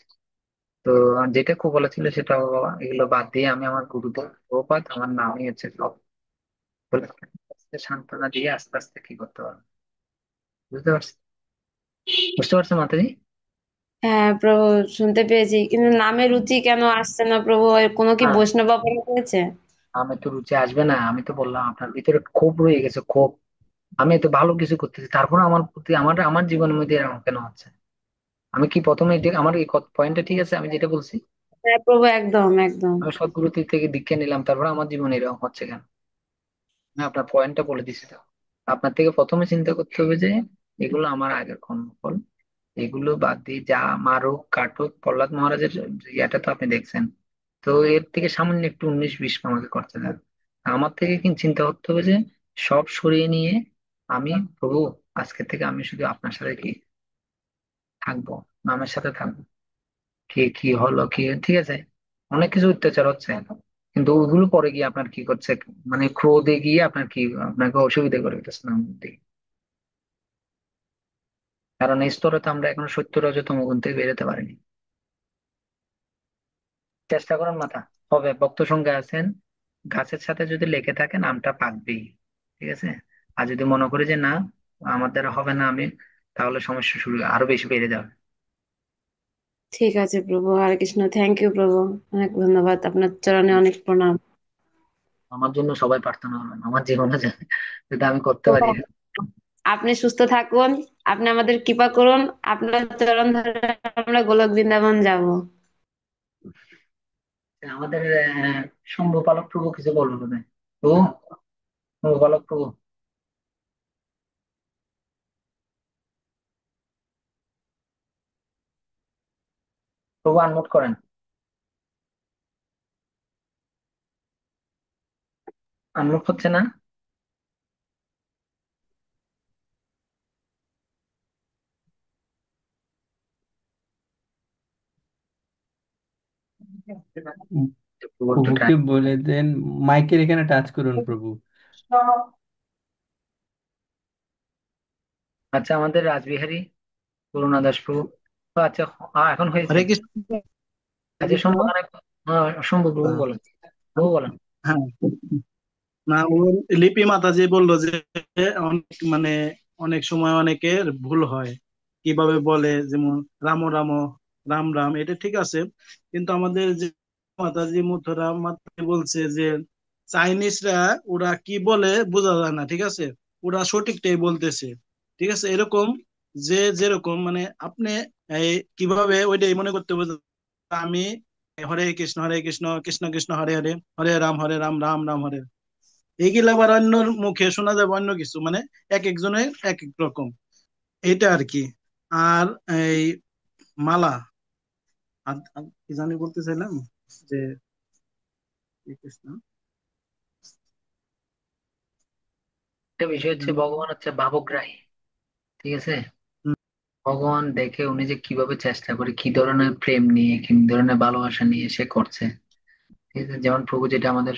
তো যেটা খুব বলা ছিল সেটা হলো, বাবা এগুলো বাদ দিয়ে আমি আমার গুরুদেব প্রপাত আমার নামই হচ্ছে সব, বলে আস্তে সান্ত্বনা দিয়ে আস্তে আস্তে কি করতে পারবো। বুঝতে পারছি, বুঝতে পারছেন মাতাজি? হ্যাঁ প্রভু, শুনতে পেয়েছি, কিন্তু নামে রুচি কেন আসছে না প্রভু? এর কোনো কি হ্যাঁ, বৈষ্ণব অপরাধ হয়েছে? আমি তো রুচি আসবে না, আমি তো বললাম আপনার ভিতরে ক্ষোভ রয়ে গেছে, ক্ষোভ। আমি এত ভালো কিছু করতেছি, তারপর আমার প্রতি আমার আমার জীবনের মধ্যে এরকম কেন হচ্ছে? আমি কি প্রথমে আমার এই পয়েন্টটা ঠিক আছে আমি যেটা বলছি? হ্যাঁ প্রভু, একদম একদম। আমি সদ্গুরু থেকে দীক্ষা নিলাম, তারপর আমার জীবনে এরকম হচ্ছে কেন? না, আপনার পয়েন্টটা বলে দিছি তো। আপনার থেকে প্রথমে চিন্তা করতে হবে যে এগুলো আমার আগের কর্মফল, এগুলো বাদ দিয়ে যা মারুক কাটুক, প্রহ্লাদ মহারাজের ইয়েটা তো আপনি দেখছেন। তো এর থেকে সামান্য একটু 19-20 আমাকে করতে দেন। আমার থেকে কিন্তু চিন্তা করতে হবে যে সব সরিয়ে নিয়ে আমি, প্রভু আজকে থেকে আমি শুধু আপনার সাথে কি থাকবো, নামের সাথে থাকবো। কি কি হলো কি, ঠিক আছে, অনেক কিছু অত্যাচার হচ্ছে, কিন্তু ওগুলো পরে গিয়ে আপনার কি করছে, মানে ক্রোধে গিয়ে আপনার কি, আপনাকে অসুবিধা করে দিতেছে না মধ্যে। কারণ এই স্তরে তো আমরা এখনো সত্য রজতম গুণ থেকে বেরোতে পারিনি। চেষ্টা করেন মাথা, হবে। ভক্ত সঙ্গে আছেন, গাছের সাথে যদি লেগে থাকে নামটা পাকবেই, ঠিক আছে। আর যদি মনে করি যে না আমার দ্বারা হবে না, আমি, তাহলে সমস্যা শুরু আরো বেশি বেড়ে যাবে। ঠিক আছে প্রভু, হরে কৃষ্ণ। থ্যাংক ইউ প্রভু, অনেক ধন্যবাদ, আপনার চরণে অনেক প্রণাম। আমার জন্য সবাই প্রার্থনা করবেন, আমার জীবনে যদি আমি করতে পারি। আপনি সুস্থ থাকুন, আপনি আমাদের কৃপা করুন, আপনার চরণ ধরে আমরা গোলক বৃন্দাবন যাব। আমাদের শম্ভু প্রভু কিছু বলবো না? ও শম্ভু প্রভু, প্রভু আনমিউট করেন। আনমিউট হচ্ছে না। প্রভু একটু প্রভুকে try বলে দেন মাইকের এখানে টাচ করুন প্রভু। করেন। আচ্ছা, আমাদের রাসবিহারী করুণাদাস প্রভু, ও আচ্ছা, এখন হয়েছে। হরে কৃষ্ণ। হরে আচ্ছা কৃষ্ণ। শম্ভু শম্ভু প্রভু হ্যাঁ, বলেন, প্রভু বলেন। হ্যাঁ। না, ও লিপি মাতাজি বললো যে অনেক মানে অনেক সময় অনেকের ভুল হয় কিভাবে বলে, যেমন রাম রাম, রাম রাম, এটা ঠিক আছে, কিন্তু আমাদের যে মাতাজি মথুরা মাতাজি বলছে যে চাইনিজরা ওরা কি বলে বোঝা যায় না, ঠিক আছে, ওরা সঠিকটাই বলতেছে, ঠিক আছে। এরকম যে যেরকম মানে আপনি এই কিভাবে ওইটাই মনে করতে হবে। আমি হরে কৃষ্ণ কৃষ্ণ কৃষ্ণ হরে হরে, হরে রাম রাম রাম হরে। এইগুলা আবার অন্য মুখে শোনা যাবে অন্য কিছু, মানে এক একজনের এক এক রকম, এটা আর কি। আর এই মালা, আর কি জানি বলতে চাইলাম যে কৃষ্ণ। একটা বিষয় হচ্ছে ভগবান হচ্ছে ভাবগ্রাহী, ঠিক আছে। হুম, ভগবান দেখে উনি যে কিভাবে চেষ্টা করে, কি ধরনের প্রেম নিয়ে, কি ধরনের ভালোবাসা নিয়ে সে করছে, ঠিক আছে। যেমন প্রভু যেটা আমাদের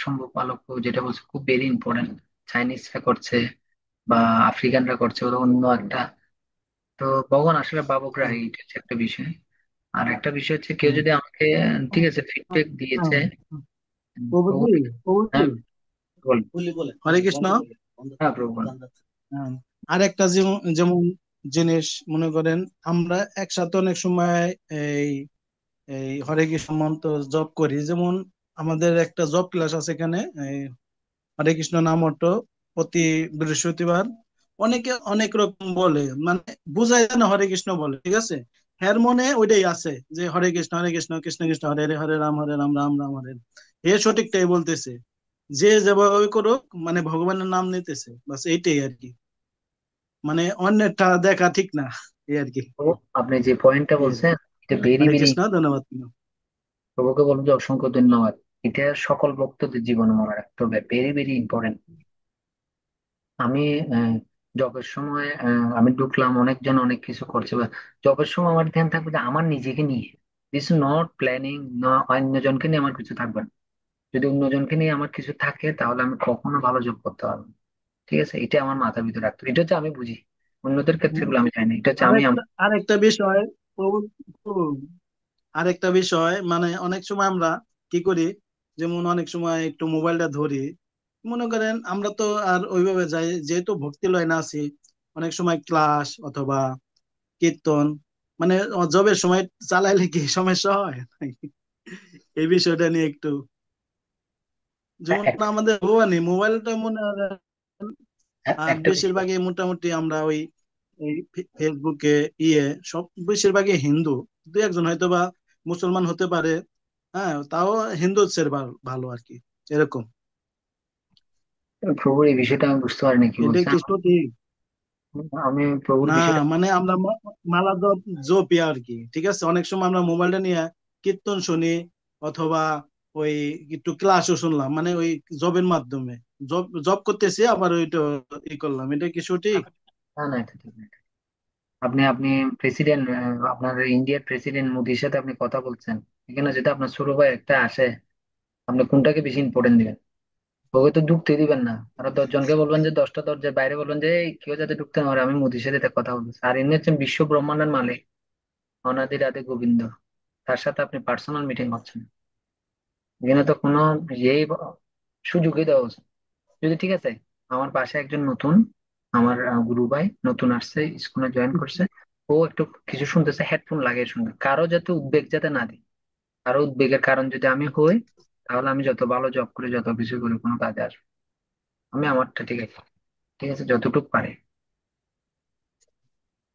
শম্ভু পালক প্রভু যেটা বলছে খুব ভেরি ইম্পর্টেন্ট, চাইনিজরা করছে বা আফ্রিকানরা করছে, ওরা অন্য একটা। তো ভগবান আসলে হুম, ভাবগ্রাহী, এটা হচ্ছে একটা বিষয়। আর একটা বিষয় হচ্ছে কেউ হুম। যদি আমাকে, ঠিক আছে, ফিডব্যাক দিয়েছে। হ্যাঁ, প্রভু, প্রভুজি, প্রভুজি, হ্যাঁ বল। হরে কৃষ্ণ। হ্যাঁ প্রভু বল। হ্যাঁ, আর একটা যেমন যেমন জিনিস মনে করেন, আমরা একসাথে অনেক সময় এই এই হরে কৃষ্ণ মন্ত্র জপ করি, যেমন আমাদের একটা জপ ক্লাস আছে এখানে, এই হরে কৃষ্ণ নাম অর্থ প্রতি বৃহস্পতিবার। অনেকে অনেক রকম বলে, মানে বোঝায় না হরে কৃষ্ণ বলে, ঠিক আছে, হ্যার মনে ওইটাই আছে যে হরে কৃষ্ণ কৃষ্ণ কৃষ্ণ হরে হরে, হরে রাম রাম রাম হরে। এ সঠিকটাই বলতেছে, যে যেভাবে করুক, মানে ভগবানের নাম নিতেছে, বাস এইটাই আর কি, মানে অন্যটা দেখা ঠিক না, এই আর কি। প্রভু, আপনি যে পয়েন্টটা জি, বলছেন এটা ভেরি হরে ভেরি, কৃষ্ণ, ধন্যবাদ। প্রভুকে বলবো যে অসংখ্য ধন্যবাদ। এটা সকল ভক্তদের জীবনে মনে রাখতে হবে, ভেরি ভেরি ইম্পর্টেন্ট। আমি জবের সময় আমি ঢুকলাম, অনেকজন অনেক কিছু করছে, বা জবের সময় আমার ধ্যান থাকবে যে আমার নিজেকে নিয়ে, দিস নট প্ল্যানিং, না অন্যজনকে নিয়ে আমার কিছু থাকবে না। যদি অন্যজনকে নিয়ে আমার কিছু থাকে তাহলে আমি কখনো ভালো জব করতে পারবো না, ঠিক আছে। এটা আমার মাথার ভিতরে রাখতে হবে। এটা হচ্ছে আমি বুঝি, অন্যদের ক্ষেত্রে এগুলো আমি চাই না। এটা হচ্ছে আমি আরেকটা বিষয়, প্রভু, প্রভু, আরেকটা বিষয়, মানে অনেক সময় আমরা কি করি, যেমন অনেক সময় একটু মোবাইলটা ধরি, মনে করেন আমরা তো আর ওইভাবে যাই, যেহেতু ভক্তি লাইনে আছি, অনেক সময় ক্লাস অথবা কীর্তন, মানে জবের সময় চালাইলে কি সমস্যা হয়? এই বিষয়টা নিয়ে একটু, যেমন আমাদের ভবানী মোবাইলটা মনে হয়, আর একটা বিষয়। বেশিরভাগই মোটামুটি আমরা ওই এই ফেসবুকে সব বেশিরভাগই হিন্দু, দু একজন হয়তো বা মুসলমান হতে পারে, হ্যাঁ, তাও হিন্দু চেয়ে ভালো আর কি, এরকম। প্রভুর এই বিষয়টা আমি বুঝতে পারিনি কি এটা বলছেন। কি সঠিক? আমি প্রভুর না, বিষয়টা মানে আমরা মালা জপি আর কি, ঠিক আছে। অনেক সময় আমরা মোবাইলটা নিয়ে কীর্তন শুনি, অথবা ওই একটু ক্লাসও শুনলাম, মানে ওই জবের মাধ্যমে জব জব করতেছি, আবার ওইটা করলাম, এটা কি সঠিক? না না, এটা ঠিক না। আপনি আপনি প্রেসিডেন্ট, আপনার ইন্ডিয়ার প্রেসিডেন্ট মোদির সাথে আপনি কথা বলছেন, এখানে যদি আপনার ছোট ভাই একটা আসে, আপনি কোনটাকে বেশি ইম্পর্টেন্ট দিবেন? ওকে তো ঢুকতে দিবেন না, আরো 10 জনকে বলবেন যে 10টা দরজার বাইরে বলবেন যে এই কেউ যাতে ঢুকতে না পারে, আমি মোদির সাথে এটা কথা বলছি। আর ইনি হচ্ছেন বিশ্ব ব্রহ্মাণ্ডের মালিক, অনাদি রাধে গোবিন্দ, তার সাথে আপনি পার্সোনাল মিটিং করছেন। এখানে তো কোনো ইয়েই সুযোগই দেওয়া উচিত। যদি ঠিক আছে, আমার পাশে একজন নতুন, আমার গুরু ভাই নতুন আসছে, স্কুলে জয়েন করছে, ও একটু কিছু শুনতেছে, হেডফোন লাগিয়ে শুনবে, কারো যাতে উদ্বেগ যাতে না দিই। কারো উদ্বেগের কারণ যদি আমি হই, তাহলে আমি যত ভালো জব করি যত কিছু করি কোনো কাজে আসবে। আমি আমারটা ঠিক আছে, ঠিক আছে, যতটুকু পারি।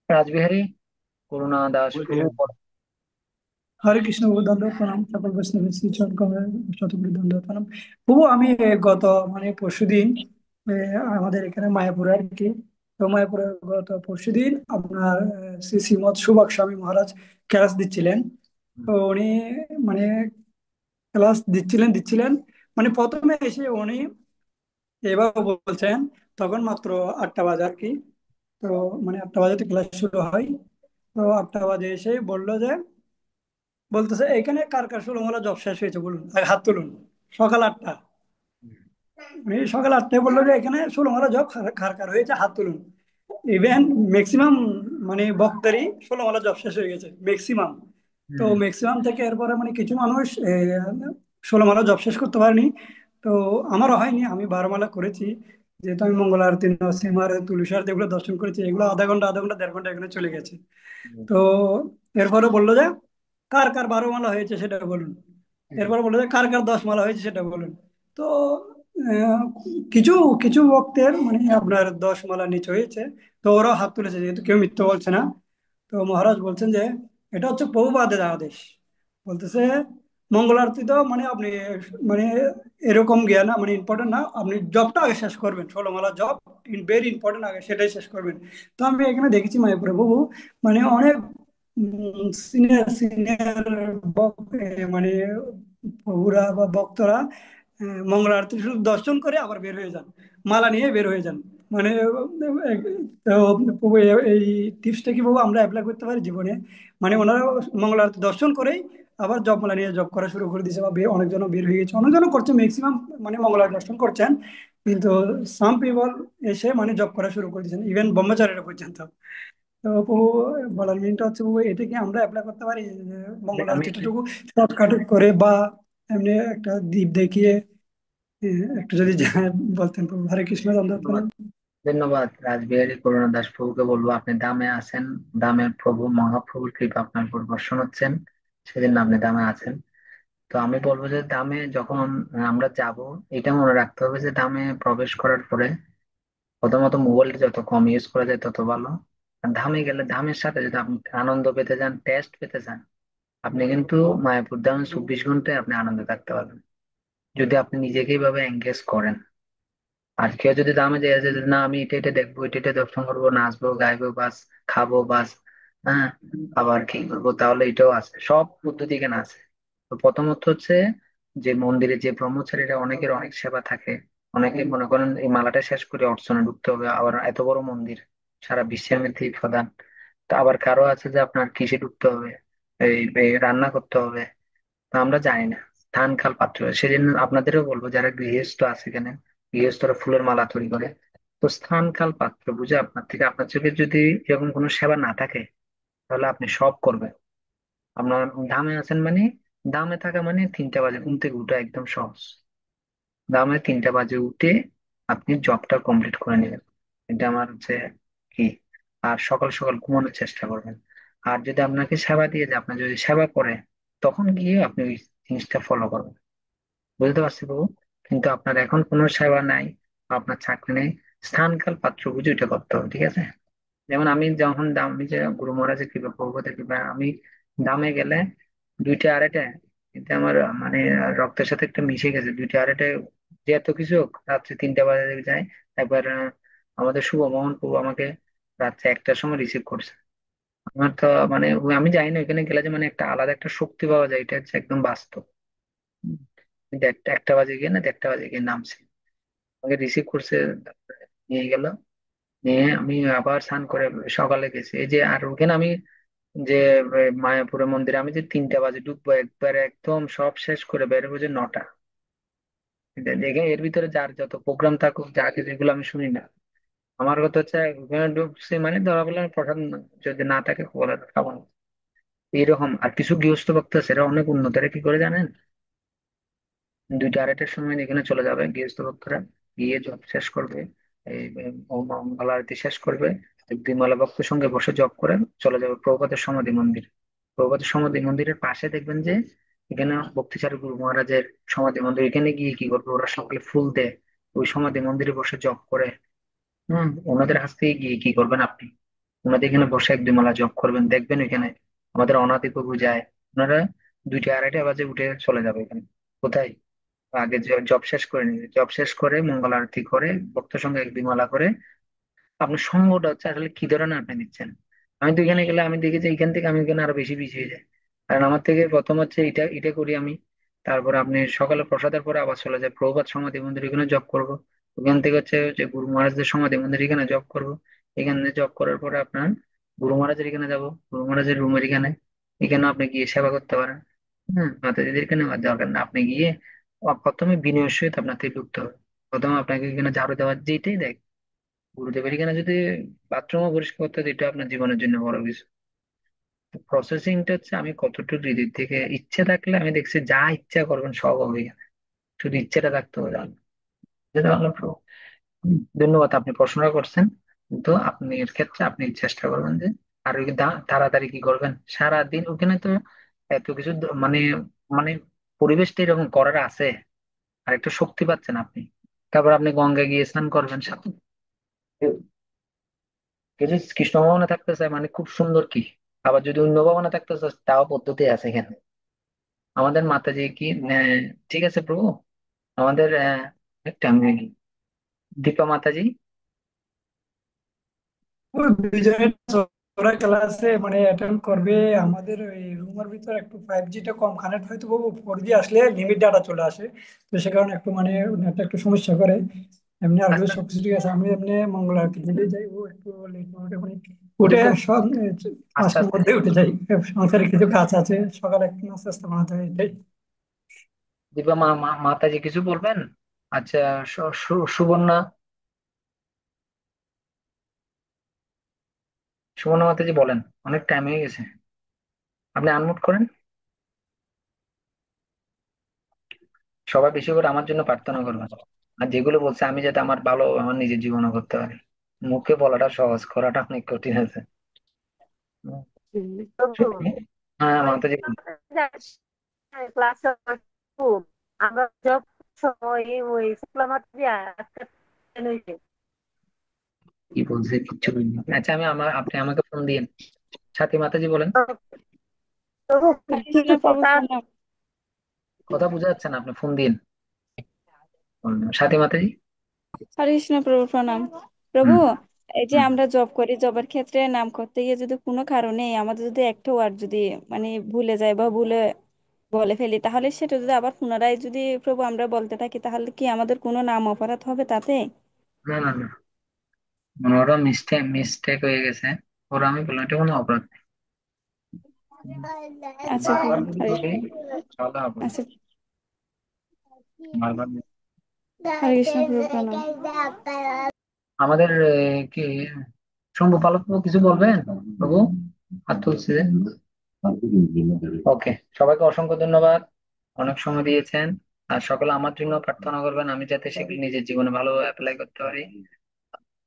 রাসবিহারী করুণা দাস ওইটাই প্রভু। আর কি। হরে কৃষ্ণ প্রভু, দণ্ডবত প্রণাম। সকল বৈষ্ণবের শ্রী চরণ কমলে শতকোটি দণ্ডবত প্রণাম। প্রভু আমি গত মানে পরশুদিন আমাদের এখানে মায়াপুরে আর কি, তো মায়াপুরে গত পরশুদিন আপনার শ্রী শ্রীমৎ সুভাষ স্বামী মহারাজ ক্লাস দিচ্ছিলেন। তো উনি মানে ক্লাস দিচ্ছিলেন মানে প্রথমে এসে উনি এভাবে বলছেন, তখন মাত্র 8টা বাজে আর কি। তো মানে 8টা বাজে ক্লাস শুরু হয়। তো 8টা বাজে এসে বললো যে, বলতেছে এখানে কার কার ষোলমালা জব শেষ হয়েছে বলুন, আগে হাত তুলুন। সকাল 8টা, মানে সকাল 8টায় বললো যে এখানে ষোলমালা জব কার কার হয়েছে হাত তুলুন। ইভেন ম্যাক্সিমাম মানে বক্তারই 16মালা জব শেষ হয়ে গেছে ম্যাক্সিমাম। তো হম। ম্যাক্সিমাম থেকে এরপরে মানে কিছু মানুষ 16মালা জব শেষ করতে পারেনি। তো আমারও হয়নি, আমি 12মালা করেছি। যেহেতু আমি মঙ্গল আরতি, নরসিংহ আরতি, তুলসী আরতি এগুলো দর্শন করেছি, এগুলো আধা ঘন্টা 1.5 ঘন্টা এখানে চলে গেছে। তো এরপরে বললো যে কার কার 12মালা হয়েছে সেটা বলুন। এরপরে বললো যে কার কার 10মালা হয়েছে সেটা বলুন। তো আহ, কিছু কিছু ভক্তের মানে আপনার 10মালা নিচে হয়েছে। তো ওরাও হাত তুলেছে, যেহেতু কেউ মিথ্যে বলছে না। তো মহারাজ বলছেন যে এটা হচ্ছে প্রভুপাদের আদেশ। বলতেছে মঙ্গল আরতি তো মানে আপনি মানে এরকম জ্ঞান না, মানে ইম্পর্টেন্ট না, আপনি জবটা আগে শেষ করবেন, 16মালা জব ভেরি ইম্পর্টেন্ট, আগে সেটাই শেষ করবেন। তো আমি এখানে দেখেছি মায়াপুরে বহু মানে অনেক সিনিয়র সিনিয়র মানে প্রভুরা বা ভক্তরা মঙ্গল আরতি শুধু দর্শন করে আবার বের হয়ে যান, মালা নিয়ে বের হয়ে যান। মানে তো প্রভু এই টিপসটা কি বাবু আমরা অ্যাপ্লাই করতে পারি জীবনে? মানে ওনারা মঙ্গল আরতি দর্শন করেই আবার জব মালা নিয়ে জব করা শুরু করে দিয়েছে, বা অনেকজনও বের হয়ে গেছে, অনেকজনও করছে, ম্যাক্সিমাম মানে মঙ্গল আরতি দর্শন করছেন। কিন্তু সাম পিপল এসে মানে জব করা শুরু করে দিয়েছেন, ইভেন ব্রহ্মচারীরা পর্যন্ত। তো প্রভু বলার মিনটা হচ্ছে প্রভু এটা কি আমরা অ্যাপ্লাই করতে পারি যে মঙ্গল আমি আরতিটুকু শর্টকাট করে, বা এমনি একটা দ্বীপ দেখিয়ে একটু যদি বলতেন প্রভু। হরে কৃষ্ণ দণ্ডবত ধন্যবাদ, প্রণাম। ধন্যবাদ। রাসবিহারী করুণা দাস প্রভুকে বলবো, আপনি দামে আছেন, দামের প্রভু মহাপ্রভুর কৃপা আপনার উপর বর্ষণ হচ্ছেন, সেদিন আপনি দামে আছেন। তো আমি বলবো যে দামে যখন আমরা যাব, এটা মনে রাখতে হবে যে দামে প্রবেশ করার পরে প্রথমত মোবাইলটা যত কম ইউজ করা যায় তত ভালো। আর ধামে গেলে ধামের সাথে যদি আপনি আনন্দ পেতে চান, টেস্ট পেতে চান, আপনি কিন্তু মায়াপুর ধামে 24 ঘন্টায় আপনি আনন্দে থাকতে পারবেন, যদি আপনি নিজেকে এইভাবে এঙ্গেজ করেন। আর কেউ যদি দামে যায় যে না আমি এটা এটা দেখবো, এটা এটা দর্শন করবো, নাচবো গাইবো বাস, খাবো বাস, হ্যাঁ, আবার কি করবো, তাহলে এটাও আছে, সব পদ্ধতি এখানে আছে। তো প্রথমত হচ্ছে যে মন্দিরে যে ব্রহ্মচারীরা অনেকের অনেক সেবা থাকে, অনেকে মনে করেন এই মালাটা শেষ করে অর্চনা ঢুকতে হবে, আবার এত বড় মন্দির সারা বিশ্বের মধ্যে প্রধান। তো আবার কারো আছে যে আপনার কিসে ঢুকতে হবে, এই রান্না করতে হবে। তো আমরা জানি না স্থান কাল পাত্র, সেজন্য আপনাদেরও বলবো যারা গৃহস্থ আছে এখানে, গৃহস্থরা ফুলের মালা তৈরি করে, তো স্থান কাল পাত্র বুঝে আপনার থেকে, আপনার চোখে যদি এরকম কোনো সেবা না থাকে, তাহলে আপনি সব করবেন। আপনার দামে আছেন মানে, দামে থাকা মানে 3টা বাজে ঘুম থেকে উঠা একদম সহজ। দামে 3টা বাজে উঠে আপনি জবটা কমপ্লিট করে নেবেন, এটা আমার হচ্ছে কি। আর সকাল সকাল ঘুমানোর চেষ্টা করবেন। আর যদি আপনাকে সেবা দিয়ে যে আপনার যদি সেবা করে, তখন গিয়ে আপনি ওই জিনিসটা ফলো করবেন। বুঝতে পারছি বাবু। কিন্তু আপনার এখন কোনো সেবা নাই, বা আপনার চাকরি নেই, স্থানকাল পাত্র বুঝে ওইটা করতে হবে, ঠিক আছে। যেমন আমি যখন আমি যে গুরু মহারাজের কৃপা প্রভুদের কৃপা, আমি দামে গেলে দুইটা আড়াইটা, কিন্তু আমার মানে রক্তের সাথে একটা মিশে গেছে। দুইটা আড়াইটায় যে এত কিছু হোক, রাত্রে 3টা বাজে যায়। একবার আমাদের শুভমোহন প্রভু আমাকে রাত্রে 1টার সময় রিসিভ করছে। আমার তো মানে আমি জানি না ওখানে গেলে যে মানে একটা আলাদা একটা শক্তি পাওয়া যায়, এটা হচ্ছে একদম বাস্তব। হুম। কিন্তু 1টা বাজে গিয়ে না, 1টা বাজে গিয়ে নামছে, আমাকে রিসিভ করছে, তারপরে নিয়ে গেল। নিয়ে আমি আবার স্নান করে সকালে গেছি এই যে। আর ওখানে আমি যে মায়াপুরের মন্দিরে আমি যে 3টা বাজে ঢুকবো, একবার একদম সব শেষ করে বেরোবো যে 9টা। দেখে এর ভিতরে যার যত প্রোগ্রাম থাকুক, যা কিছু, এগুলো আমি শুনি না। আমার কথা হচ্ছে ওখানে ঢুকছে মানে ধরা বললাম প্রসাদ যদি না থাকে বলে খাবো না, এইরকম। আর কিছু গৃহস্থ ভক্ত আছে, এরা অনেক উন্নত, এরা কি করে জানেন? 2টা 2:30টার সময় এখানে চলে যাবে গৃহস্থ ভক্তরা, গিয়ে জপ শেষ করবে, এই মঙ্গল আরতি শেষ করবে, বিমলা ভক্তের সঙ্গে বসে জপ করে চলে যাবে প্রভুপাদের সমাধি মন্দির। প্রভুপাদের সমাধি মন্দিরের পাশে দেখবেন যে এখানে ভক্তিচারী গুরু মহারাজের সমাধি মন্দির, এখানে গিয়ে কি করবে, ওরা সকালে ফুল দেয়, ওই সমাধি মন্দিরে বসে জপ করে। ওনাদের কাছ থেকে গিয়ে কি করবেন আপনি, ওনাদের এখানে বসে 1-2 মালা জপ করবেন, দেখবেন এখানে আমাদের অনাদি প্রভু যায়। ওনারা 2টা 2:30 বাজে উঠে চলে যাবে এখানে। কোথায়? আগে জব শেষ করে নিবে, জব শেষ করে মঙ্গল আরতি করে ভক্ত সঙ্গে 1-2 মালা করে। আপনার সঙ্গটা হচ্ছে আসলে কি ধরনের আপনি নিচ্ছেন। আমি তো এখানে গেলে আমি দেখি যে এখান থেকে আমি এখানে আরো বেশি পিছিয়ে যাই। কারণ আমার থেকে প্রথম হচ্ছে এটা এটা করি আমি, তারপর আপনি সকালে প্রসাদের পরে আবার চলে যায় প্রভুপাদ সমাধি মন্দির, এখানে জব করব। ওখান থেকে হচ্ছে যে গুরু মহারাজদের সমাধি মন্দির, এখানে জব করব। এখানে জব করার পরে আপনার গুরু মহারাজের এখানে যাব, গুরু মহারাজের রুমের এখানে, এখানে আপনি গিয়ে সেবা করতে পারেন। মাতাজিদের এখানে দরকার না, আপনি গিয়ে প্রথমে বিনয়ের সহিত আপনাকে ঢুকতে হবে। প্রথমে আপনাকে এখানে ঝাড়ু দেওয়ার যেটাই দেখ, গুরুদেবের এখানে যদি বাথরুমও পরিষ্কার করতে হয়, এটা আপনার জীবনের জন্য বড় কিছু। প্রসেসিংটা হচ্ছে আমি কতটুকু হৃদয় থেকে ইচ্ছে থাকলে আমি দেখছি যা ইচ্ছা করবেন সব হবে এখানে, শুধু ইচ্ছেটা থাকতে হবে জানেন। যেটা হলো ধন্যবাদ, আপনি প্রশ্নটা করছেন। কিন্তু আপনি এর ক্ষেত্রে আপনি চেষ্টা করবেন যে আর ওই তাড়াতাড়ি কি করবেন, সারাদিন ওখানে তো এত কিছু মানে মানে পরিবেশটা এরকম করার আছে, আর একটু শক্তি পাচ্ছেন আপনি। তারপর আপনি গঙ্গা গিয়ে স্নান করবেন সাথে। কেউ যদি কৃষ্ণ ভবনে থাকতে চায় মানে খুব সুন্দর কি, আবার যদি অন্য ভবনে থাকতে চায় তাও পদ্ধতি আছে এখানে। আমাদের মাতাজি কি ঠিক আছে প্রভু, আমাদের একটা আমি দীপা মাতাজি। ওই দুইজনের ওরা ক্লাসে মানে অ্যাটেন্ড করবে। আমাদের ওই রুমের ভিতর একটু 5G টা কম কানেক্ট, হয়তো বাবু 4G আসলে লিমিট ডাটা চলে আসে, তো সে কারণে একটু মানে নেটটা একটু সমস্যা করে। এমনি আর আচ্ছা সবকিছু ঠিক আছে। আমি এমনি মঙ্গল আরতি দিতে যাই, ও একটু লেট উঠে মানে উঠে কিন্তু সব আস্তে 5টার আস্তে মধ্যে উঠে যাই। সংসারে কিছু কাজ আছে, সকালে একটু নাস্তা টাস্তা বানাতে হয় এটাই। দীপা মাতাজি কিছু বলবেন? আচ্ছা, সুবর্ণা, সুবর্ণা মাতাজি বলেন, অনেক টাইম হয়ে গেছে, আপনি আনমিউট করেন। সবাই বেশি করে আমার জন্য প্রার্থনা করবেন, আর যেগুলো বলছে আমি যাতে আমার ভালো আমার নিজের জীবনে করতে পারি। মুখে বলাটা সহজ, করাটা অনেক কঠিন আছে। হুম, প্রভু, সত্যি। হ্যাঁ ওই মাতাজি বলুন। ক্লাসে আমরা যখন সময় ওই শুক্লা মাতা দিয়ে আজকে হয়েছে। কি বলছে কিচ্ছু বুঝিনি। আচ্ছা আমি আপনি আমাকে ফোন দিন। সাথী মাতাজি বলেন। প্রভু, হরে কৃষ্ণ কিছু প্রভু কথা প্রণাম। কথা বোঝা যাচ্ছে না, আপনি ফোন দিন। সাথী মাতাজি। হরে কৃষ্ণ প্রভু প্রণাম। প্রভু, হুম এই যে হুম। আমরা জব করি, জবের ক্ষেত্রে নাম করতে গিয়ে যদি কোনো কারণে আমাদের যদি একটা ওয়ার্ড যদি মানে ভুলে যায় বা ভুলে বলে ফেলি, তাহলে সেটা যদি আবার পুনরায় যদি প্রভু আমরা বলতে থাকি, তাহলে কি আমাদের কোনো নাম অপরাধ হবে তাতে? না না না, মানে ওরা মিস্টেক মিস্টেক হয়ে গেছে, ওরা আমি বললাম এটা কোনো অপরাধ নেই। হুম, আচ্ছা বারবার প্রভু, যদি হরে বলি তাহলে অপরাধ। আচ্ছা, বারবার হরে কৃষ্ণ প্রভু প্রণাম। আমাদের কি শম্ভু পালক প্রভু কিছু বলবেন প্রভু? হাত তুলছে। ওকে, সবাইকে অসংখ্য ধন্যবাদ, অনেক সময় দিয়েছেন। আর সকলে আমার জন্য প্রার্থনা করবেন, আমি যাতে সেগুলি নিজের জীবনে ভালোভাবে অ্যাপ্লাই করতে পারি।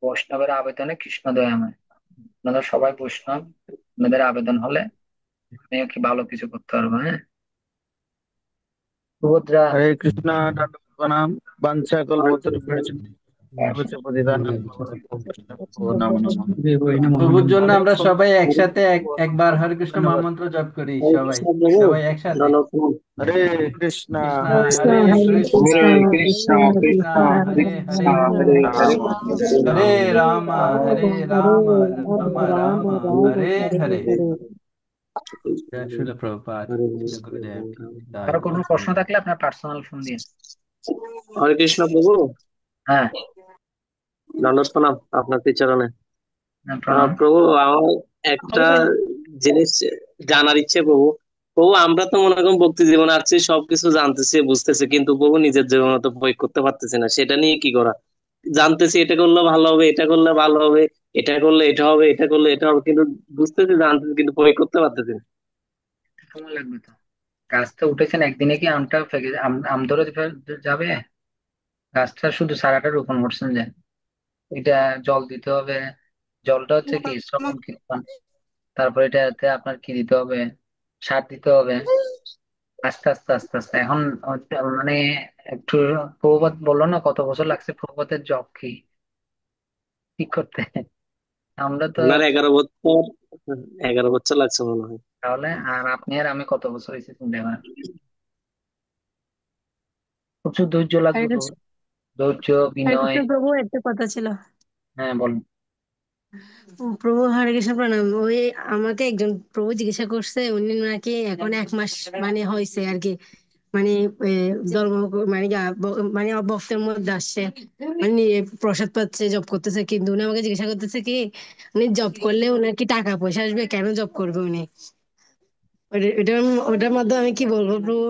বৈষ্ণবের আবেদনে কৃষ্ণ দয়াময়, আপনারা সবাই বৈষ্ণব, আপনাদের আবেদন হলে আমিও কি ভালো কিছু করতে পারবো। হ্যাঁ, সুভদ্রা। হরে কৃষ্ণ, টাটা প্রণাম, বাঞ্ছা কল্পতরু সর্বোচ্চ প্রতিদান ও নমো নমঃ। প্রভুর জন্য আমরা সবাই হরে একসাথে একবার হরে কৃষ্ণ মহামন্ত্র জপ করি সবাই কৃষ্ণ প্রভু সবাই একসাথে। ধন্যবাদ। হরে কৃষ্ণ কৃষ্ণ হরে হরে কৃষ্ণ কৃষ্ণ हरे কৃষ্ণ कृष्णा কৃষ্ণ कृष्णा হরে कृष्णा হরে हरे हरे রাম হরে রাম হরে রাম রাম राम রাম হরে হরে। हरे জয় শিল প্রভুপাদ, हरे শিল গুরুদেব কি জয়। কারো কোনো প্রশ্ন থাকলে আপনার পার্সোনাল ফোন দিন। হরে কৃষ্ণ প্রভু হ্যাঁ, দণ্ডবত প্রণাম আপনার চরণে। প্রণাম। প্রভু আমার একটা জিনিস জানার ইচ্ছে প্রভু। প্রভু আমরা তো মনে করেন ভক্তি জীবনে আসছি, সবকিছু জানতেছি বুঝতেছি, কিন্তু প্রভু নিজের জীবনে তো প্রয়োগ করতে পারতেছি না। সেটা নিয়ে কি করা? জানতেছি এটা করলে ভালো হবে, এটা করলে ভালো হবে, এটা করলে এটা হবে, এটা করলে এটা হবে, কিন্তু বুঝতেছি জানতেছি কিন্তু প্রয়োগ করতে পারতেছি না। সময় লাগবে তো। গাছটা উঠেছেন একদিনে কি আমটা ফেকে আম ধরে যাবে? গাছটা শুধু চারাটা রোপণ করছেন যে, এটা জল দিতে হবে। জলটা হচ্ছে কি শ্রবণ কীর্তন। তারপর এটাতে আপনার কি দিতে হবে? সার দিতে হবে। আস্তে আস্তে আস্তে আস্তে এখন মানে একটু প্রভুপাত বললো না কত বছর লাগছে প্রভুপাতের জব কি ঠিক করতে। আমরা তো ওনার 11 বছর, 11 বছর লাগছে মনে হয়। তাহলে আর আপনি আর আমি কত বছর হয়েছে চিন্তা করেন। প্রচুর ধৈর্য লাগবে হরে প্রভু, কৃষ্ণ। ধৈর্য, হরে বিনয়। কৃষ্ণ প্রভু, একটা কথা ছিল। হ্যাঁ বলুন। প্রভু হরে কৃষ্ণ প্রণাম। ওই আমাকে একজন প্রভু জিজ্ঞাসা করছে, উনি নাকি এখন 1 মাস মানে হয়েছে আর কি, মানে ধর্ম মানে মানে ভক্তের মধ্যে আসছে, মানে প্রসাদ পাচ্ছে, জব করতেছে, কিন্তু উনি আমাকে জিজ্ঞাসা করতেছে কি উনি জব করলে ওনার কি টাকা পয়সা আসবে, কেন জব করবে উনি? ওটার ওটার মাধ্যমে আমি কি বলবো প্রভু?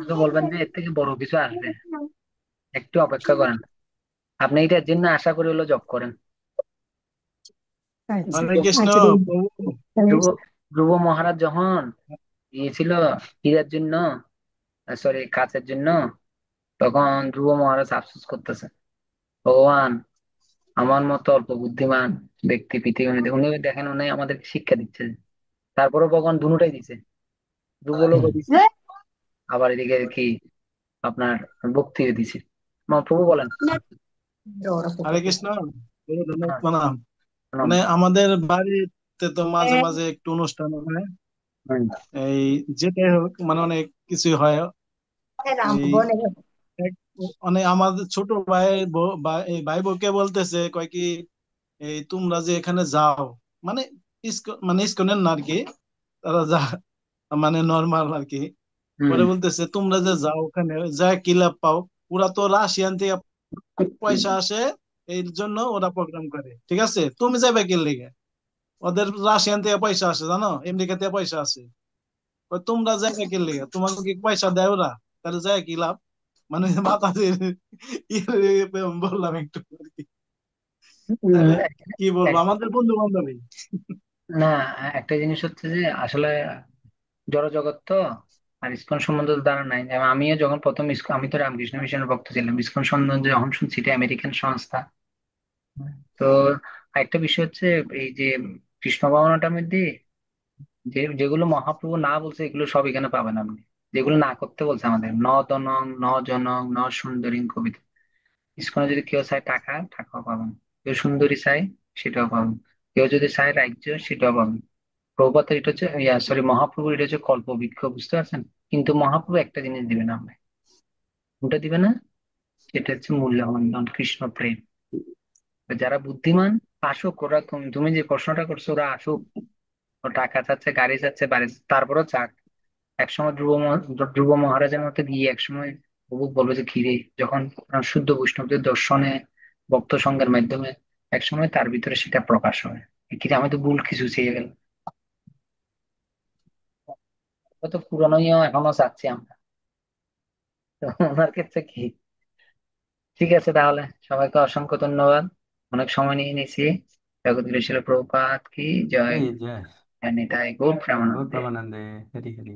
তো বলবেন যে এর থেকে বড় কিছু আসবে, একটু অপেক্ষা করেন। আপনি এটার জন্য আশা করে হলো জব করেন। আচ্ছা হরে কৃষ্ণ আচ্ছা ঠিক প্রভু। ধ্রুব ধ্রুব মহারাজ যখন গিয়েছিল হীরার জন্য, সরি কাচের জন্য, তখন ধ্রুব মহারাজ আফসোস করতেছে, ভগবান আমার মতো অল্প বুদ্ধিমান ব্যক্তি পৃথিবীর মধ্যে, উনি দেখেন উনি আমাদেরকে শিক্ষা দিচ্ছে। তারপরে ভগবান দুটাই দিছে, ধ্রুবলোক দিছে, আবার এদিকে কি আপনার ভক্তিও দিছে। আমার প্রভু বলেন। হরে কৃষ্ণ প্রভু, ধন্যবাদ হ্যাঁ, প্রণাম। প্রণাম। মানে আমাদের বাড়িতে তো মাঝে মাঝে একটু অনুষ্ঠান হয়, হুম, এই যেটাই হোক মানে অনেক কিছুই হয়। এই মানে আমাদের ছোট ভাই এই ভাই বউকে বলতেছে, কয় কি এই তোমরা যে এখানে যাও, মানে মানে ইস্কনের না আর কি, তারা যা মানে নর্মাল আর কি। হুম। পরে বলতেছে তোমরা যে যাও ওখানে যা কি লাভ পাও? ওরা তো রাশিয়ান থেকে পয়সা আসে, এই জন্য ওরা প্রোগ্রাম করে, ঠিক আছে? তুমি যাবে কি লিগে? ওদের রাশিয়ান থেকে পয়সা আসে, জানো, আমেরিকা থেকে পয়সা আসে। তোমরা যাবে কি লিগে? তোমাকে কি পয়সা দেয় ওরা? তাহলে যায় কি লাভ? মানে মাথা দিয়ে বললাম একটু আর কি। উম, কি বলবো, এক- আমাদের বন্ধু বান্ধবী। না, একটা জিনিস হচ্ছে যে আসলে জড়জগৎ তো, আর ইসকন সম্বন্ধে তো ধারণা নাই। যেমন আমিও যখন প্রথম আমি তো রামকৃষ্ণ মিশনের ভক্ত ছিলাম, ইসকন সম্বন্ধে যখন শুনছি এটা আমেরিকান সংস্থা। তো একটা বিষয় হচ্ছে এই যে কৃষ্ণ ভাবনাটার মধ্যে যেগুলো মহাপ্রভু না বলছে এগুলো সব এখানে পাবেন আপনি। যেগুলো না করতে বলছে আমাদের ন দনং ন জনং ন সুন্দরী কবিতা, ইসকনে যদি কেউ চায় টাকা, টাকাও পাবেন। কেউ সুন্দরী চায়, সেটাও পাবেন। কেউ যদি চায় রাজ্য, সেটাও পাবেন। প্রভুপাতের এটা হচ্ছে সরি মহাপ্রভুর এটা হচ্ছে কল্প বৃক্ষ, বুঝতে পারছেন? কিন্তু মহাপ্রভু একটা জিনিস দিবে না আমরা, ওটা দিবে না, সেটা হচ্ছে মূল্যবন্ধন কৃষ্ণ প্রেম। তো যারা বুদ্ধিমান আসুক, ওরা তুমি যে প্রশ্নটা করছো, ওরা আসুক, ও টাকা চাচ্ছে, গাড়ি চাচ্ছে, বাড়ি চাচ্ছে, তারপরেও চাক। একসময় ধ্রুব মহারাজের মতো গিয়ে একসময় প্রভু বলবে যে ঘিরে যখন শুদ্ধ বৈষ্ণবদের দর্শনে ভক্ত সঙ্গের মাধ্যমে একসময় তার ভিতরে সেটা প্রকাশ হয়, কিন্তু আমি তো ভুল কিছু চেয়ে গেল। তো পুরনোইও এখনো চাচ্ছি আমরা, তো ওনার ক্ষেত্রে কি। ঠিক আছে তাহলে, সবাইকে অসংখ্য ধন্যবাদ, অনেক সময় নিয়ে নিয়েছি। জগদীশ্বর শিল প্রভুপাদ কি জয়। এই জয় নিতাই গৌর গৌর প্রেমানন্দে। প্রেমানন্দে। হরি হরি।